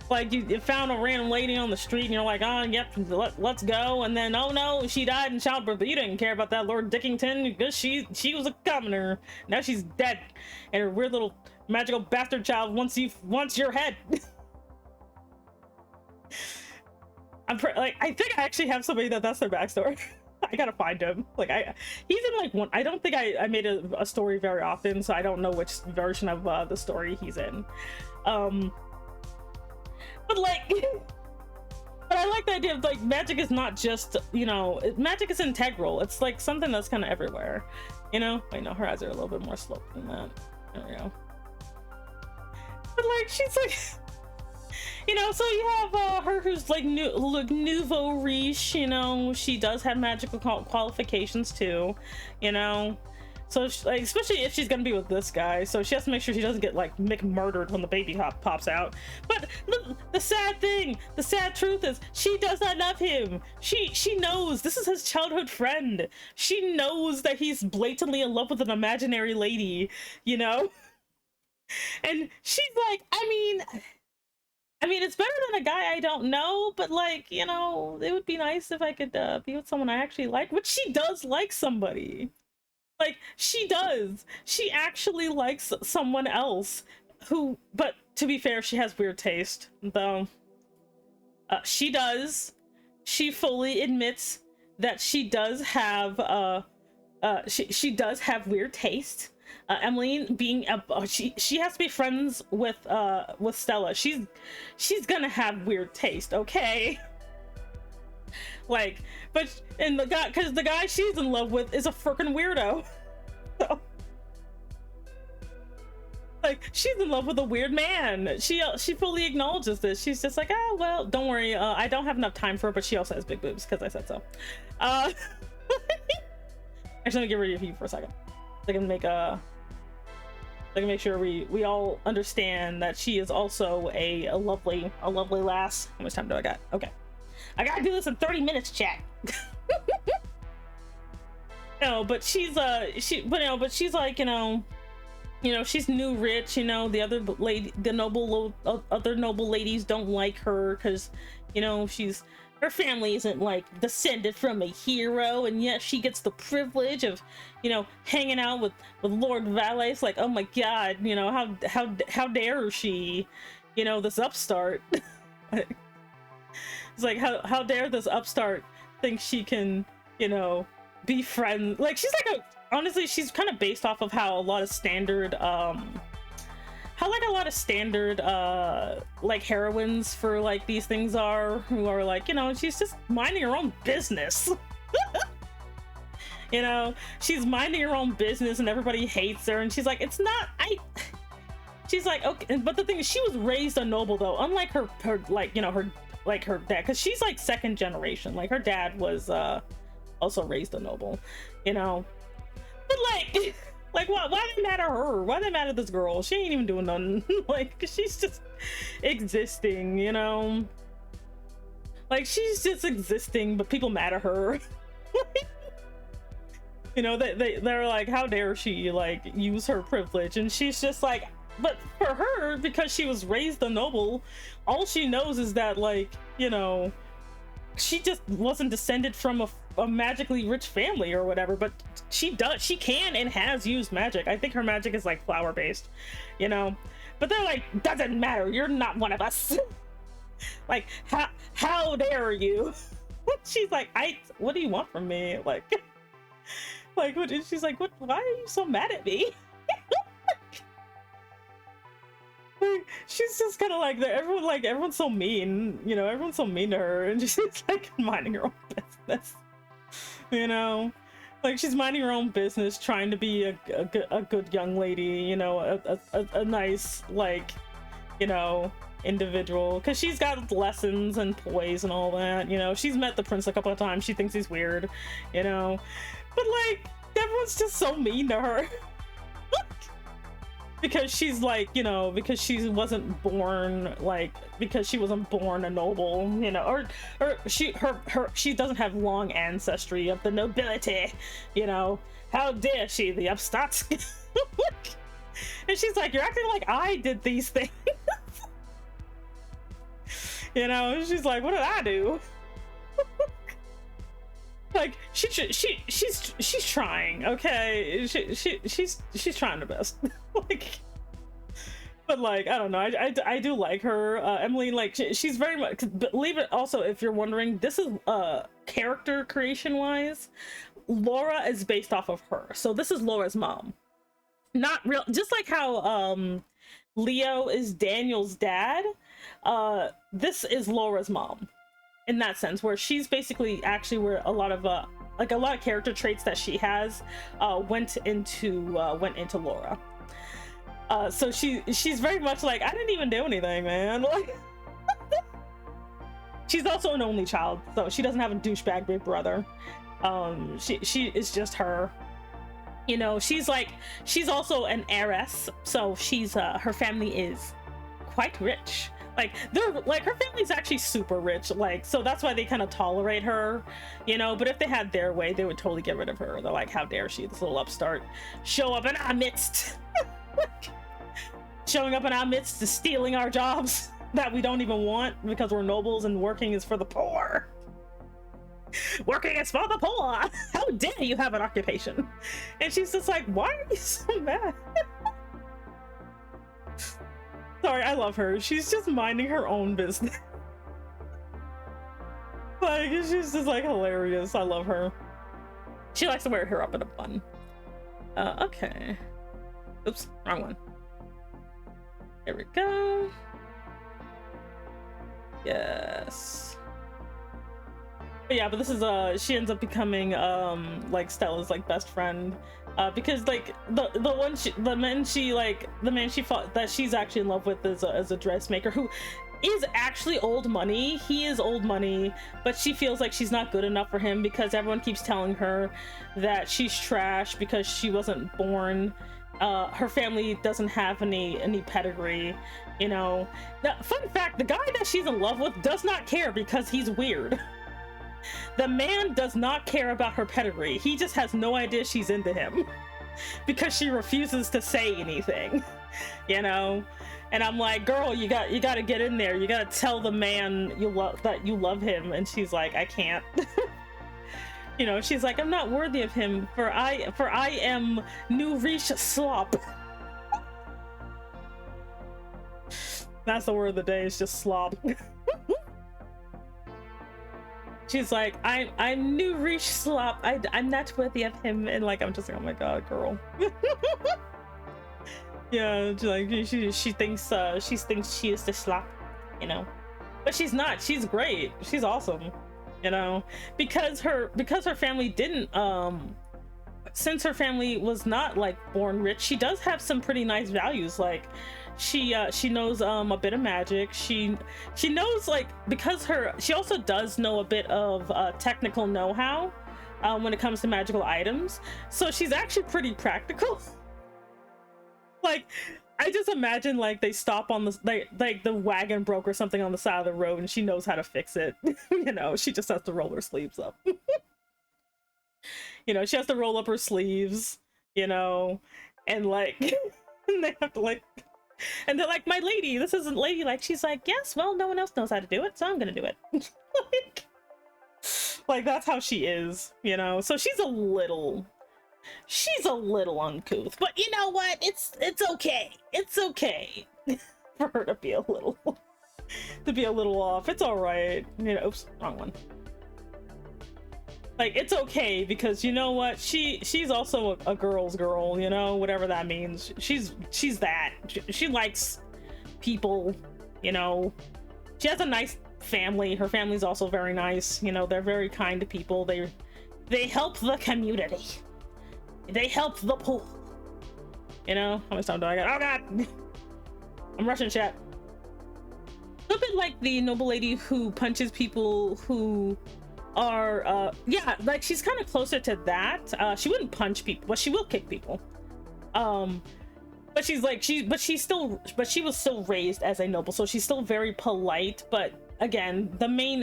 like, you found a random lady on the street and you're like, oh, yep, let's go, and then, oh no, she died in childbirth, but you didn't care about that Lord Dickington because she was a commoner. Now she's dead, and her weird little magical bastard child wants your head. I think I actually have somebody that's their backstory. I gotta find him. Like, he's in like one. I don't think I made a story very often, so I don't know which version of the story he's in. But like, but I like the idea of, like, magic is not just, you know, magic is integral. It's like something that's kind of everywhere, you know. Wait, no, her eyes are a little bit more sloped than that. There we go. But like, she's like, you know, so you have her who's like nouveau riche, you know, she does have magical qualifications too, you know. So like, especially if she's gonna be with this guy, so she has to make sure she doesn't get like murdered when the baby pops out. But the sad truth is, she does not love him. She knows this is his childhood friend. She knows that he's blatantly in love with an imaginary lady, you know. And she's like, I mean, it's better than a guy I don't know, but like, you know, it would be nice if I could be with someone I actually like. Which she does like somebody. Like, she does. She actually likes someone else who, but to be fair, she has weird taste, though. She does. She fully admits that she does have she does have weird taste. Emily being she has to be friends with Stella. She's gonna have weird taste, okay? Like, but and the guy she's in love with is a freaking weirdo. So, like, she's in love with a weird man. She fully acknowledges this. She's just like, oh well, don't worry. I don't have enough time for it, but she also has big boobs because I said so. Actually, let me get rid of you for a second. I can make sure we all understand that she is also a lovely lass. How much time do I got? Okay, I gotta do this in 30 minutes, chat. No, but she's but she's like, she's new rich. The other lady, other noble ladies don't like her because her family isn't like descended from a hero, and yet she gets the privilege of hanging out with Lord Valet. It's like, oh my god, how dare she, this upstart. It's like, how dare this upstart think she can be friends. Like, she's like honestly, she's kind of based off of how a lot of standard like heroines for like these things are, who are like, she's just minding her own business. She's minding her own business and everybody hates her, and she's like, she's like, okay, but the thing is, she was raised a noble though, unlike her dad, because she's like second generation. Like, her dad was also raised a noble, but like, why did it matter her? Why did it matter this girl? She ain't even doing nothing. Like, she's just existing, like, she's just existing, but people mad at her. They're like, how dare she like use her privilege? And she's just like, but for her, because she was raised a noble, all she knows is that, like, she just wasn't descended from a magically rich family or whatever, but she can and has used magic. I think her magic is like flower based, but they're like, doesn't matter, you're not one of us. Like, how dare you? She's like, what do you want from me? Like what? She's like, what? Why are you so mad at me? She's just kind of like, everyone's so mean, everyone's so mean to her, and she's like minding her own business, like, she's minding her own business, trying to be a good young lady, a nice, like, individual, because she's got lessons and poise and all that. She's met the prince a couple of times. She thinks he's weird, but like, everyone's just so mean to her. Because she's like, because she wasn't born a noble, or she doesn't have long ancestry of the nobility, how dare she, the upstart. And she's like, you're acting like I did these things. She's like, what did I do? Like, she's trying, okay? She's trying her best. Like, but like, I don't know, I do like her. Emily, like, she's very much, believe it, also, if you're wondering, this is character creation wise, Laura is based off of her, so this is Laura's mom. Not real, just like how Leo is Daniel's dad, this is Laura's mom in that sense, where she's basically actually where a lot of character traits that she has went into Laura. So she's very much like, I didn't even do anything, man. Like, she's also an only child, so she doesn't have a douchebag big brother. She is just her. She's also an heiress, so she's her family is quite rich. Like, they're like, her family's actually super rich, like, so that's why they kind of tolerate her, but if they had their way, they would totally get rid of her. They're like, how dare she, this little upstart, show up in our midst. Showing up in our midst is stealing our jobs that we don't even want because we're nobles and working is for the poor. Working is for the poor. How dare you have an occupation? And she's just like, why are you so mad? Sorry, I love her. She's just minding her own business. Like, she's just like hilarious. I love her. She likes to wear her hair up in a bun. Okay. Oops, wrong one. There we go. Yes. But yeah, but this is she ends up becoming like Stella's like best friend, because like the man she fought that she's actually in love with is a dressmaker who is actually old money. He is old money, but she feels like she's not good enough for him because everyone keeps telling her that she's trash because she wasn't born. Her family doesn't have any pedigree, you know. Now, fun fact, the guy that she's in love with does not care because he's weird. The man does not care about her pedigree. He just has no idea she's into him because she refuses to say anything, you know. And I'm like, girl, you got to get in there. You got to tell the man that you love him. And she's like, I can't. You know, she's like, I'm not worthy of him, for I am new Riche slop. That's the word of the day, is just slop. She's like, I'm new Riche slop. I'm not worthy of him. And like, I'm just like, oh my god, girl. Yeah, like she thinks she is the slop, you know. But she's not. She's great. She's awesome. You know, because her family didn't since her family was not like born rich, she does have some pretty nice values. Like she knows a bit of magic. She knows, like, because she also does know a bit of technical know-how when it comes to magical items, so she's actually pretty practical. Like, I just imagine like they stop on the like the wagon broke or something on the side of the road and she knows how to fix it. You know, she just has to roll her sleeves up. You know, she has to roll up her sleeves, you know, and like and they have to like, and they're like, my lady, this isn't ladylike. She's like, yes, well, no one else knows how to do it, so I'm gonna do it. Like that's how she is, you know. So she's a little uncouth, but you know what, it's okay. It's okay for her to be a little off. It's all right, you know. Oops, wrong one. Like, it's okay, because you know what, she's also a girl's girl, you know, whatever that means. She's that she likes people, you know. She has a nice family. Her family's also very nice, you know. They're very kind to people. They help the community. They help the poor. You know? How much time do I got? Oh god! I'm rushing chat. A little bit like the noble lady who punches people who are yeah, like she's kind of closer to that. She wouldn't punch people, but she will kick people. But she's like, she was still raised as a noble, so she's still very polite. But again,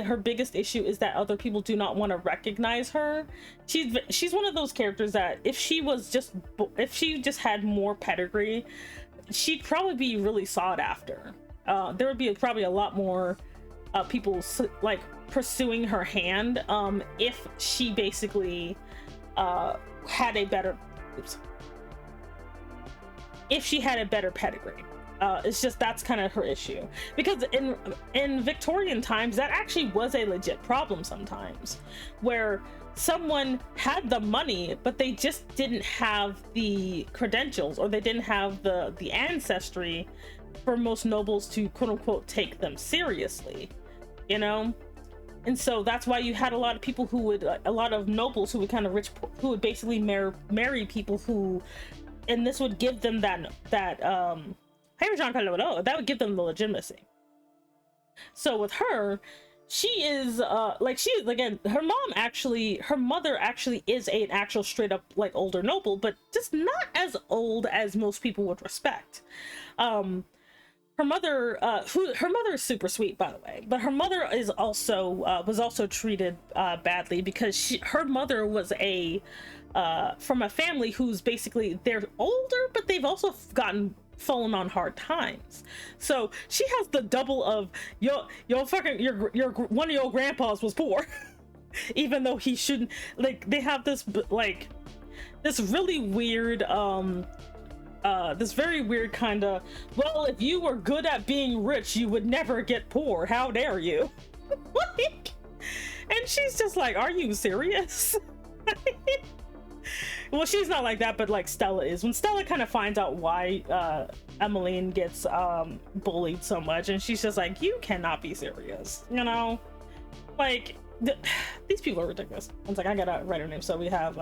her biggest issue is that other people do not want to recognize her. She's one of those characters that if she just had more pedigree, she'd probably be really sought after. There would be probably a lot more people like pursuing her hand if she basically had a better pedigree. It's just that's kind of her issue, because in Victorian times that actually was a legit problem sometimes, where someone had the money but they just didn't have the credentials, or they didn't have the ancestry for most nobles to quote unquote take them seriously, you know. And so that's why you had a lot of people a lot of nobles who would kind of who would basically marry people who, and this would give them that would give them the legitimacy. So with her, she is again, her mother actually is an actual straight up like older noble, but just not as old as most people would respect. Her mother is super sweet, by the way, but her mother is also was also treated badly, because her mother was from a family who's basically, they're older, but they've also fallen on hard times. So she has the double of your one of your grandpas was poor, even though he shouldn't. Like, they have this like this really weird this very weird kind of, well, if you were good at being rich, you would never get poor. How dare you? Like, and she's just like, are you serious? Well, she's not like that, but like Stella is. When Stella kind of finds out why Emmeline gets bullied so much, and she's just like, you cannot be serious, you know? Like, these people are ridiculous. It's like, I gotta write her name. So we have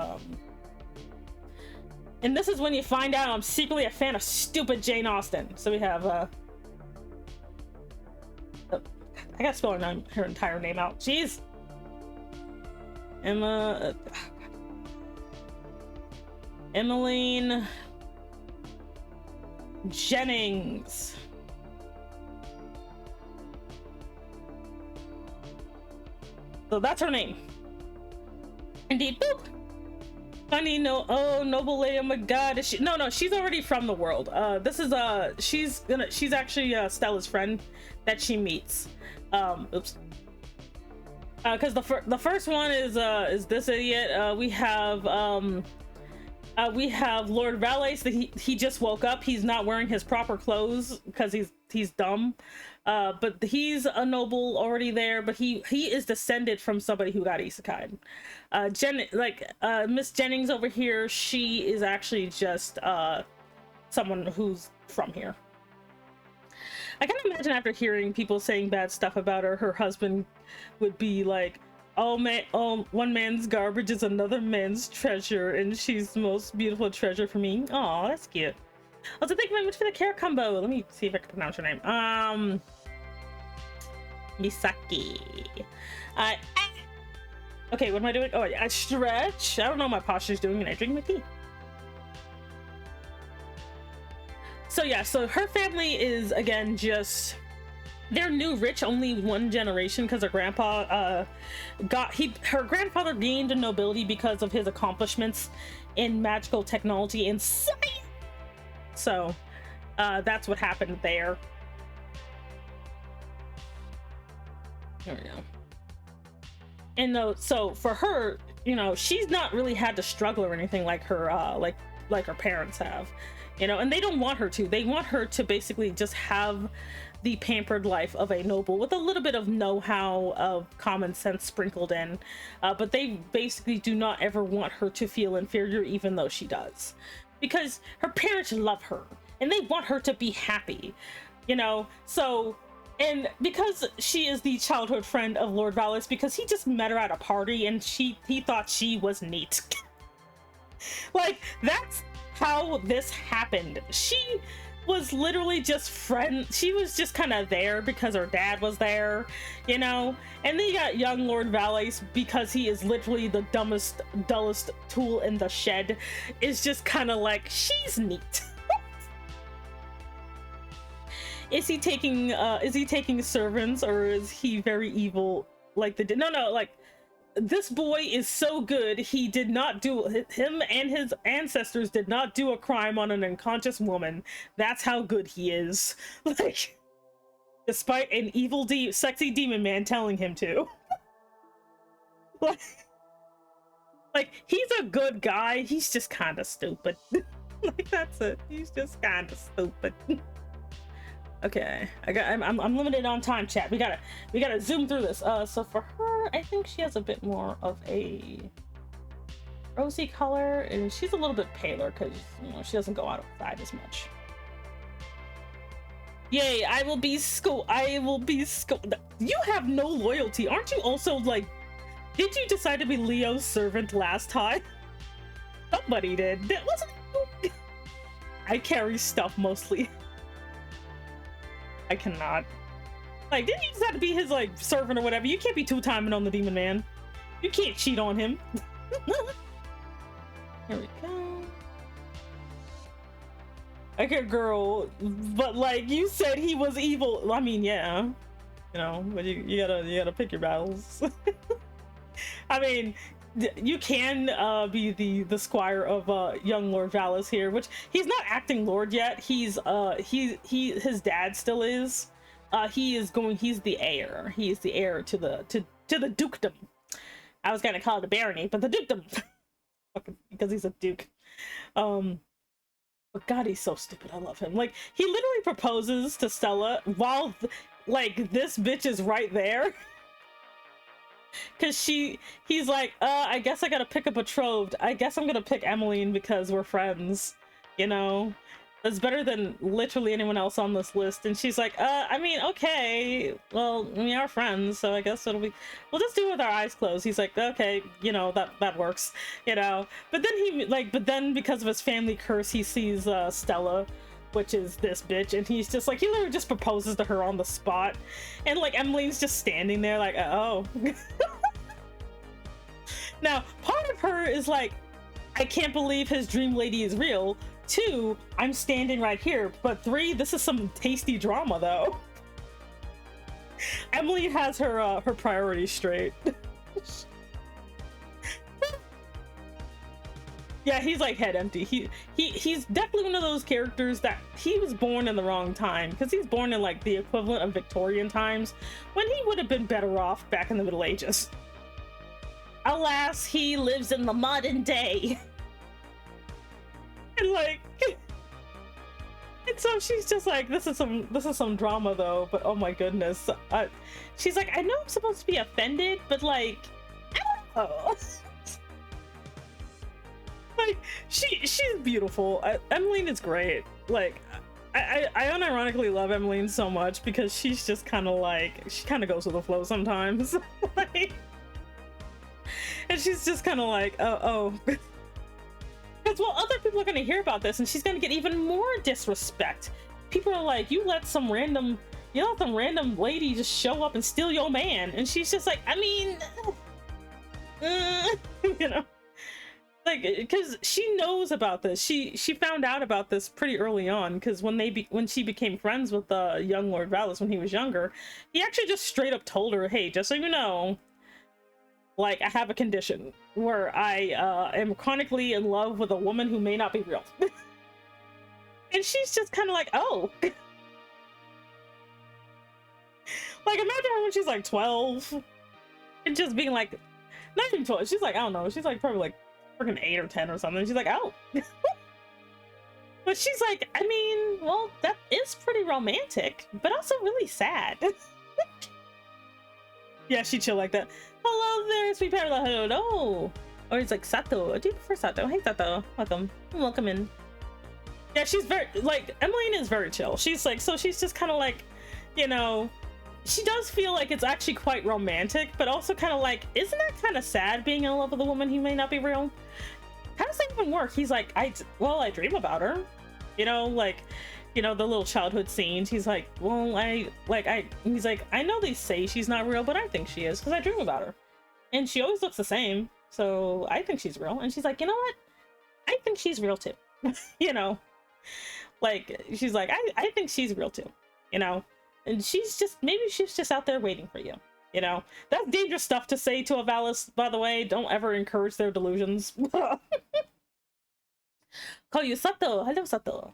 and this is when you find out I'm secretly a fan of stupid Jane Austen. So we have I gotta spell her entire name out. Jeez. Emmeline Jennings. So that's her name. Indeed. Boop. Funny, no, oh, noble lady, oh my god, is she? No, she's already from the world. This is she's actually Stella's friend that she meets. Oops. Because the first one is this idiot. We have Lord Valais. That he just woke up. He's not wearing his proper clothes because he's dumb. But he's a noble already there, but he is descended from somebody who got isekai. Miss Jennings over here, she is actually just someone who's from here. I can imagine after hearing people saying bad stuff about her husband would be like, oh man, oh, one man's garbage is another man's treasure, and she's the most beautiful treasure for me. Oh, that's cute. Also, thank you very much for the care combo. Let me see if I can pronounce her name. Misaki. Okay, what am I doing? Oh, I stretch. I don't know what my posture's doing, and I drink my tea. So yeah, so her family is, again, just, they're new rich, only one generation, because her grandpa her grandfather gained a nobility because of his accomplishments in magical technology and science. So that's what happened there. There we go. And so for her, you know, she's not really had to struggle or anything like her like her parents have, you know, and they don't want her to. They want her to basically just have the pampered life of a noble with a little bit of know-how of common sense sprinkled in, but they basically do not ever want her to feel inferior, even though she does, because her parents love her and they want her to be happy, you know. So, and because she is the childhood friend of Lord Valais, because he just met her at a party and he thought she was neat. Like, that's how this happened. She was literally just she was just kind of there because her dad was there, you know. And then you got young Lord Valais, because he is literally the dullest tool in the shed, is just kind of like, she's neat. Is he taking servants, or is he very evil like the no, like, this boy is so good, he did not do, him and his ancestors did not do a crime on an unconscious woman. That's how good he is. Like, despite an evil sexy demon man telling him to. like he's a good guy, he's just kind of stupid. Like, that's it, he's just kind of stupid. Okay, I'm limited on time, chat. We gotta zoom through this. So for her, I think she has a bit more of a rosy color, and she's a little bit paler because, you know, she doesn't go outside as much. Yay! I will be school. You have no loyalty, aren't you? Also, like, did you decide to be Leo's servant last time? Somebody did. That wasn't you. I carry stuff mostly. I cannot. Like, didn't you just have to be his, like, servant or whatever? You can't be two-timing on the demon man. You can't cheat on him. Here we go. Okay, girl, but, like, you said he was evil. I mean, yeah, you know, but you gotta pick your battles. I mean, you can be the squire of young Lord Valais here, which he's not acting lord yet. He's his dad still is. He's the heir. He is the heir to the dukedom. I was gonna call it a barony, but the dukedom, because he's a duke. But God, he's so stupid. I love him. Like, he literally proposes to Stella while like this bitch is right there. Because he's like, I guess I gotta pick a betrothed. I guess I'm gonna pick Emmeline because we're friends, you know? That's better than literally anyone else on this list. And she's like, I mean, okay, well, we are friends, so I guess we'll just do it with our eyes closed. He's like, okay, you know, that works, you know? But then because of his family curse, he sees Stella, which is this bitch, and he's just like, he literally just proposes to her on the spot. And like, Emmeline's just standing there like, oh. Now, part of her is like, I can't believe his dream lady is real. 2, I'm standing right here. But 3, this is some tasty drama though. Emily has her priorities straight. Yeah, he's like head empty. He's definitely one of those characters that he was born in the wrong time, because he's born in like the equivalent of Victorian times, when he would have been better off back in the Middle Ages. Alas, he lives in the modern day. And like, and so she's just like, this is some drama though, but oh my goodness. She's like, I know I'm supposed to be offended, but like, I don't know. Like, she's beautiful. Emmeline is great. Like, I unironically love Emmeline so much because she's just kind of like, she kind of goes with the flow sometimes. Like, and she's just kind of like, oh. Because, well, other people are going to hear about this and she's going to get even more disrespect. People are like, you let some random lady just show up and steal your man. And she's just like, I mean, you know, like, because she knows about this. She found out about this pretty early on, because when she became friends with young Lord Valis when he was younger, he actually just straight up told her, hey, just so you know, like, I have a condition where I am chronically in love with a woman who may not be real. And she's just kind of like, oh. Like, imagine her when she's like 12 and just being like, not even 12, she's like, I don't know, she's like probably like freaking 8 or 10 or something. She's like, oh. But she's like, I mean, well, that is pretty romantic, but also really sad. Yeah, she chill like that. Hello there, sweet parrot. Hello. Or he's like, Sato. Do you prefer Sato? Hey, Sato. Welcome in. Yeah, she's very, like, Emmeline is very chill. She's like, so she's just kind of like, you know, she does feel like it's actually quite romantic, but also kind of like, isn't that kind of sad being in love with a woman who may not be real? How does that even work? He's like, I dream about her. You know, like, you know, the little childhood scenes. He's like, well, he's like, I know they say she's not real, but I think she is, because I dream about her. And she always looks the same, so I think she's real. And she's like, you know what? I think she's real too. You know? Like, she's like, I think she's real too. You know? And maybe she's just out there waiting for you. You know? That's dangerous stuff to say to a Valis, by the way. Don't ever encourage their delusions. Call you Sato. Hello, Sato.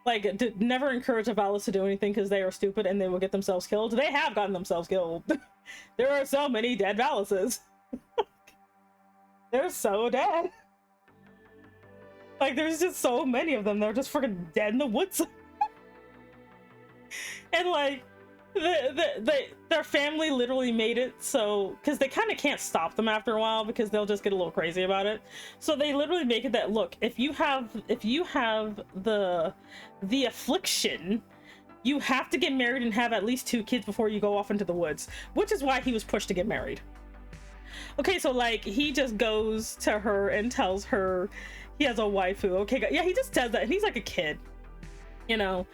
Like, never encourage a Valis to do anything because they are stupid and they will get themselves killed. They have gotten themselves killed. There are so many dead Valises. They're so dead. Like, there's just so many of them. They're just freaking dead in the woods. And like, their family literally made it so, because they kind of can't stop them after a while because they'll just get a little crazy about it. So they literally make it that, look, if you have the affliction, you have to get married and have at least 2 kids before you go off into the woods, which is why he was pushed to get married. Okay, so like, he just goes to her and tells her he has a waifu. Okay, yeah, he just says that, and he's like a kid, you know,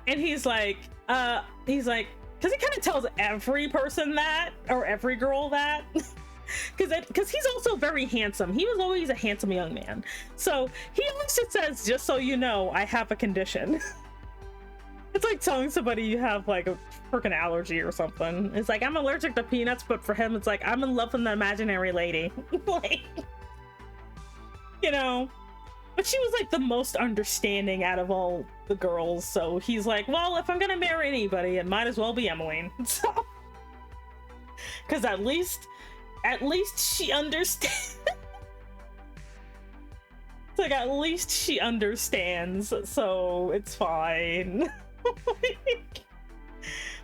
and he's like, because he kind of tells every person that, or every girl that, because he's also very handsome. He was always a handsome young man. So he always just says, just so you know, I have a condition. It's like telling somebody you have like a freaking allergy or something. It's like, I'm allergic to peanuts, but for him, it's like, I'm in love with an imaginary lady. Like, you know. But she was like the most understanding out of all the girls, so he's like, well, if I'm gonna marry anybody, it might as well be Emmeline. So, because at least she understands. It's like, at least she understands, so it's fine.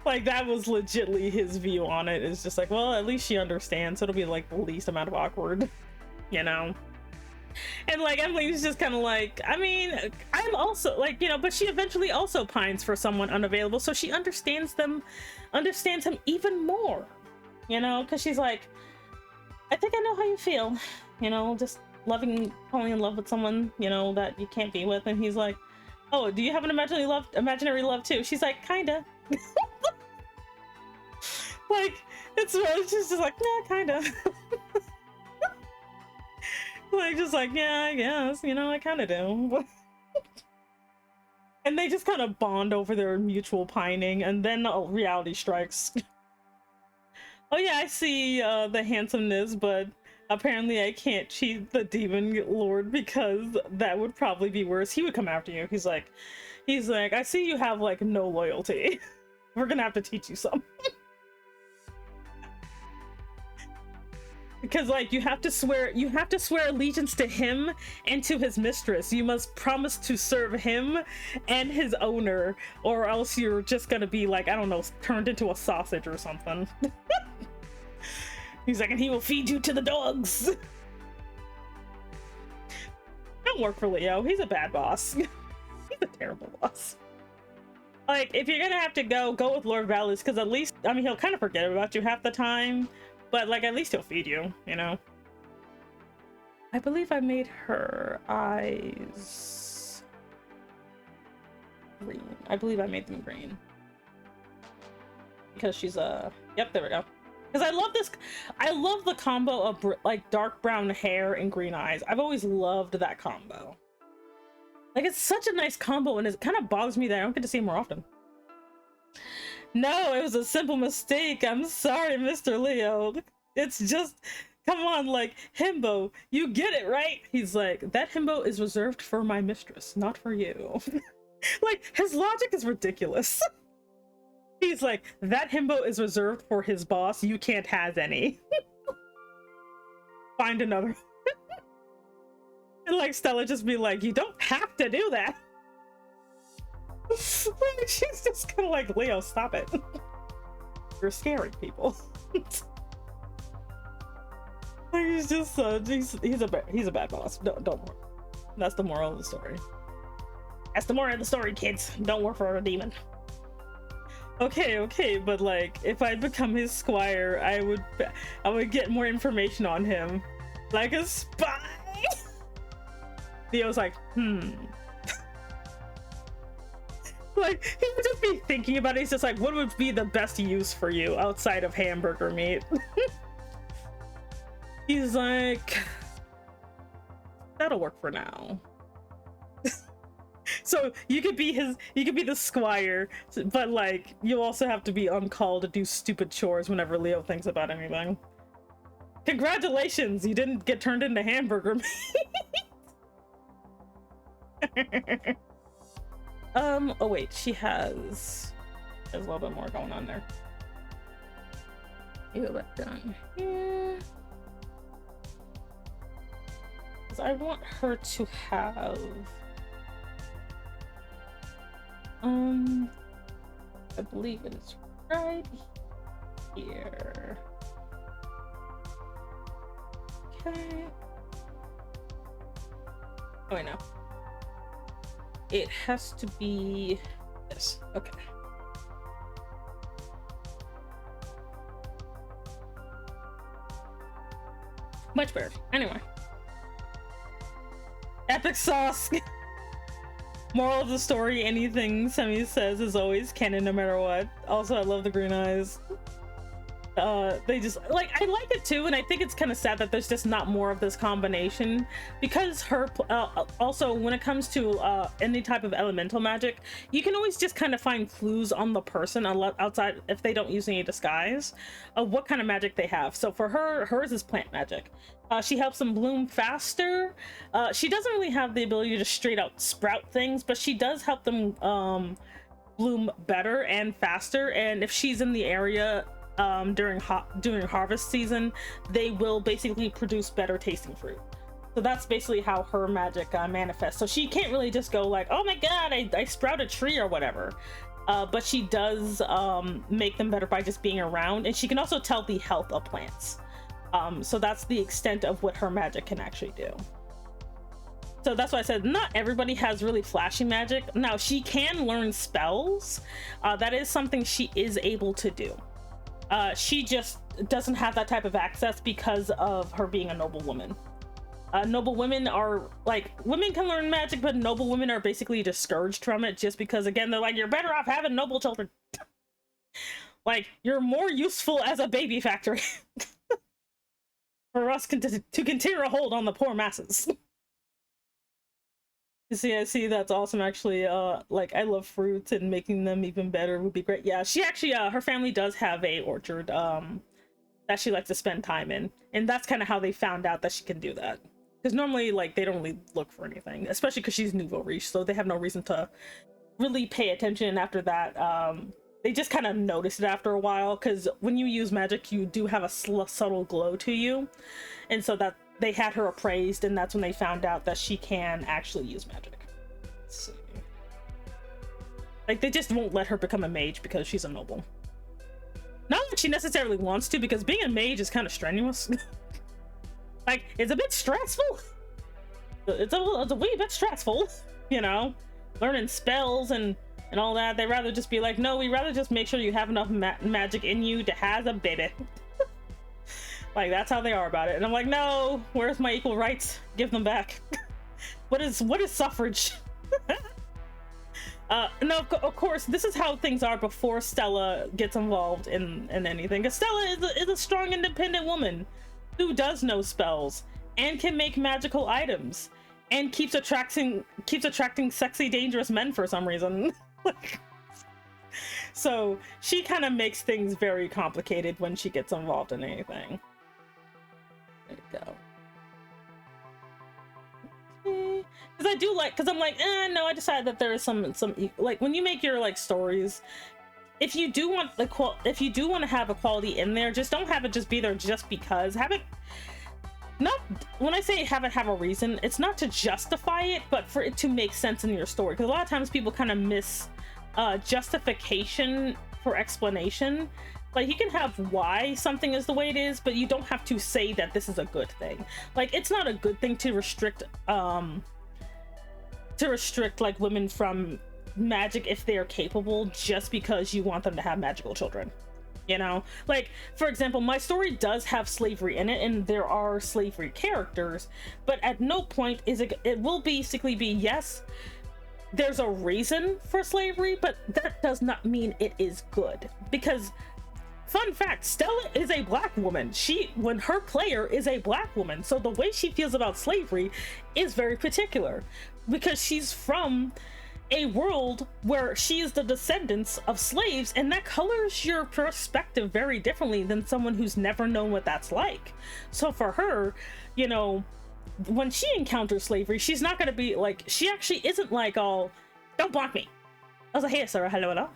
Like, that was legitly his view on it. It's just like, well, at least she understands, so it'll be like the least amount of awkward, you know? And like Emily's just kind of like, I mean, I'm also like, you know, but she eventually also pines for someone unavailable, so she understands him even more, you know, because she's like, I think I know how you feel, you know, just falling in love with someone, you know, that you can't be with. And he's like, oh, do you have an imaginary love too? She's like, kinda. Like, it's just like, yeah, kinda. Like, just like, yeah, I guess, you know, I kind of do. And they just kind of bond over their mutual pining, and then reality strikes. Oh yeah, I see the handsomeness, but apparently I can't cheat the demon lord because that would probably be worse. He would come after you. He's like, I see you have like no loyalty. We're gonna have to teach you some. Because like you have to swear allegiance to him and to his mistress. You must promise to serve him and his owner, or else you're just gonna be like, I don't know, turned into a sausage or something. He's like, and he will feed you to the dogs. Don't work for Leo. He's a bad boss. He's a terrible boss. Like, if you're gonna have to go with Lord Valis, because at least, I mean, he'll kind of forget about you half the time. But, like, at least he'll feed you, you know? I believe I made her eyes green. I believe I made them green. Because she's, yep, there we go. Because I love the combo of, like, dark brown hair and green eyes. I've always loved that combo. Like, it's such a nice combo, and it kind of bothers me that I don't get to see it more often. No, it was a simple mistake. I'm sorry, Mr. Leo. It's just, come on, like, himbo, you get it, right? He's like, that himbo is reserved for my mistress, not for you. Like, his logic is ridiculous. He's like, that himbo is reserved for his boss. You can't have any. Find another. And like, Stella just be like, you don't have to do that. She's just kind of like, Leo, stop it. You're scaring people. He's just he's a bad boss. Don't worry. That's the moral of the story. That's the moral of the story, kids. Don't work for a demon. Okay, but like, if I become his squire, I would get more information on him, like a spy. Leo's like, Like, he would just be thinking about it. He's just like, what would be the best use for you outside of hamburger meat? He's like, that'll work for now. So you could be the squire, but like, you also have to be on call to do stupid chores whenever Leo thinks about anything. Congratulations, you didn't get turned into hamburger meat. Oh wait, she has a little bit more going on there. You go back down here. Because I want her to have I believe it is right here. Okay. Oh wait, no. It has to be this. Okay. Much better. Anyway. Epic sauce. Moral of the story, anything Semi says is always canon no matter what. Also, I love the green eyes. They just, like, I like it too, and I think it's kind of sad that there's just not more of this combination, because her also when it comes to any type of elemental magic, you can always just kind of find clues on the person outside, if they don't use any disguise, of what kind of magic they have. So for her, hers is plant magic. She helps them bloom faster. She doesn't really have the ability to straight out sprout things, but she does help them bloom better and faster, and if she's in the area during harvest season, they will basically produce better tasting fruit. So that's basically how her magic manifests. So she can't really just go like, oh my god, I sprout a tree or whatever. but she does make them better by just being around, and she can also tell the health of plants. So that's the extent of what her magic can actually do. So that's why I said not everybody has really flashy magic. Now, she can learn spells. That is something she is able to do. She just doesn't have that type of access because of her being a noble woman. Noble women are like, women can learn magic, but noble women are basically discouraged from it just because, again, they're like, you're better off having noble children. Like, you're more useful as a baby factory for us to continue to hold on the poor masses. I see, that's awesome. Actually, like, I love fruits, and making them even better would be great. Yeah, she actually, her family does have a orchard that she likes to spend time in, and that's kind of how they found out that she can do that. Because normally, like, they don't really look for anything, especially because she's nouveau riche, so they have no reason to really pay attention. And after that, they just kind of notice it after a while, because when you use magic, you do have a subtle glow to you, and so that they had her appraised, and that's when they found out that she can actually use magic. Let's see. Like, they just won't let her become a mage because she's a noble. Not that she necessarily wants to, because being a mage is kind of strenuous. Like, it's a bit stressful. It's a wee bit stressful, you know, learning spells and all that. They'd rather just be like, no, we'd rather just make sure you have enough magic in you to have a baby. Like, that's how they are about it. And I'm like, no, where's my equal rights? Give them back. What is suffrage? No, of course, this is how things are before Stella gets involved in anything. Because Stella is a strong, independent woman who does know spells and can make magical items and keeps attracting sexy, dangerous men for some reason. So she kind of makes things very complicated when she gets involved in anything. There you go. Because I do like, because I'm like, no, I decided that there is some like, when you make your like stories, if you do want to have equality in there, just don't have it just be there just because. Have it, not, when I say have it have a reason, it's not to justify it, but for it to make sense in your story. Because a lot of times people kind of miss justification for explanation. Like, you can have why something is the way it is, but you don't have to say that this is a good thing. Like, it's not a good thing to restrict like women from magic if they are capable just because you want them to have magical children, you know? Like, for example, my story does have slavery in it, and there are slavery characters, but at no point is it will basically be, yes, there's a reason for slavery, but that does not mean it is good. Because, fun fact, Stella is a black woman. When her player is a black woman, so the way she feels about slavery is very particular, because she's from a world where she is the descendants of slaves, and that colors your perspective very differently than someone who's never known what that's like. So for her, you know, when she encounters slavery, she's not going to be like, she actually isn't like, all, don't block me. I was like, hey, Sarah, hello.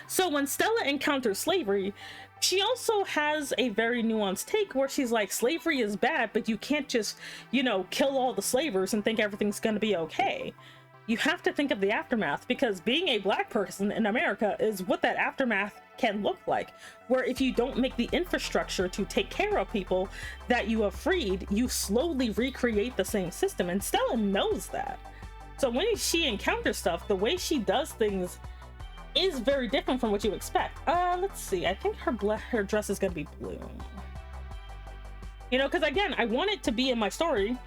So when Stella encounters slavery, she also has a very nuanced take where she's like, slavery is bad, but you can't just, you know, kill all the slavers and think everything's going to be okay. You have to think of the aftermath, because being a black person in America is what that aftermath can look like, where if you don't make the infrastructure to take care of people that you have freed, you slowly recreate the same system, and Stella knows that. So when she encounters stuff, the way she does things is very different from what you expect. Let's see, I think her dress is gonna be blue. You know, because again, I want it to be in my story,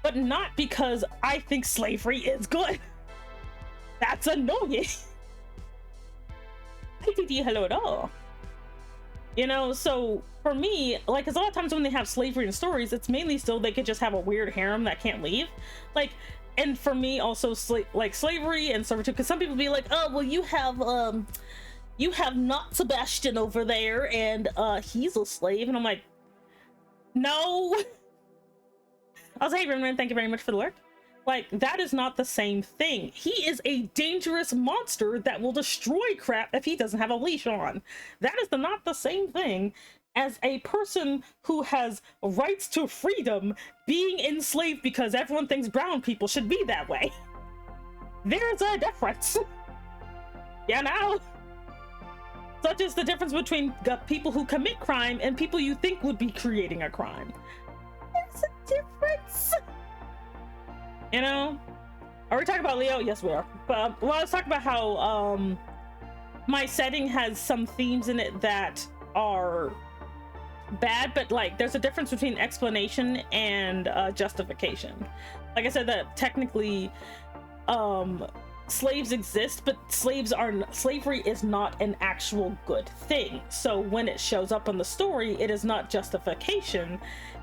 but not because I think slavery is good. That's annoying. Hello at all. You know, so for me, like, because a lot of times when they have slavery in stories, it's mainly so they could just have a weird harem that can't leave. Like, and for me also, like, slavery and servitude, because some people be like, oh, well, you have not Sebastian over there, and he's a slave, and I'm like, no. I was like, hey, Rimman, thank you very much for the alert. Like, that is not the same thing. He is a dangerous monster that will destroy crap if he doesn't have a leash on. That is not the same thing as a person who has rights to freedom being enslaved because everyone thinks brown people should be that way. There's a difference. You know? Such is the difference between people who commit crime and people you think would be creating a crime. There's a difference. You know? Are we talking about Leo? Yes, we are. But well, let's talk about how my setting has some themes in it that are bad, but like there's a difference between explanation and justification. Like I said, that technically slaves exist, but slavery is not an actual good thing. So when it shows up in the story, it is not justification,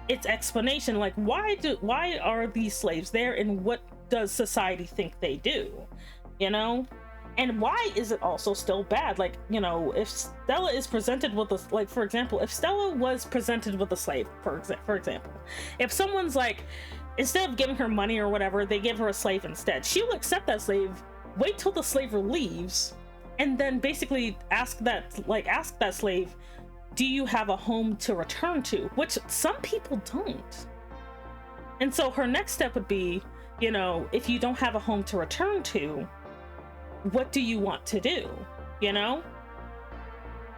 it's explanation. Like why are these slaves there, and what does society think they do, you know? And why is it also still bad? Like, you know, if Stella is presented with a, like, for example, if Stella was presented with a slave, for example, if someone's like, instead of giving her money or whatever, they give her a slave instead, she'll accept that slave, wait till the slaver leaves, and then basically ask that slave, do you have a home to return to? Which some people don't. And so her next step would be, you know, if you don't have a home to return to, what do you want to do, you know?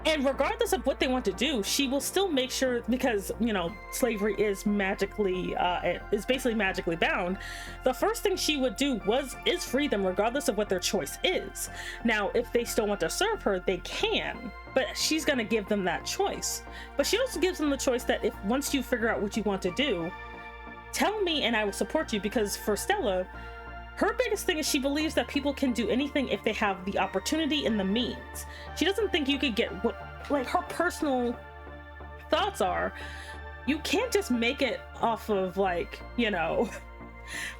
And regardless of what they want to do, she will still make sure, because, you know, slavery is basically magically bound. The first thing she would do is free them, regardless of what their choice is. Now, if they still want to serve her, they can, but she's going to give them that choice. But she also gives them the choice that if once you figure out what you want to do, tell me and I will support you. Because for Stella, her biggest thing is she believes that people can do anything if they have the opportunity and the means. She doesn't think you could get what, like, her personal thoughts are, you can't just make it off of, like, you know,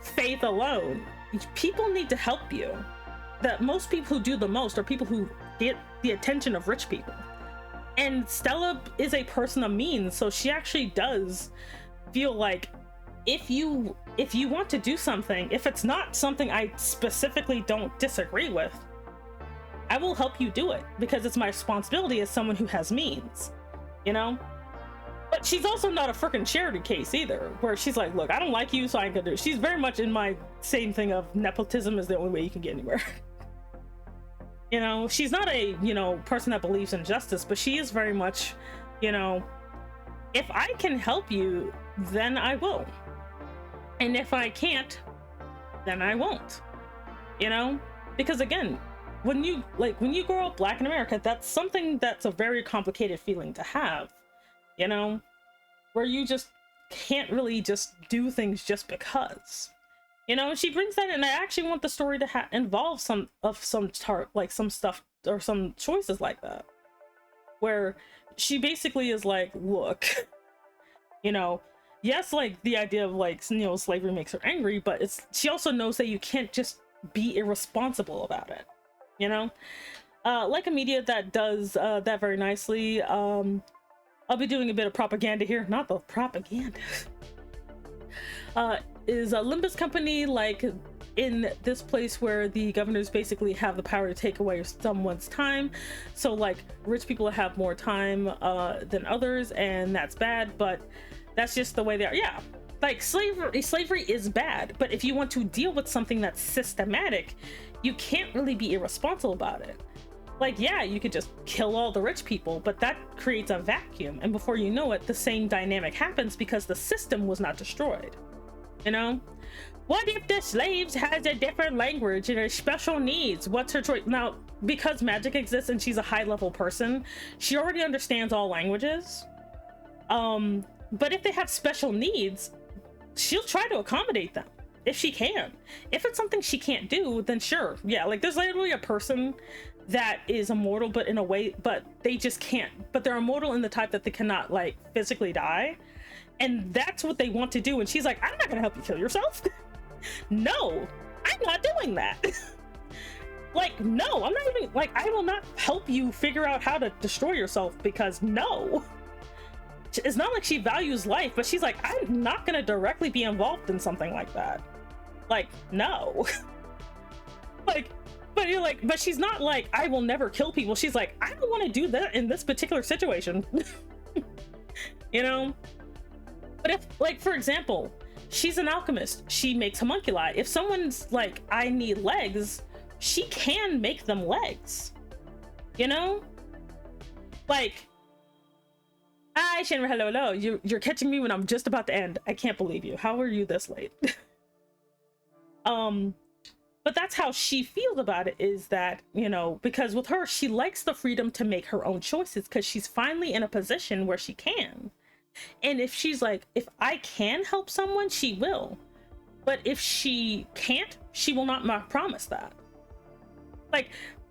faith alone. People need to help you. That most people who do the most are people who get the attention of rich people. And Stella is a person of means, so she actually does feel like if you want to do something, if it's not something I specifically don't disagree with, I will help you do it, because it's my responsibility as someone who has means, you know? But she's also not a freaking charity case either, where she's like, look, I don't like you, so I ain't gonna do it. She's very much in my same thing of nepotism is the only way you can get anywhere. You know, she's not a, you know, person that believes in justice, but she is very much, you know, if I can help you, then I will. And if I can't, then I won't, you know? Because again, when you grow up Black in America, that's something that's a very complicated feeling to have, you know? Where you just can't really just do things just because, you know? She brings that in, and I actually want the story to involve some stuff or some choices like that, where she basically is like, look, you know, yes, like the idea of, like, you know, slavery makes her angry, but she also knows that you can't just be irresponsible about it, you know? Like a media that does that very nicely. I'll be doing a bit of propaganda here, not the propaganda. Is a Limbus Company, like in this place where the governors basically have the power to take away someone's time. So like rich people have more time than others, and that's bad, but that's just the way they are. Yeah, like slavery is bad, but if you want to deal with something that's systematic, you can't really be irresponsible about it. Like, yeah, you could just kill all the rich people, but that creates a vacuum, and before you know it, the same dynamic happens because the system was not destroyed, you know? What if the slaves has a different language and a special needs? What's her choice? Now, because magic exists and she's a high-level person, she already understands all languages. But if they have special needs, she'll try to accommodate them if she can. If it's something she can't do, then sure. Yeah, like there's literally a person that is immortal, but in a way, but they just can't. But they're immortal in the type that they cannot, like, physically die. And that's what they want to do. And she's like, I'm not gonna help you kill yourself. No, I'm not doing that. Like, no, I'm not even, like, I will not help you figure out how to destroy yourself, because no. It's not like she values life, but she's like, I'm not gonna directly be involved in something like that. Like, no. Like, but you're like, but she's not like, I will never kill people. She's like, I don't want to do that in this particular situation. You know? But if, like, for example, she's an alchemist, she makes homunculi. If someone's like, I need legs, she can make them legs, you know? Like, hi Shinra, hello. You're catching me when I'm just about to end. I can't believe you. How are you this late? But that's how she feels about it, is that, you know, because with her, she likes the freedom to make her own choices because she's finally in a position where she can. And if she's like, if I can help someone, she will. But if she can't, she will not promise that. Like,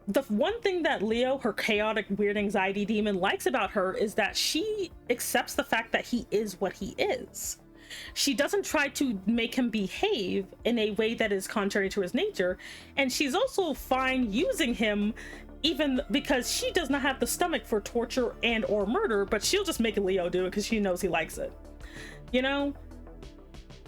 the one thing that Leo, her chaotic, weird anxiety demon, likes about her is that she accepts the fact that he is what he is. She doesn't try to make him behave in a way that is contrary to his nature, and she's also fine using him, even because she does not have the stomach for torture and or murder, but she'll just make Leo do it because she knows he likes it. You know,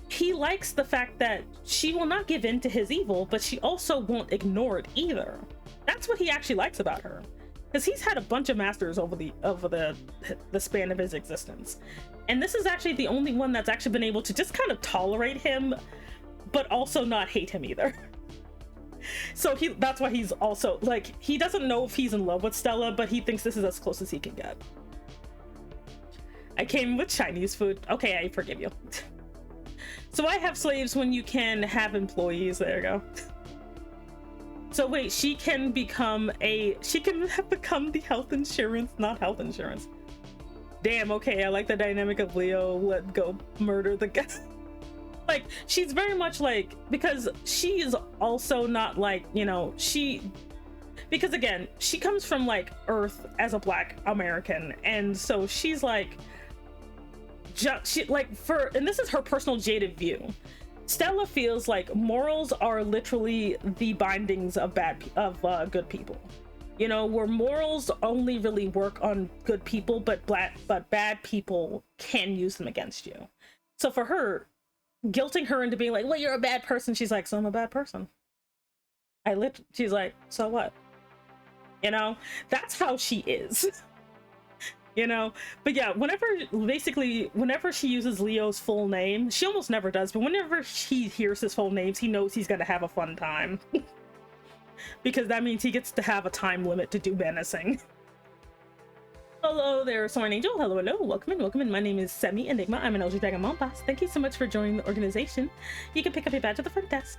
he likes the fact that she will not give in to his evil, but she also won't ignore it either. That's what he actually likes about her, because he's had a bunch of masters over the span of his existence, and this is actually the only one that's actually been able to just kind of tolerate him, but also not hate him either. So that's why he's also like, he doesn't know if he's in love with Stella, but he thinks this is as close as he can get. I came with Chinese food. Okay, I forgive you. So I have slaves when you can have employees. There you go. So wait, she can become the health insurance, not health insurance. Damn, okay, I like the dynamic of Leo let go murder the guy. Like, she's very much like, because she is also not like, you know, because again, she comes from like Earth as a Black American, and so she's like, and this is her personal jaded view. Stella feels like morals are literally the bindings of good people. You know, where morals only really work on good people, but bad people can use them against you. So for her, guilting her into being like, well, you're a bad person, she's like, so I'm a bad person. She's like, so what? You know, that's how she is. You know, but yeah, whenever she uses Leo's full name, she almost never does, but whenever he hears his full names, he knows he's gonna have a fun time. Because that means he gets to have a time limit to do menacing. Hello there, Soaring Angel. Hello. Welcome in. My name is Semi Enigma. I'm an Elder Dragon Mom Boss. Thank you so much for joining the organization. You can pick up your badge at the front desk.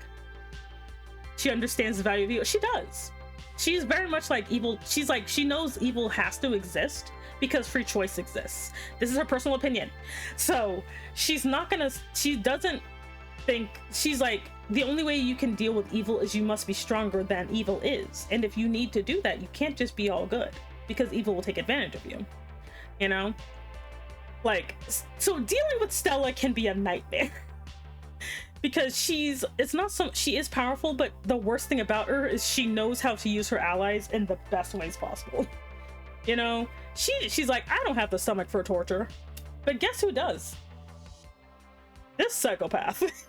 She understands the value of evil. She does. She's very much like evil. She's like, she knows evil has to exist because free choice exists. This is her personal opinion. So she doesn't think, she's like, the only way you can deal with evil is you must be stronger than evil is. And if you need to do that, you can't just be all good, because evil will take advantage of you. You know? Like, so dealing with Stella can be a nightmare. Because she is powerful, but the worst thing about her is she knows how to use her allies in the best ways possible. You know? She's like, I don't have the stomach for torture. But guess who does? This psychopath.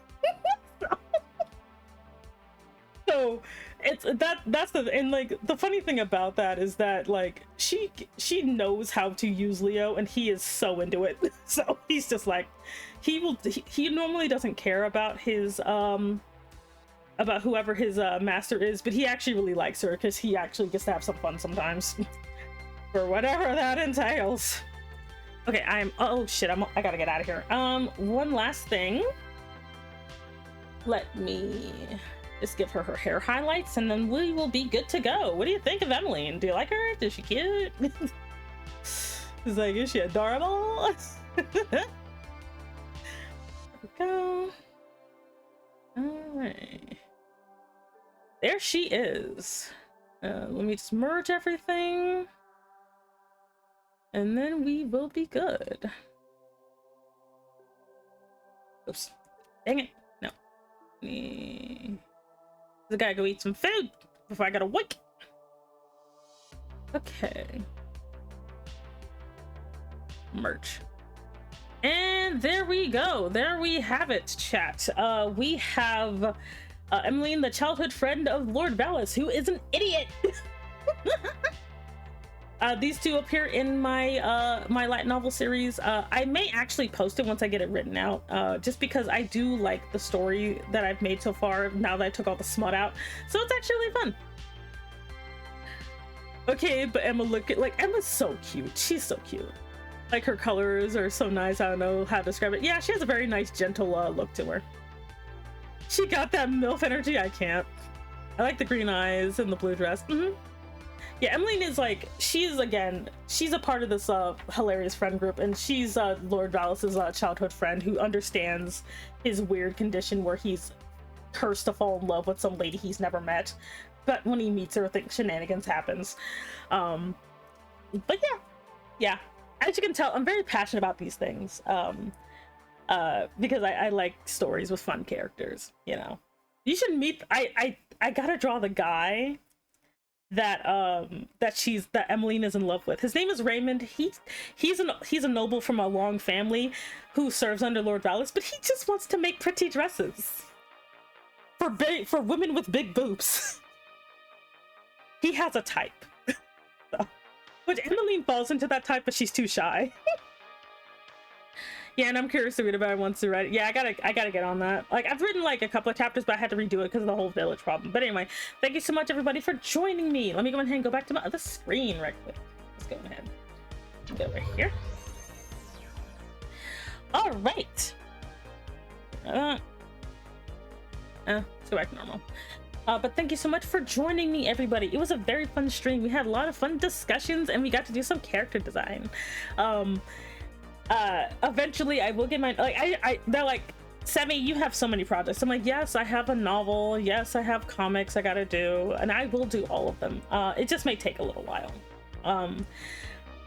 So that's the funny thing about that is that, like, she knows how to use Leo, and he is so into it. So he's just like, he normally doesn't care about his about whoever his master is, but he actually really likes her because he actually gets to have some fun sometimes. For whatever that entails. Okay, oh shit, I gotta get out of here. One last thing. Let me just give her hair highlights, and then we will be good to go. What do you think of Emmeline? Do you like her? Is she cute? It's like, is she adorable? There we go. Alright. There she is. Let me just merge everything. And then we will be good. Oops. Dang it. No. I gotta go eat some food before I gotta wake. Okay. Merch. And there we go. There we have it, chat. We have Emmeline, the childhood friend of Lord Valis, who is an idiot. these two appear in my my light novel series. I may actually post it once I get it written out, just because I do like the story that I've made so far now that I took all the smut out, so it's actually really fun. Okay, but Emma, look at, like, Emma's so cute. She's so cute. Like, her colors are so nice. I don't know how to describe it. Yeah, she has a very nice, gentle look to her. She got that MILF energy. I can't. I like the green eyes and the blue dress. Yeah, Emmeline is like, she's a part of this hilarious friend group, and she's Lord Valis's childhood friend who understands his weird condition where he's cursed to fall in love with some lady he's never met, but when he meets her, I think shenanigans happens. But yeah, as you can tell, I'm very passionate about these things, because I like stories with fun characters. You know, you should meet. I gotta draw the guy that that Emmeline is in love with. His name is Raymond. He's a noble from a long family who serves under Lord Valis, but he just wants to make pretty dresses for women with big boobs. He has a type. So, which Emmeline falls into that type, but she's too shy. Yeah, and I'm curious to read about it once to write it. Yeah, I gotta get on that. Like, I've written like a couple of chapters, but I had to redo it because of the whole village problem. But anyway, thank you so much, everybody, for joining me. Let me go ahead and go back to my other screen right quick. Let's go ahead. Go right here. All right. Let's go back to normal. But thank you so much for joining me, everybody. It was a very fun stream. We had a lot of fun discussions, and we got to do some character design. Eventually I will get my, like, they're like, Sammy, you have so many projects. I'm like, yes, I have a novel, yes, I have comics I gotta do, and I will do all of them. It just may take a little while.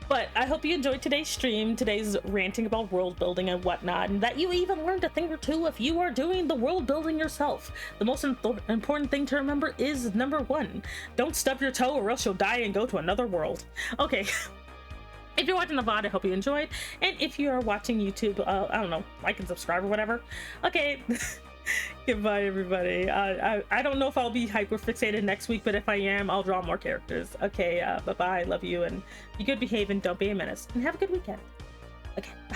But I hope you enjoyed today's stream, today's ranting about world building and whatnot, and that you even learned a thing or two if you are doing the world building yourself. The most important thing to remember is number 1, don't stub your toe or else you'll die and go to another world. Okay. If you're watching the VOD, I hope you enjoyed. And if you are watching YouTube, I don't know, like and subscribe or whatever. Okay. Goodbye, everybody. I don't know if I'll be hyper fixated next week, but if I am, I'll draw more characters. Okay, bye-bye. Love you, and be good, behave, and don't be a menace. And have a good weekend. Okay, bye.